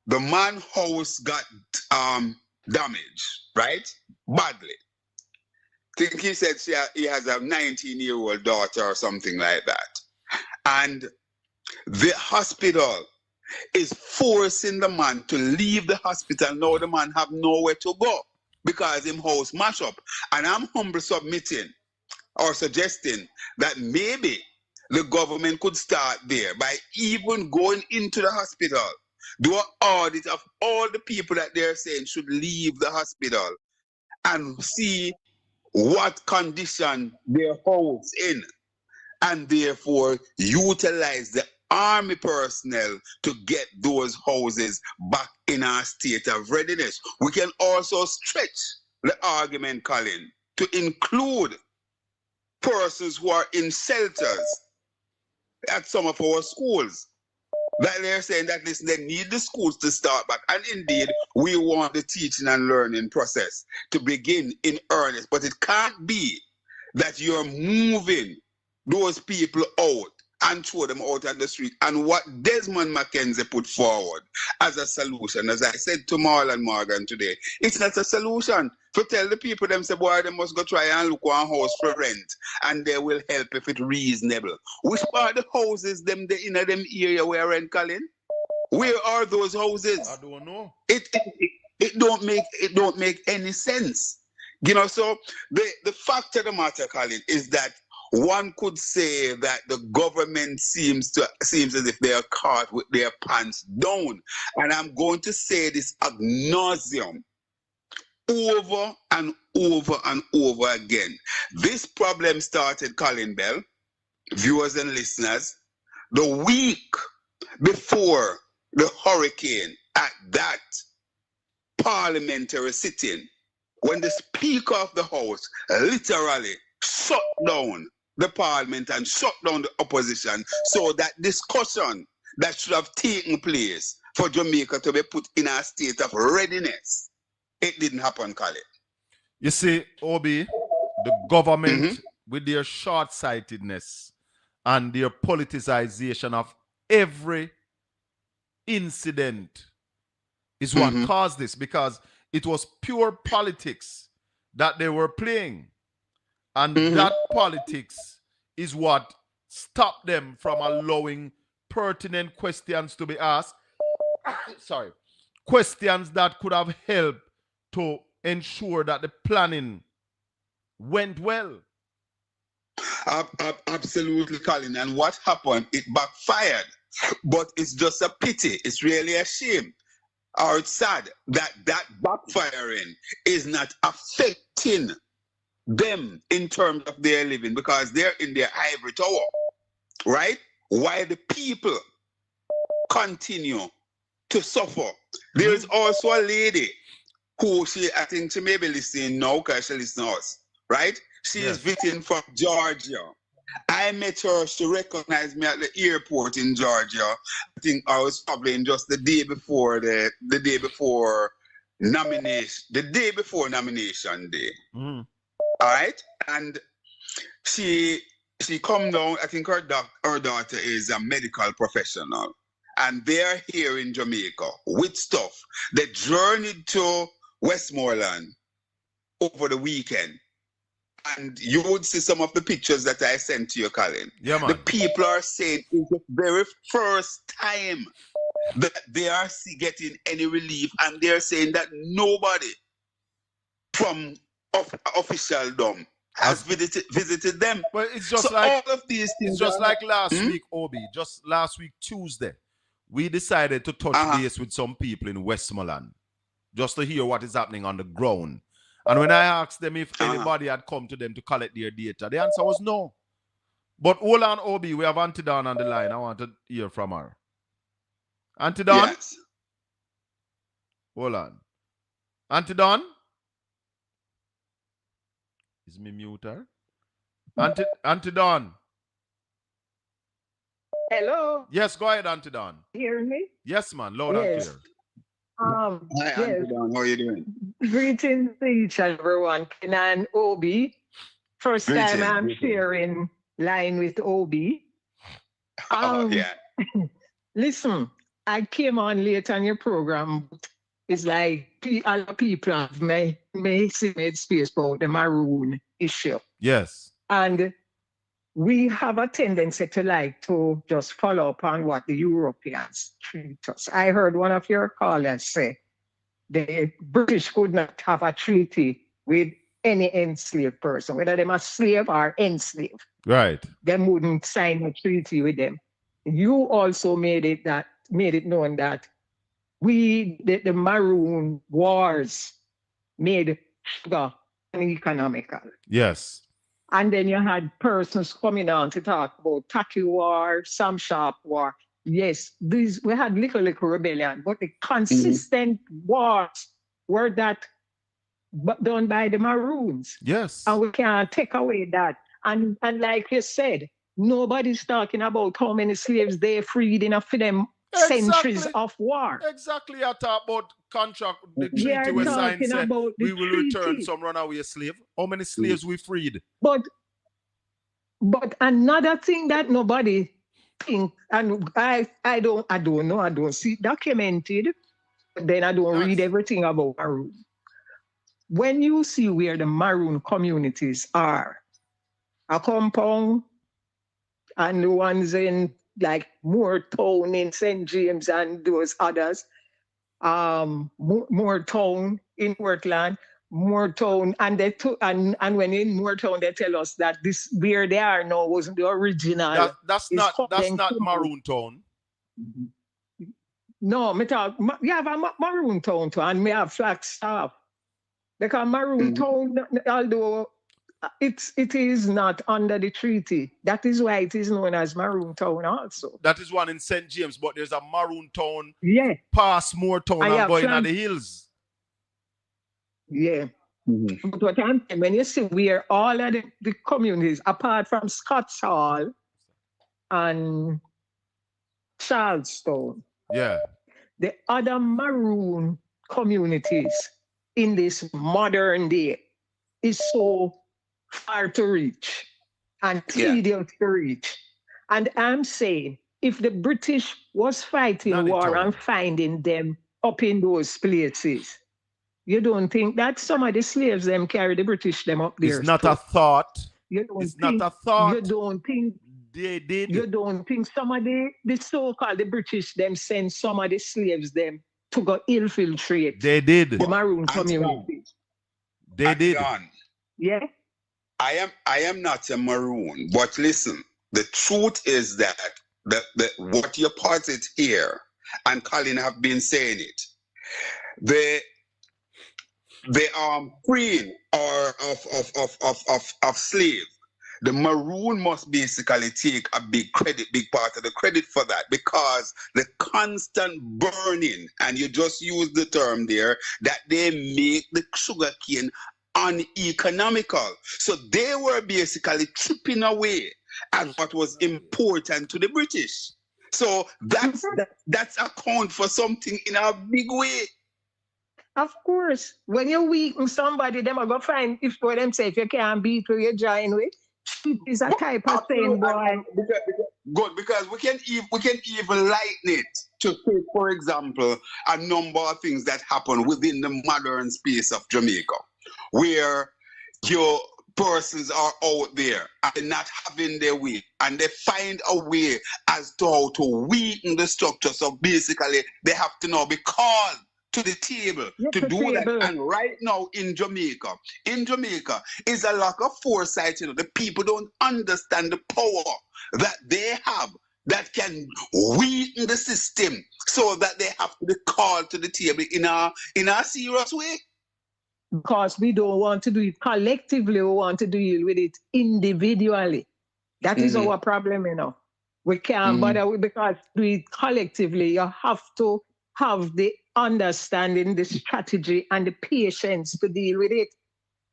[SPEAKER 7] The man's house got damaged, right? Badly. I think he said he has a 19-year-old daughter or something like that. And the hospital is forcing the man to leave the hospital. Now the man have nowhere to go because him house mash up. And I'm humbly submitting or suggesting that maybe the government could start there by even going into the hospital, do an audit of all the people that they're saying should leave the hospital and see what condition their house in, and therefore utilize the army personnel to get those houses back in a state of readiness. We can also stretch the argument, Colin, to include persons who are in shelters at some of our schools. That they're saying that, listen, they need the schools to start back. And indeed, we want the teaching and learning process to begin in earnest. But it can't be that you're moving those people out and throw them out on the street. And what Desmond McKenzie put forward as a solution, as I said to Marlon Morgan today, it's not a solution. To tell the people them say, boy, they must go try and look one house for rent, and they will help if it's reasonable. Which part of the houses them in them area where rent, Colin? Where are those houses?
[SPEAKER 6] I don't know.
[SPEAKER 7] It don't make any sense. So the fact of the matter, Colin, is that one could say that the government seems as if they are caught with their pants down. And I'm going to say this ad nauseum, over and over and over again. This problem started, Colin Bell, viewers and listeners, the week before the hurricane at that parliamentary sitting, when the Speaker of the House literally shut down the parliament and shut down the opposition, so that discussion that should have taken place for Jamaica to be put in a state of readiness, it didn't happen, Colin.
[SPEAKER 6] You see, Obi, the government, with their short-sightedness and their politicization of every incident is what caused this, because it was pure politics that they were playing. And that politics is what stopped them from allowing pertinent questions to be asked. Sorry. Questions that could have helped to ensure that the planning went well.
[SPEAKER 7] Absolutely, Colin. And what happened? It backfired. But it's just a pity. It's really a shame. Or it's sad that that backfiring is not affecting them in terms of their living, because they're in their ivory tower, right? While the people continue to suffer. There's also a lady who I think she may be listening now because she listens to us, right? She is visiting from Georgia. I met her. She recognized me at the airport in Georgia. I think I was probably just the day before nomination day. All right, and she come down. I think her daughter is a medical professional, and they're here in Jamaica with stuff. They journeyed to Westmoreland over the weekend. And you would see some of the pictures that I sent to you, Colin.
[SPEAKER 6] Yeah, man.
[SPEAKER 7] The people are saying it's the very first time that they are getting any relief, and they're saying that nobody from officialdom has visited them.
[SPEAKER 6] But it's just
[SPEAKER 7] so
[SPEAKER 6] like
[SPEAKER 7] all of these things.
[SPEAKER 6] It's just like last week, Obi. Just last week, Tuesday, we decided to touch base with some people in Westmoreland just to hear what is happening on the ground. And when I asked them if anybody had come to them to collect their data, the answer was no. But hold on, Obi, we have Auntie Dawn on the line. I want to hear from her. Auntie Dawn?
[SPEAKER 7] Yes.
[SPEAKER 6] Hold on. Auntie Dawn? Is me mute her? Auntie Dawn?
[SPEAKER 19] Hello?
[SPEAKER 6] Yes, go ahead, Auntie Dawn.
[SPEAKER 19] Hear me?
[SPEAKER 6] Yes, man. Loud and clear.
[SPEAKER 7] Hi,
[SPEAKER 19] yes.
[SPEAKER 7] Auntie Dawn. How are you doing?
[SPEAKER 19] Greetings to each and everyone. And Obi. First time I'm sharing line with Obi.
[SPEAKER 7] Yeah.
[SPEAKER 19] Listen, I came on late on your program. It's like a lot of people have made space about the maroon issue.
[SPEAKER 6] Yes.
[SPEAKER 19] And we have a tendency to like to just follow up on what the Europeans treat us. I heard one of your callers say the British could not have a treaty with any enslaved person, whether they're a slave or enslaved.
[SPEAKER 6] Right.
[SPEAKER 19] They wouldn't sign a treaty with them. You also made it known that the Maroon Wars made sugar uneconomical.
[SPEAKER 6] Yes.
[SPEAKER 19] And then you had persons coming on to talk about Taki War, Sam Sharp War. Yes, we had little rebellion, but the consistent wars were that done by the Maroons.
[SPEAKER 6] Yes.
[SPEAKER 19] And we can't take away that. And like you said, nobody's talking about how many slaves they freed enough for them centuries of war.
[SPEAKER 6] Exactly. I talk about contract, the treaty we signed said we will return some runaway slave. How many slaves we freed?
[SPEAKER 19] But another thing that nobody thinks, and I don't know, I don't see documented, but then I don't read everything about Maroon. When you see where the Maroon communities are, a compound and the ones in like Moortown in St. James and those others, Moortown in Portland, Moortown, and when in Moortown they tell us that this where they are now wasn't the original.
[SPEAKER 6] That's not Maroon Town.
[SPEAKER 19] No, we have a Maroon Town too, and we have Flagstaff. Because Maroon Town, although it is not under the treaty, that is why it is known as Maroon Town also.
[SPEAKER 6] That is one in St. James, but there's a Maroon Town past Moortown and going at the hills.
[SPEAKER 19] Yeah. But what I'm saying, when you see where all of the communities, apart from Scotts Hall and Charlestown, the other Maroon communities in this modern day is so far to reach and tedious to reach. And I'm saying, if the British was fighting war and finding them up in those places, you don't think that some of the slaves them carry the British them up there?
[SPEAKER 6] It's not a thought.
[SPEAKER 19] It's not a thought. You don't think
[SPEAKER 6] They did.
[SPEAKER 19] You don't think some of the so-called the British them send some of the slaves them to go infiltrate
[SPEAKER 6] They did.
[SPEAKER 19] the maroon community?
[SPEAKER 6] They did.
[SPEAKER 19] Yeah.
[SPEAKER 7] I am not a maroon, but listen, the truth is that what you posit here, and Colin have been saying it, the queen or of slave, the maroon must basically take a big part of the credit for that, because the constant burning, and you just use the term there, that they make the sugarcane uneconomical. So they were basically chipping away at what was important to the British. So that's account for something in a big way.
[SPEAKER 19] Of course. When you weaken somebody, them are going to find if for them say if you can't beat who you join with. Is a type of thing, boy.
[SPEAKER 7] Good, because we can even lighten it to take, for example, a number of things that happen within the modern space of Jamaica, where your persons are out there and not having their way, and they find a way as to how to weaken the structure. So basically, they have to now be called to the table to do that. And right now in Jamaica is a lack of foresight. The people don't understand the power that they have that can weaken the system, so that they have to be called to the table in a serious way.
[SPEAKER 19] Because we don't want to do it collectively, we want to deal with it individually. That is our problem, We can't bother with, because do it collectively, you have to have the understanding, the strategy, and the patience to deal with it.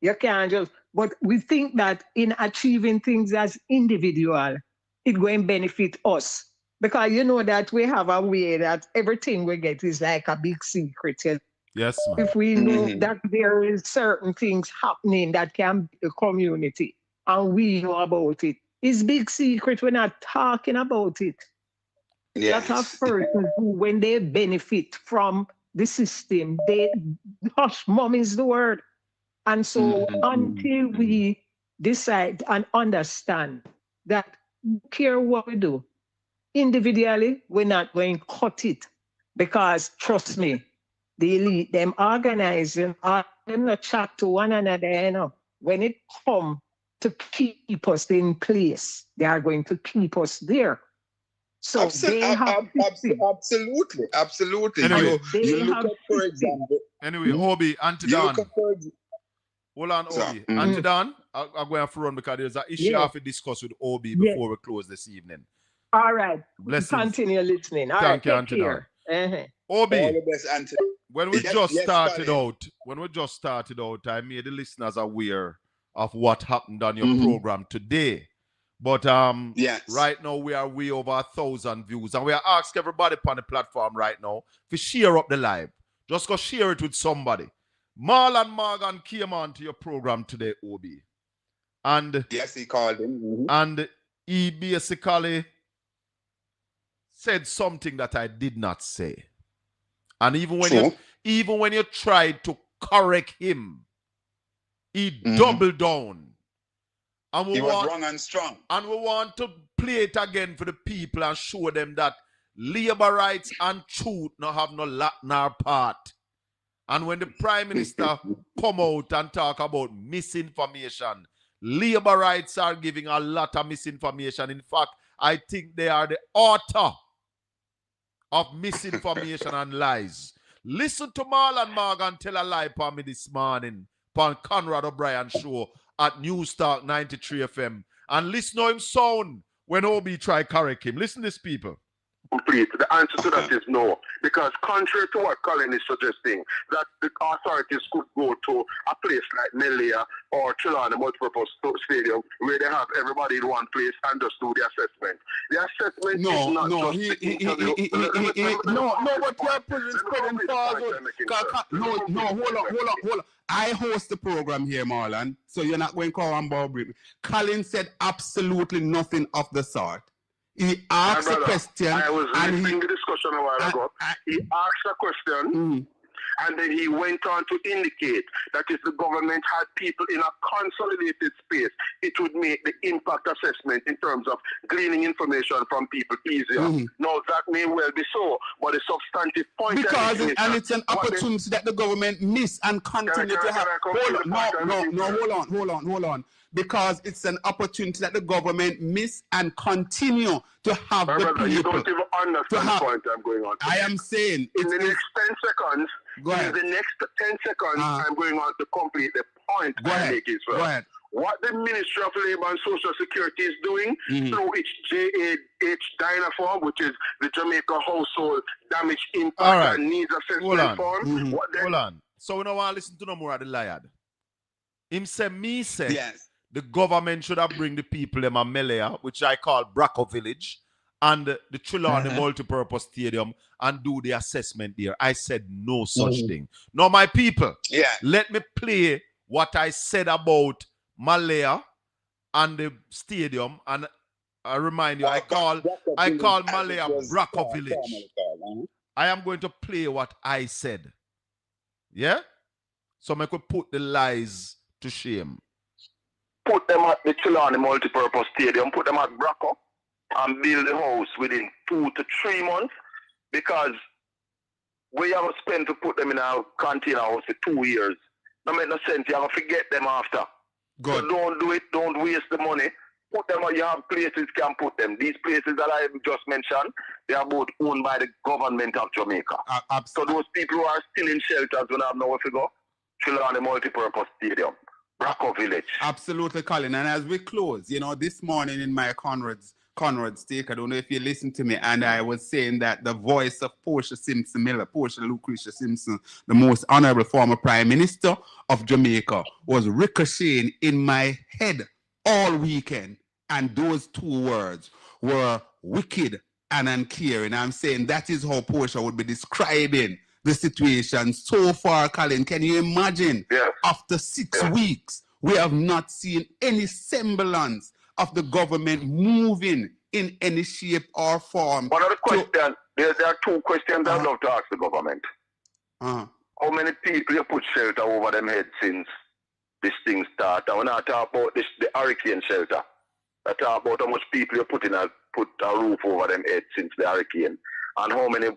[SPEAKER 19] You can't just, but we think that in achieving things as individual, it's going to benefit us. Because you know that we have a way that everything we get is like a big secret.
[SPEAKER 6] Yes, ma'am.
[SPEAKER 19] If we know that there is certain things happening that can be a community, and we know about it, it's big secret. We're not talking about it.
[SPEAKER 7] Yes.
[SPEAKER 19] Lots of persons who, when they benefit from the system, they hush, mom is the word. And so until we decide and understand that care what we do, individually, we're not going to cut it. Because trust me, the elite, them organizing, them not chat to one another, When it comes to keep us in place, they are going to keep us there. So they have
[SPEAKER 7] absolutely.
[SPEAKER 6] Anyway,
[SPEAKER 7] you look at, for example.
[SPEAKER 6] Anyway, Obi, Antidan. Hold on, Obi. Antidan, I'm going to run because there's an issue I have to discuss with Obi before we close this evening.
[SPEAKER 19] All right.
[SPEAKER 6] Blessings.
[SPEAKER 19] Continue listening. All
[SPEAKER 6] Thank
[SPEAKER 19] right,
[SPEAKER 6] you,
[SPEAKER 19] take
[SPEAKER 6] Antidan.
[SPEAKER 19] care.
[SPEAKER 6] Obi,
[SPEAKER 7] all the best,
[SPEAKER 6] when we just started out, I made the listeners aware of what happened on your program today. But right now we are way over 1,000 views, and we are asking everybody upon the platform right now to share up the live. Just go share it with somebody. Marlon Morgan came on to your program today, Obi, and
[SPEAKER 7] yes, he called him,
[SPEAKER 6] and he basically said something that I did not say. And even when you tried to correct him, he doubled down. And
[SPEAKER 7] he was wrong and strong.
[SPEAKER 6] And we want to play it again for the people and show them that labor rights and truth no have no lot nor part. And when the Prime Minister come out and talk about misinformation, labor rights are giving a lot of misinformation. In fact, I think they are the author of misinformation and lies. Listen to Marlon Morgan tell a lie upon me this morning upon Conrad O'Brien show at News Talk 93 FM. And listen to him sound when Obi try correct him. Listen to this, people.
[SPEAKER 5] Complete. The answer to that is no. Because contrary to what Colin is suggesting, that the authorities could go to a place like Melia or Trelawny Multipurpose Stadium where they have everybody in one place and just do the assessment. The assessment is not
[SPEAKER 7] no,
[SPEAKER 5] just the interview.
[SPEAKER 7] But you're spreading forward. Hold on. I host the program here, Marlon, so you're not going to call on Bob. Colin said absolutely nothing of the sort. He asked a question.
[SPEAKER 5] I was listening to the discussion a while ago. He asked a question. And then he went on to indicate that if the government had people in a consolidated space, it would make the impact assessment in terms of gleaning information from people easier. Now, that may well be so, but the substantive point
[SPEAKER 7] because
[SPEAKER 5] is
[SPEAKER 7] and it's an opportunity that the government miss and continue to have. Hold on. Because it's an opportunity that the government miss and continue to have the people.
[SPEAKER 5] You don't even understand the point I'm going on.
[SPEAKER 7] I am saying
[SPEAKER 5] in the next 10 seconds.
[SPEAKER 7] Go ahead.
[SPEAKER 5] In the next 10 seconds, I'm going on to complete the point I'm making.
[SPEAKER 7] Go ahead.
[SPEAKER 5] What the Ministry of Labour and Social Security is doing through its JAH Dynaform, which is the Jamaica Household Damage Impact and Needs Assessment Form.
[SPEAKER 6] Hold on. So we don't want to listen to no more of the liar. Him say, yes. The government should have bring the people them a Melea, which I call Braco Village, and the Trelawney Multipurpose Stadium and do the assessment there. I said no such thing. Now, my people, let me play what I said about Malaya and the stadium, and I remind you, I call Malaya Braco Village. I am going to play what I said. Yeah? So I could put the lies to shame.
[SPEAKER 5] Put them at the Trelawney Multipurpose Stadium, put them at Braco, and build the house within 2 to 3 months, because we have spent to put them in a container house for 2 years. No make no sense. You have to forget them after.
[SPEAKER 7] Good.
[SPEAKER 5] So don't do it. Don't waste the money. Put them where you have places can put them. These places that I just mentioned, they are both owned by the government of Jamaica. So those people who are still in shelters will have nowhere to go. Trelawney Multipurpose Stadium, Braco Village.
[SPEAKER 7] Absolutely, Colin. And as we close, this morning in my Conrad's take, I don't know if you listened to me, and I was saying that the voice of Portia Lucretia Simpson, the most honorable former Prime Minister of Jamaica, was ricocheting in my head all weekend. And those 2 words were wicked and uncaring. I'm saying that is how Portia would be describing the situation so far, Colin. Can you imagine? After 6 weeks, we have not seen any semblance of the government moving in any shape or form.
[SPEAKER 5] One of the questions, there are 2 questions I'd love to ask the government. How many people you put shelter over them heads since this thing started? I want to talk about the hurricane shelter. I talk about how much people you put a roof over them heads since the hurricane, and how many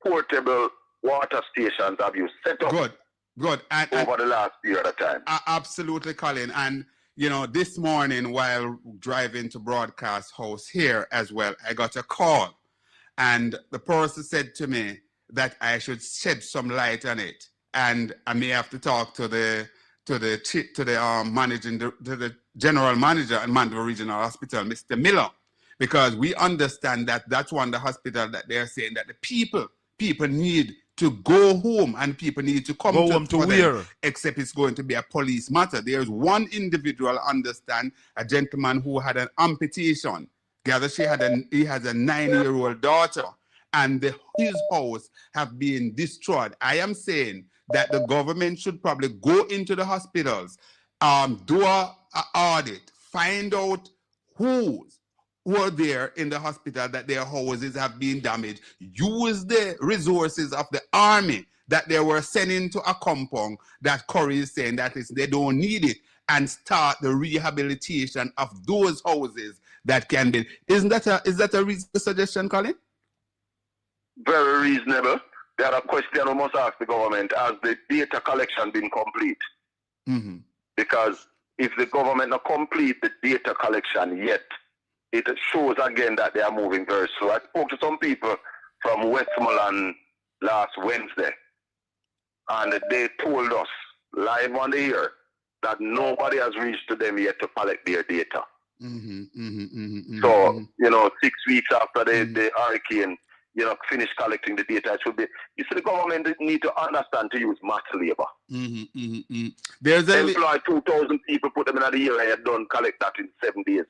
[SPEAKER 5] portable water stations have you set up?
[SPEAKER 7] Good.
[SPEAKER 5] Over the last period of time.
[SPEAKER 7] Absolutely, Colin. And this morning while driving to Broadcast House here as well, I got a call, and the person said to me that I should shed some light on it, and I may have to talk to the general manager at Mandeville Regional Hospital, Mr. Miller, because we understand that that's one of the hospital that they're saying that the people need to go home, and people need to come
[SPEAKER 6] to where?
[SPEAKER 7] Except it's going to be a police matter. There's one individual, understand, a gentleman who had an amputation. Gather he has a 9-year-old daughter, and his house have been destroyed. I am saying that the government should probably go into the hospitals, do a audit, find out who are there in the hospital that their houses have been damaged, use the resources of the army that they were sending to a compound that Curry is saying that they don't need it, and start the rehabilitation of those houses that can be. Is that a reasonable suggestion, Colin?
[SPEAKER 5] Very reasonable. The other question we must ask the government: has the data collection been complete? Because if the government not complete the data collection yet, it shows again that they are moving very slow. I spoke to some people from Westmoreland last Wednesday, and they told us live on the air that nobody has reached to them yet to collect their data. So, 6 weeks after the hurricane, finish collecting the data, it should be. You see, the government need to understand to use mass labor.
[SPEAKER 7] There's
[SPEAKER 5] employ 2,000 people, put them in the year, and you don't collect that in 7 days.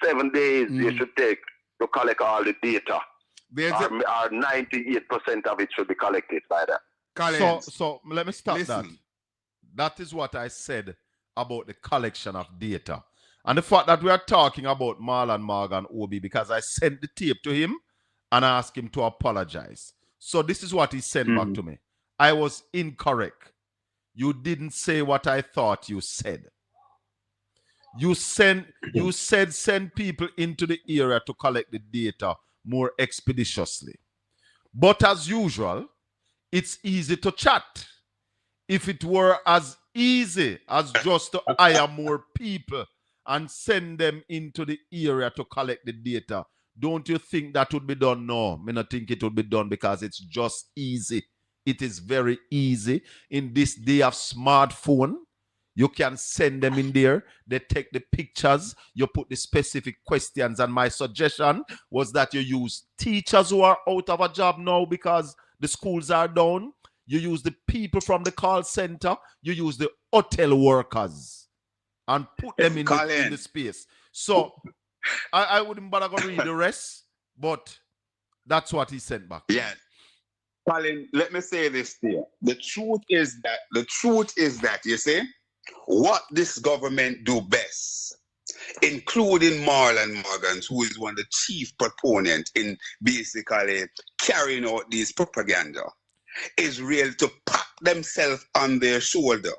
[SPEAKER 5] 7 days you should take to collect all the data. Or 98% of it should be collected by them.
[SPEAKER 6] So let me stop that. That is what I said about the collection of data. And the fact that we are talking about Marlon Morgan Obi, because I sent the tape to him and asked him to apologize. So this is what he sent back to me. I was incorrect. You didn't say what I thought you said. You said send people into the area to collect the data more expeditiously. But as usual, it's easy to chat. If it were as easy as just to hire more people and send them into the area to collect the data, don't you think that would be done? No, I don't think it would be done because it's just easy. It is very easy. In this day of smartphone, you can send them in there. They take the pictures. You put the specific questions. And my suggestion was that you use teachers who are out of a job now because the schools are down. You use the people from the call center. You use the hotel workers and put them in the space. So I wouldn't bother going to read the rest, but that's what he sent back.
[SPEAKER 7] Yeah. Colin, let me say this to you. The truth is that, you see, what this government do best, including Marlon Morgans, who is one of the chief proponents in basically carrying out these propaganda, is really to pat themselves on their shoulders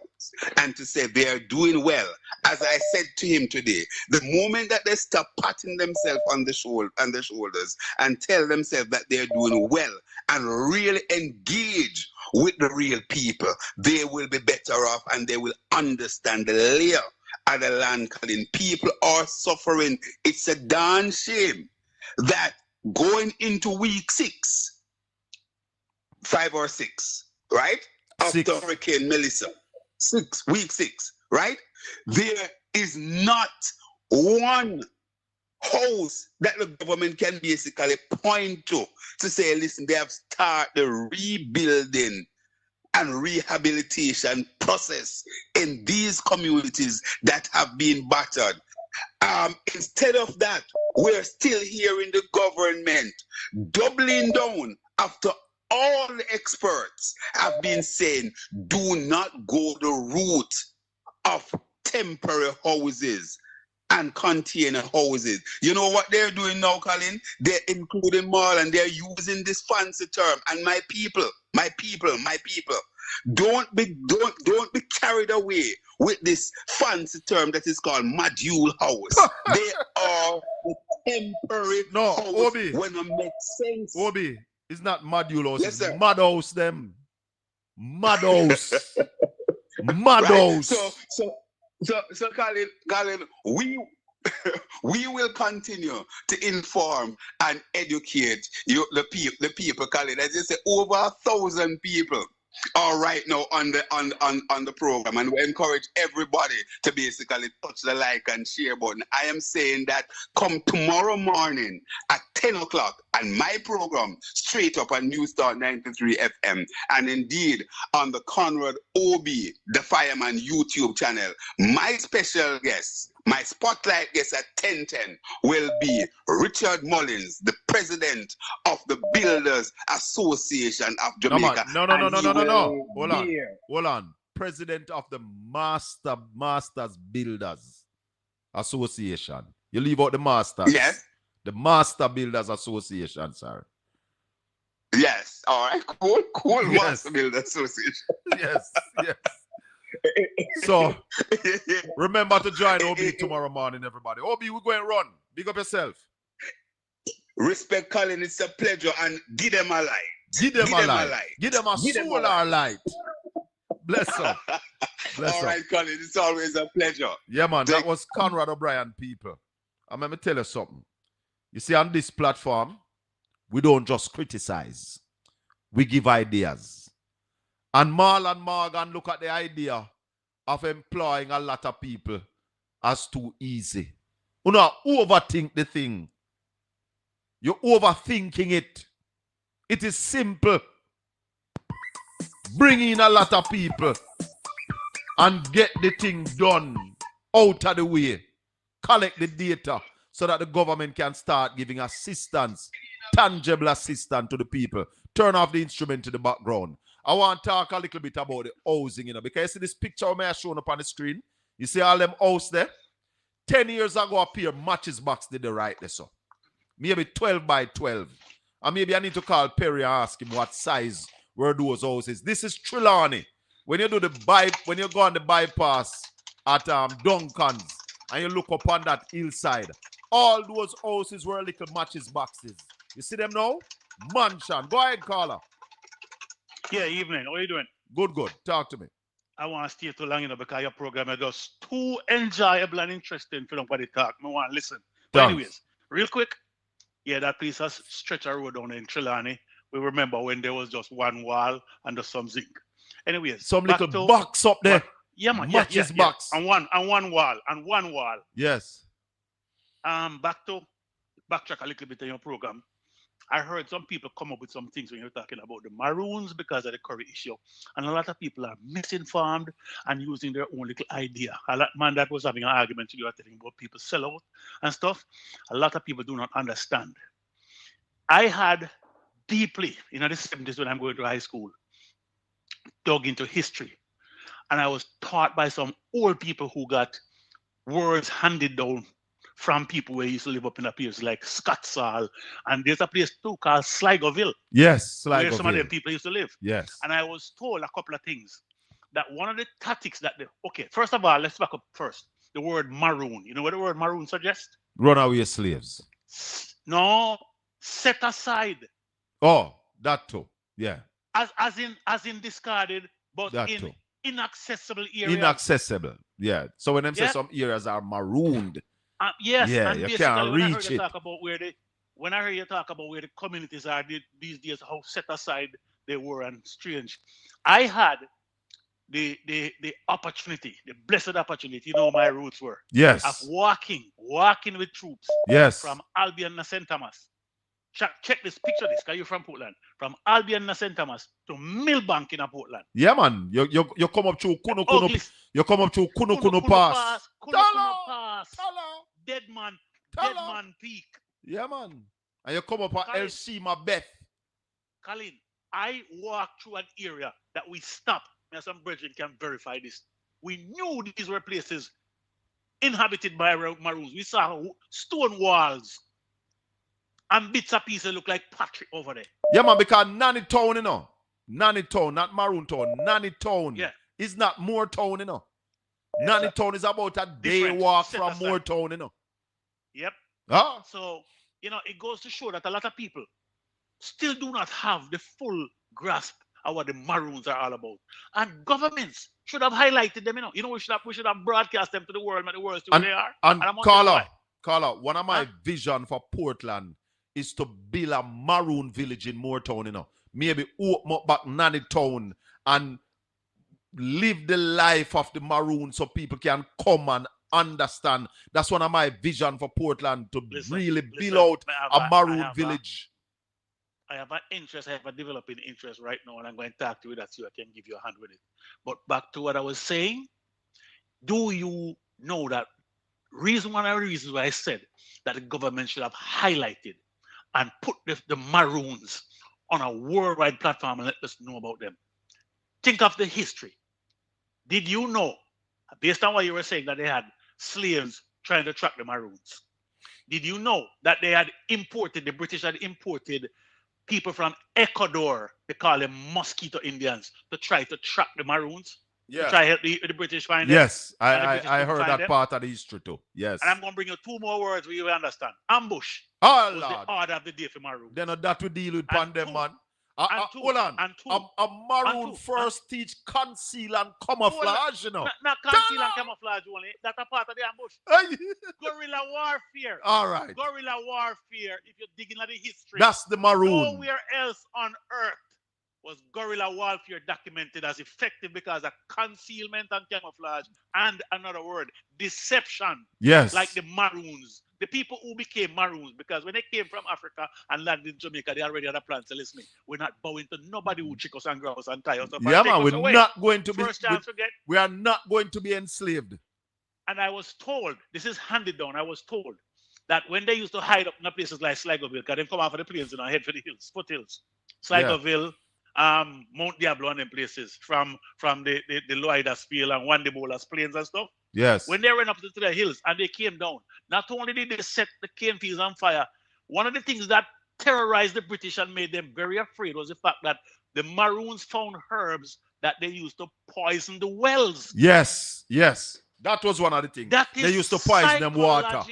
[SPEAKER 7] and to say they are doing well. As I said to him today, the moment that they stop patting themselves on the shoulders and tell themselves that they're doing well and really engage with the real people, they will be better off and they will understand the layer of the land. People are suffering. It's a darn shame that going into week 5 or 6, right? After Hurricane Melissa, week 6, right? There is not one house that the government can basically point to say, listen, they have started the rebuilding and rehabilitation process in these communities that have been battered. Instead of that, we're still hearing the government doubling down after all the experts have been saying, do not go the route of temporary houses and container houses. You know what they're doing now, Colin? They're including more and they're using this fancy term. And my people, don't be carried away with this fancy term that is called module house. They are temporary house.
[SPEAKER 6] Obi,
[SPEAKER 7] when it makes sense.
[SPEAKER 6] Obi, it's not module house.
[SPEAKER 7] Yes, sir.
[SPEAKER 6] Mad house them. Mad house. Mad house.
[SPEAKER 7] So Colin, we will continue to inform and educate the people, Colin. As you say, over 1,000 people are right now on the program, and we encourage everybody to basically touch the like and share button. I am saying that come tomorrow morning at 10 o'clock on my program, straight up on New Star 93 FM, and indeed on the Conrad Obi, the Fireman YouTube channel, my special guest, my spotlight guest at 10:10 will be Richard Mullins, the president of the Builders Association of Jamaica.
[SPEAKER 6] No. Hold on. President of the Masters Builders Association. You leave out the Masters.
[SPEAKER 7] Yes.
[SPEAKER 6] The Master Builders Association, sir.
[SPEAKER 7] Yes. All right. Cool.
[SPEAKER 6] Yes.
[SPEAKER 7] Master Builders Association.
[SPEAKER 6] Yes. So, remember to join Obi tomorrow morning, everybody. Obi, we're going to run. Big up yourself.
[SPEAKER 7] Respect, Colin. It's a pleasure. And give them a light.
[SPEAKER 6] Give them a light. Give them a solar light. Bless up.
[SPEAKER 7] All right, Colin. It's always a pleasure.
[SPEAKER 6] Yeah, man. That was Conrad O'Brien, people. And let me tell you something. You see, on this platform, we don't just criticize. We give ideas. And Marlon Morgan look at the idea of employing a lot of people as too easy. You know, overthink the thing. You're overthinking it. It is simple. Bring in a lot of people and get the thing done out of the way. Collect the data so that the government can start giving assistance, tangible assistance to the people. Turn off the instrument to the background. I want to talk a little bit about the housing, because you see this picture I shown up on the screen? You see all them house there? 10 years ago up here, Matches Box did the right there, so. Maybe 12 by 12. And maybe I need to call Perry and ask him what size were those houses. This is Trelawney. When you do when you go on the bypass at Duncan's and you look upon that hillside, all those houses were little matches boxes. You see them now? Mansion. Go ahead, caller.
[SPEAKER 20] Yeah, evening. How are you doing?
[SPEAKER 6] Good, good. Talk to me.
[SPEAKER 20] I want to stay too long, because your program is just too enjoyable and interesting for nobody talk. I want to listen. But
[SPEAKER 6] Thanks.
[SPEAKER 20] anyways, real quick, yeah, that place has stretch a road down in Trelawney. We remember when there was just one wall and just some zinc. Anyways,
[SPEAKER 6] some little box up there.
[SPEAKER 20] Yeah, man.
[SPEAKER 6] Matches box.
[SPEAKER 20] And one wall.
[SPEAKER 6] Yes.
[SPEAKER 20] Backtrack a little bit in your program. I heard some people come up with some things when you're talking about the Maroons because of the Curry issue. And a lot of people are misinformed and using their own little idea. A lot, man that was having an argument you were telling about people sell out and stuff. A lot of people do not understand. I had deeply, in the 70s when I'm going to high school, dug into history. And I was taught by some old people who got words handed down from people who used to live up in a place like Scottsall. And there's a place too called Sligoville.
[SPEAKER 6] Yes, Sligoville.
[SPEAKER 20] Where some of them people used to live.
[SPEAKER 6] Yes.
[SPEAKER 20] And I was told a couple of things. That one of the tactics that okay, first of all, let's back up first. The word maroon. You know what the word maroon suggests?
[SPEAKER 6] Runaway slaves.
[SPEAKER 20] No, set aside.
[SPEAKER 6] Oh, that too. Yeah.
[SPEAKER 20] As in discarded, but
[SPEAKER 6] that
[SPEAKER 20] in
[SPEAKER 6] too.
[SPEAKER 20] Inaccessible areas.
[SPEAKER 6] Inaccessible. Yeah. So when them say some areas are marooned.
[SPEAKER 20] Yes,
[SPEAKER 6] yeah,
[SPEAKER 20] and
[SPEAKER 6] you
[SPEAKER 20] basically
[SPEAKER 6] can't
[SPEAKER 20] when I heard
[SPEAKER 6] reach
[SPEAKER 20] you
[SPEAKER 6] it.
[SPEAKER 20] talk about when I heard you talk about where the communities are these days, how set aside they were and strange. I had the opportunity, the blessed opportunity, my roots were.
[SPEAKER 6] Yes.
[SPEAKER 20] Of walking with troops.
[SPEAKER 6] Yes.
[SPEAKER 20] From Albion and St. Thomas. Check this, picture this, because you're from Portland. From Albion and St. Thomas to Millbank in Portland.
[SPEAKER 6] Yeah, man. You come up through Kunu Kunu. You come up through Kunu Kunu Pass.
[SPEAKER 20] Kunu Pass. Dead Man Peak.
[SPEAKER 6] Yeah, man. And you come up at El Shima Beth.
[SPEAKER 20] Colin, I walked through an area that we stopped. And some brethren can verify this. We knew these were places inhabited by Maroons. We saw stone walls and bits of pieces look like Patrick over there.
[SPEAKER 6] Yeah, man, because Nanny Town, Nanny Town, not Maroon Town. Nanny Town is not Moore Town, Nanny Town is about a day walk from Moore Town,
[SPEAKER 20] Yep.
[SPEAKER 6] Huh?
[SPEAKER 20] So, it goes to show that a lot of people still do not have the full grasp of what the Maroons are all about. And governments should have highlighted them, we should have broadcast them to the world, the world see where they are.
[SPEAKER 6] And Carla, one of my vision for Portland is to build a Maroon village in Mooretown, Maybe open up back Nanny Town and live the life of the Maroon so people can come and understand. That's one of my vision for Portland, to really build out a Maroon village.
[SPEAKER 20] I have an interest, I have a developing interest right now, and I'm going to talk to you that so I can give you a hand with it. But back to what I was saying, do you know that one of the reasons why I said that the government should have highlighted and put the Maroons on a worldwide platform and let us know about them? Think of the history. Did you know, based on what you were saying, that they had slaves trying to track the Maroons? Did you know that the British had imported people from Ecuador, they call them mosquito Indians, to try to track the Maroons?
[SPEAKER 6] Yeah.
[SPEAKER 20] To try to help the British find them?
[SPEAKER 6] Yes, I heard that part of the history too. Yes.
[SPEAKER 20] And I'm going to bring you two more words where you will understand. Ambush
[SPEAKER 6] was
[SPEAKER 20] the order of the day for Maroons.
[SPEAKER 6] Then that we deal with pandem, man. Hold on. A Maroon first teach conceal and camouflage,
[SPEAKER 20] Not conceal and camouflage only. That's a part of the ambush. Guerrilla warfare.
[SPEAKER 6] All right.
[SPEAKER 20] Guerrilla warfare, if you're digging at the history.
[SPEAKER 6] That's the Maroon.
[SPEAKER 20] Nowhere else on earth was guerrilla warfare documented as effective because of concealment and camouflage, and another word, deception.
[SPEAKER 6] Yes.
[SPEAKER 20] Like the Maroons. The people who became Maroons, because when they came from Africa and landed in Jamaica, they already had a plan to listen. We're not bowing to nobody who trick us and grow us and tie us up.
[SPEAKER 6] Yeah, man, we're not going to we are not going to be enslaved.
[SPEAKER 20] And I was told, this is handed down, I was told that when they used to hide up in places like Sligoville, because they come off of the plains and head for the hills, foothills. Sligoville, Mount Diablo and them places from the Loidas Field and Wandebolas Plains and stuff.
[SPEAKER 6] Yes.
[SPEAKER 20] When they went up to the hills and they came down, not only did they set the cane fields on fire, one of the things that terrorized the British and made them very afraid was the fact that The Maroons found herbs that they used to poison the wells.
[SPEAKER 6] Yes, yes. That was one of the things.
[SPEAKER 20] That
[SPEAKER 6] They
[SPEAKER 20] is
[SPEAKER 6] used to poison them water.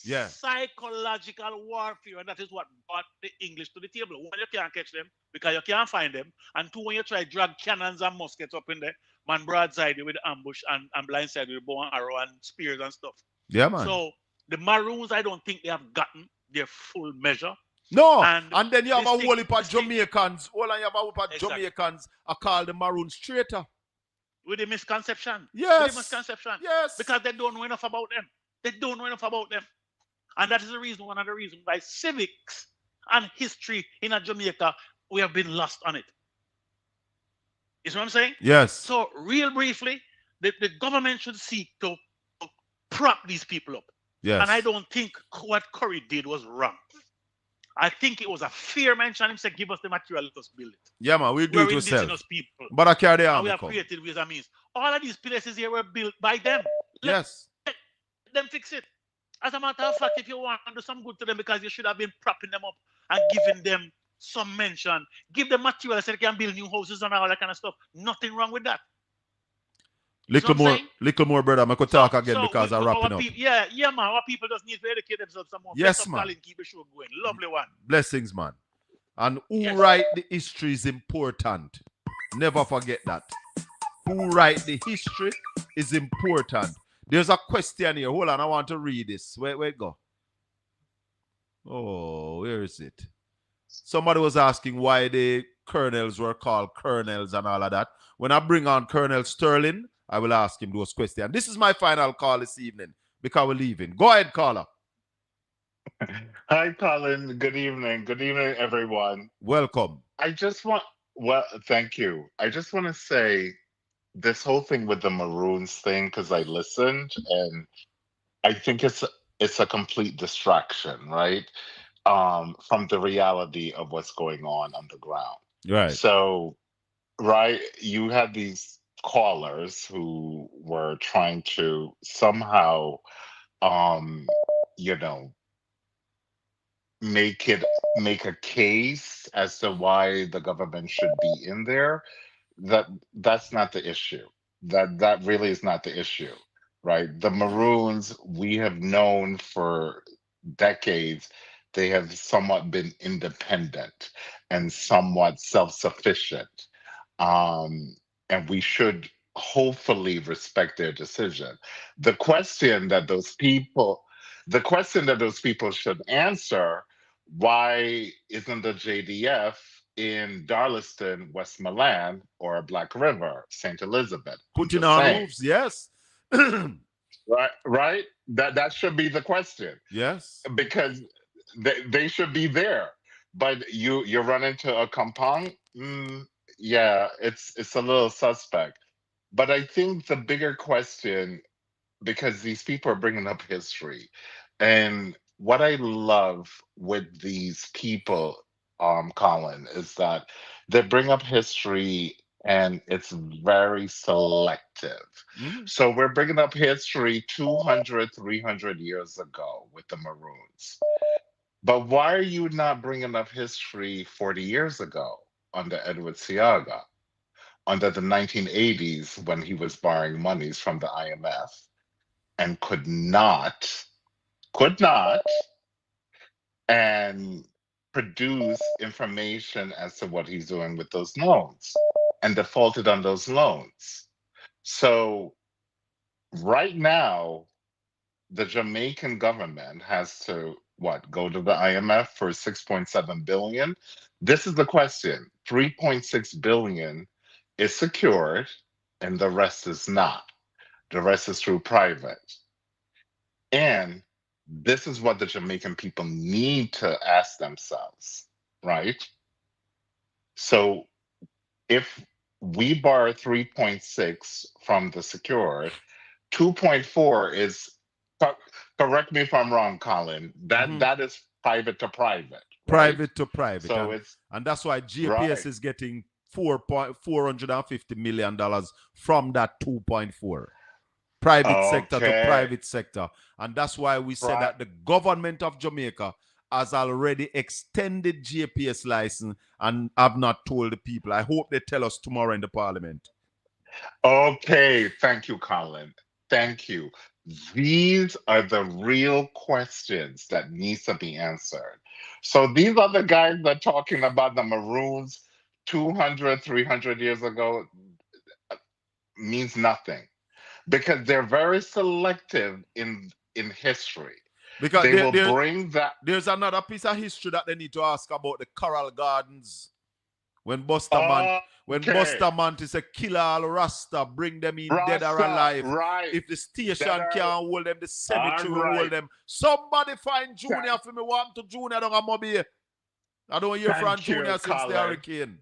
[SPEAKER 6] Yeah.
[SPEAKER 20] Psychological warfare, and that is what brought the English to the table. One, you can't catch them because you can't find them, and two, when you try drag cannons and muskets up in there, man broadside you with ambush and blindside with bow and arrow and spears and stuff.
[SPEAKER 6] Yeah, man.
[SPEAKER 20] So the Maroons, I don't think they have gotten their full measure.
[SPEAKER 6] No, and then you have a whole heap of Jamaicans.
[SPEAKER 20] Exactly.
[SPEAKER 6] Jamaicans are called the Maroons traitor.
[SPEAKER 20] With the misconception.
[SPEAKER 6] Yes.
[SPEAKER 20] With the misconception.
[SPEAKER 6] Yes.
[SPEAKER 20] Because they don't know enough about them. They don't know enough about them. And that is the reason, one of the reasons why civics and history in Jamaica, we have been lost on it. You see what I'm saying?
[SPEAKER 6] Yes.
[SPEAKER 20] So, real briefly, the government should seek to prop these people up.
[SPEAKER 6] Yes.
[SPEAKER 20] And I don't think what Curry did was wrong. I think it was a fair mention. Him said, give us the material, let us build it.
[SPEAKER 6] Yeah, man, we do it
[SPEAKER 20] indigenous
[SPEAKER 6] ourselves.
[SPEAKER 20] people.
[SPEAKER 6] But I carry on.
[SPEAKER 20] And we have created ways and means. All of these places here were built by them. Let them fix it. As a matter of fact, if you want to do some good to them, because you should have been propping them up and giving them some mention, give them material so they can build new houses and all that kind of stuff. Nothing wrong with that.
[SPEAKER 6] Little more, brother. I could talk again because I'm wrapping up.
[SPEAKER 20] Yeah, man. Our people just need to educate themselves some more.
[SPEAKER 6] Yes, man.
[SPEAKER 20] Colin, keep the show going. Lovely one.
[SPEAKER 6] Blessings, man. And who write the history is important. Never forget that. Who write the history is important. There's a question here. Hold on, I want to read this. Where it go? Oh, where is it? Somebody was asking why the colonels were called colonels and all of that. When I bring on Colonel Sterling, I will ask him those questions. This is my final call this evening because we're leaving. Go ahead, caller.
[SPEAKER 21] Hi, Colin. Good evening. Good evening, everyone.
[SPEAKER 6] Welcome.
[SPEAKER 21] Thank you. I just want to say this whole thing with the Maroons thing, because I listened, and I think it's a complete distraction, right? From the reality of what's going on the ground.
[SPEAKER 6] Right.
[SPEAKER 21] So, right, you had these callers who were trying to somehow, make a case as to why the government should be in there. That's not the issue. That really is not the issue, right? The Maroons, we have known for decades, they have somewhat been independent and somewhat self-sufficient. And we should hopefully respect their decision. The question that those people should answer: why isn't the JDF in Darlaston, Westmoreland, or Black River, St. Elizabeth?
[SPEAKER 6] Putting on roofs, yes.
[SPEAKER 21] Right. That should be the question.
[SPEAKER 6] Yes.
[SPEAKER 21] Because they should be there. But you run into a compound, yeah, it's a little suspect. But I think the bigger question, because these people are bringing up history, and what I love with these people, Colin, is that they bring up history and it's very selective. So we're bringing up history 200, 300 years ago with the Maroons. But why are you not bringing up history 40 years ago under Edward Seaga, under the 1980s when he was borrowing monies from the IMF and could not, and produce information as to what he's doing with those loans and defaulted on those loans? So right now, the Jamaican government has to go to the IMF for 6.7 billion. This is the question. 3.6 billion is secured and the rest is not. The rest is through private. And this is what the Jamaican people need to ask themselves, right? So if we borrow 3.6 from the secured, 2.4 is, correct me if I'm wrong, Colin, that is private to private.
[SPEAKER 6] Private to private.
[SPEAKER 21] So
[SPEAKER 6] and that's why GPS is getting $450 million from that 2.4. Private sector to private sector. And that's why we say that the government of Jamaica has already extended JPS license and have not told the people. I hope they tell us tomorrow in the parliament.
[SPEAKER 21] Okay, thank you, Colin. Thank you. These are the real questions that needs to be answered. So these other guys that are talking about the Maroons 200, 300 years ago means nothing because they're very selective in history.
[SPEAKER 6] Because
[SPEAKER 21] they will bring that.
[SPEAKER 6] There's another piece of history that they need to ask about the Coral Gardens. When Bustamante is a kill all Rasta, bring them in dead or alive.
[SPEAKER 21] Right.
[SPEAKER 6] If the station can't hold them, the cemetery will hold them. Somebody find Junior for me. Want to Junior down a Mobile. I don't hear from Junior since the hurricane.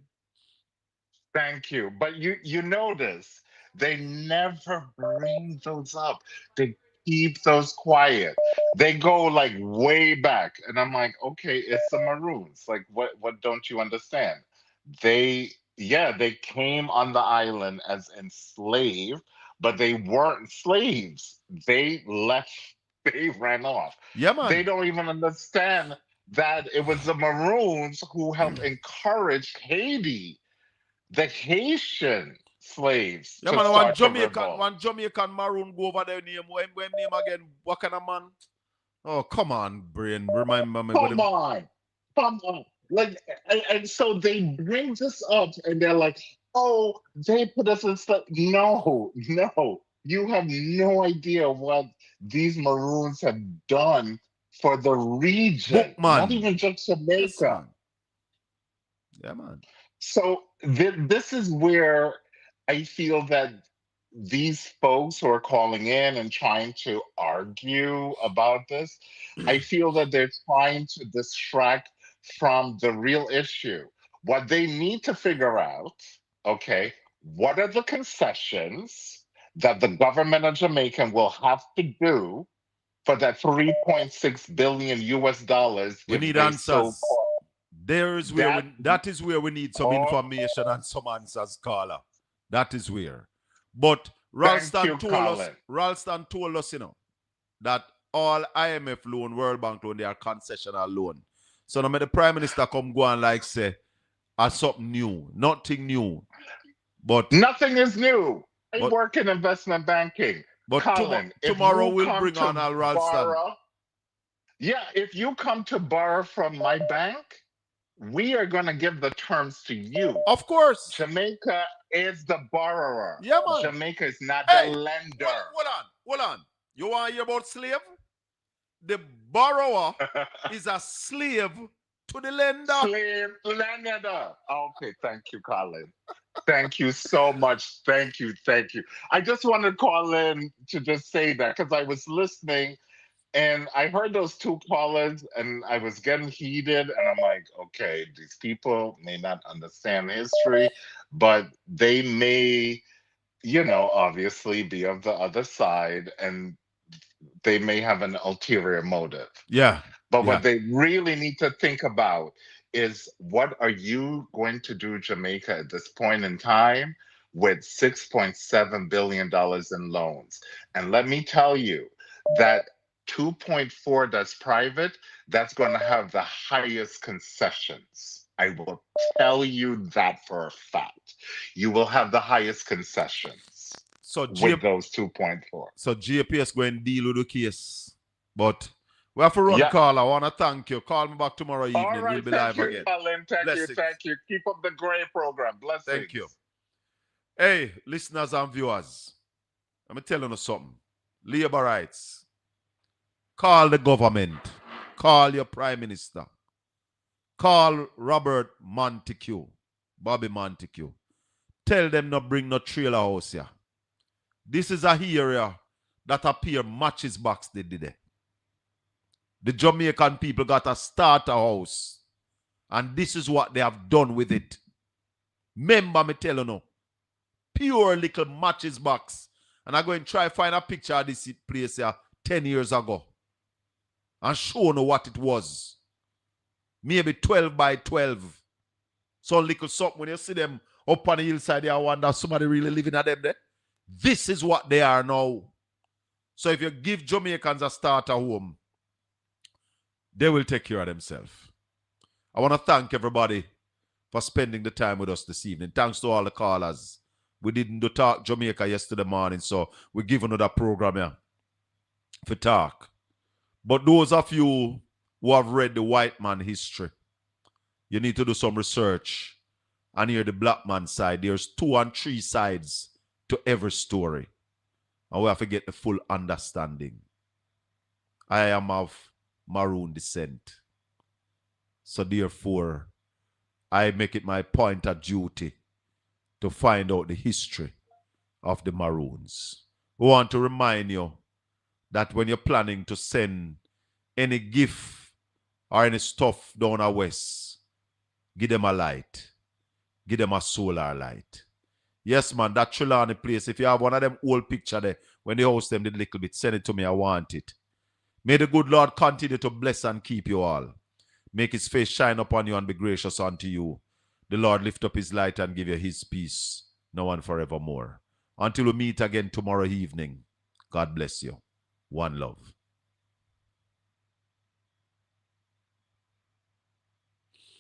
[SPEAKER 21] Thank you. But you notice they never bring those up. They keep those quiet. They go like way back. And I'm like, okay, it's the Maroons. Like, what don't you understand? They came on the island as enslaved, but they weren't slaves. They left, they ran off.
[SPEAKER 6] Yeah, man.
[SPEAKER 21] They don't even understand that it was the Maroons who helped encourage Haiti, the Haitian slaves.
[SPEAKER 6] Yeah,
[SPEAKER 21] to
[SPEAKER 6] man,
[SPEAKER 21] start
[SPEAKER 6] one Jamaican Maroon go over there name. When name again? What kind of man? Oh, come on, brain. Remember me.
[SPEAKER 21] Come on. Like, and so they bring this up and they're like, oh, they put us in stuff. No. You have no idea what these Maroons have done for the region. Not even just Jamaica.
[SPEAKER 6] Yeah, man.
[SPEAKER 21] So this is where I feel that these folks who are calling in and trying to argue about this, I feel that they're trying to distract from the real issue. What they need to figure out, okay, what are the concessions that the government of Jamaica will have to do for that 3.6 billion US dollars?
[SPEAKER 6] We need answers. That is where we need some information and some answers, caller. That is where. But Ralston told us, you know, that all IMF loan, World Bank loan, they are concessional loan. So now the Prime Minister come go and like say, something new. Nothing new. But
[SPEAKER 21] nothing is new. I work in investment banking.
[SPEAKER 6] But
[SPEAKER 21] Colin,
[SPEAKER 6] tomorrow we'll bring on Al Ralston.
[SPEAKER 21] Yeah, if you come to borrow from my bank, we are going to give the terms to you.
[SPEAKER 6] Of course.
[SPEAKER 21] Jamaica is the borrower.
[SPEAKER 6] Yeah, man.
[SPEAKER 21] Jamaica is not the lender.
[SPEAKER 6] Hold on. You want to hear about slave? The borrower is a slave to the lender.
[SPEAKER 21] Slave lender. Okay, thank you, Colin. Thank you so much. Thank you. I just want to call in to just say that because I was listening and I heard those two callers and I was getting heated and I'm like, okay, these people may not understand history, but they may, obviously be of the other side and they may have an ulterior motive.
[SPEAKER 6] Yeah.
[SPEAKER 21] But what they really need to think about is what are you going to do, Jamaica, at this point in time with $6.7 billion in loans? And let me tell you that 2.4 that's private, that's going to have the highest concessions. I will tell you that for a fact. You will have the highest concessions with those 2.4.
[SPEAKER 6] So JPS going to deal with the case. But we have to run, Carl. I want to thank you. Call me back tomorrow evening.
[SPEAKER 21] All right,
[SPEAKER 6] we'll be live again.
[SPEAKER 21] Colin. Thank you. Keep up the great program. Blessings.
[SPEAKER 6] Thank you. Hey, listeners and viewers, let me tell you something. Labor rights. Call the government. Call your prime minister. Call Robert Montague, Bobby Montague. Tell them not bring no trailer house here. This is a area that appear matches box they did. The Jamaican people got a starter house. And this is what they have done with it. Remember me tell you no. Pure little matches box. And I'm going to try find a picture of this place here 10 years ago. And show you what it was. Maybe 12 by 12. So little something when you see them up on the hillside there, I wonder somebody really living at them there. This is what they are now. So if you give Jamaicans a starter home, They will take care of themselves. I want to thank everybody for spending the time with us this evening. Thanks to all the callers. We didn't do Talk Jamaica yesterday morning, so we're giving another program here for talk. But those of you who have read the white man history, you need to do some research and hear the black man side. There's 2 and 3 sides to every story. And we have to get the full understanding. I am of Maroon descent. So therefore, I make it my point of duty to find out the history of the Maroons. We want to remind you that when you're planning to send any gift or any stuff down a west, give them a light. Give them a solar light. Yes, man, that Trelawney place, if you have one of them old picture there, when they host them did a little bit, send it to me, I want it. May the good Lord continue to bless and keep you all. Make his face shine upon you and be gracious unto you. The Lord lift up his light and give you his peace, now and forevermore. Until we meet again tomorrow evening, God bless you. One love.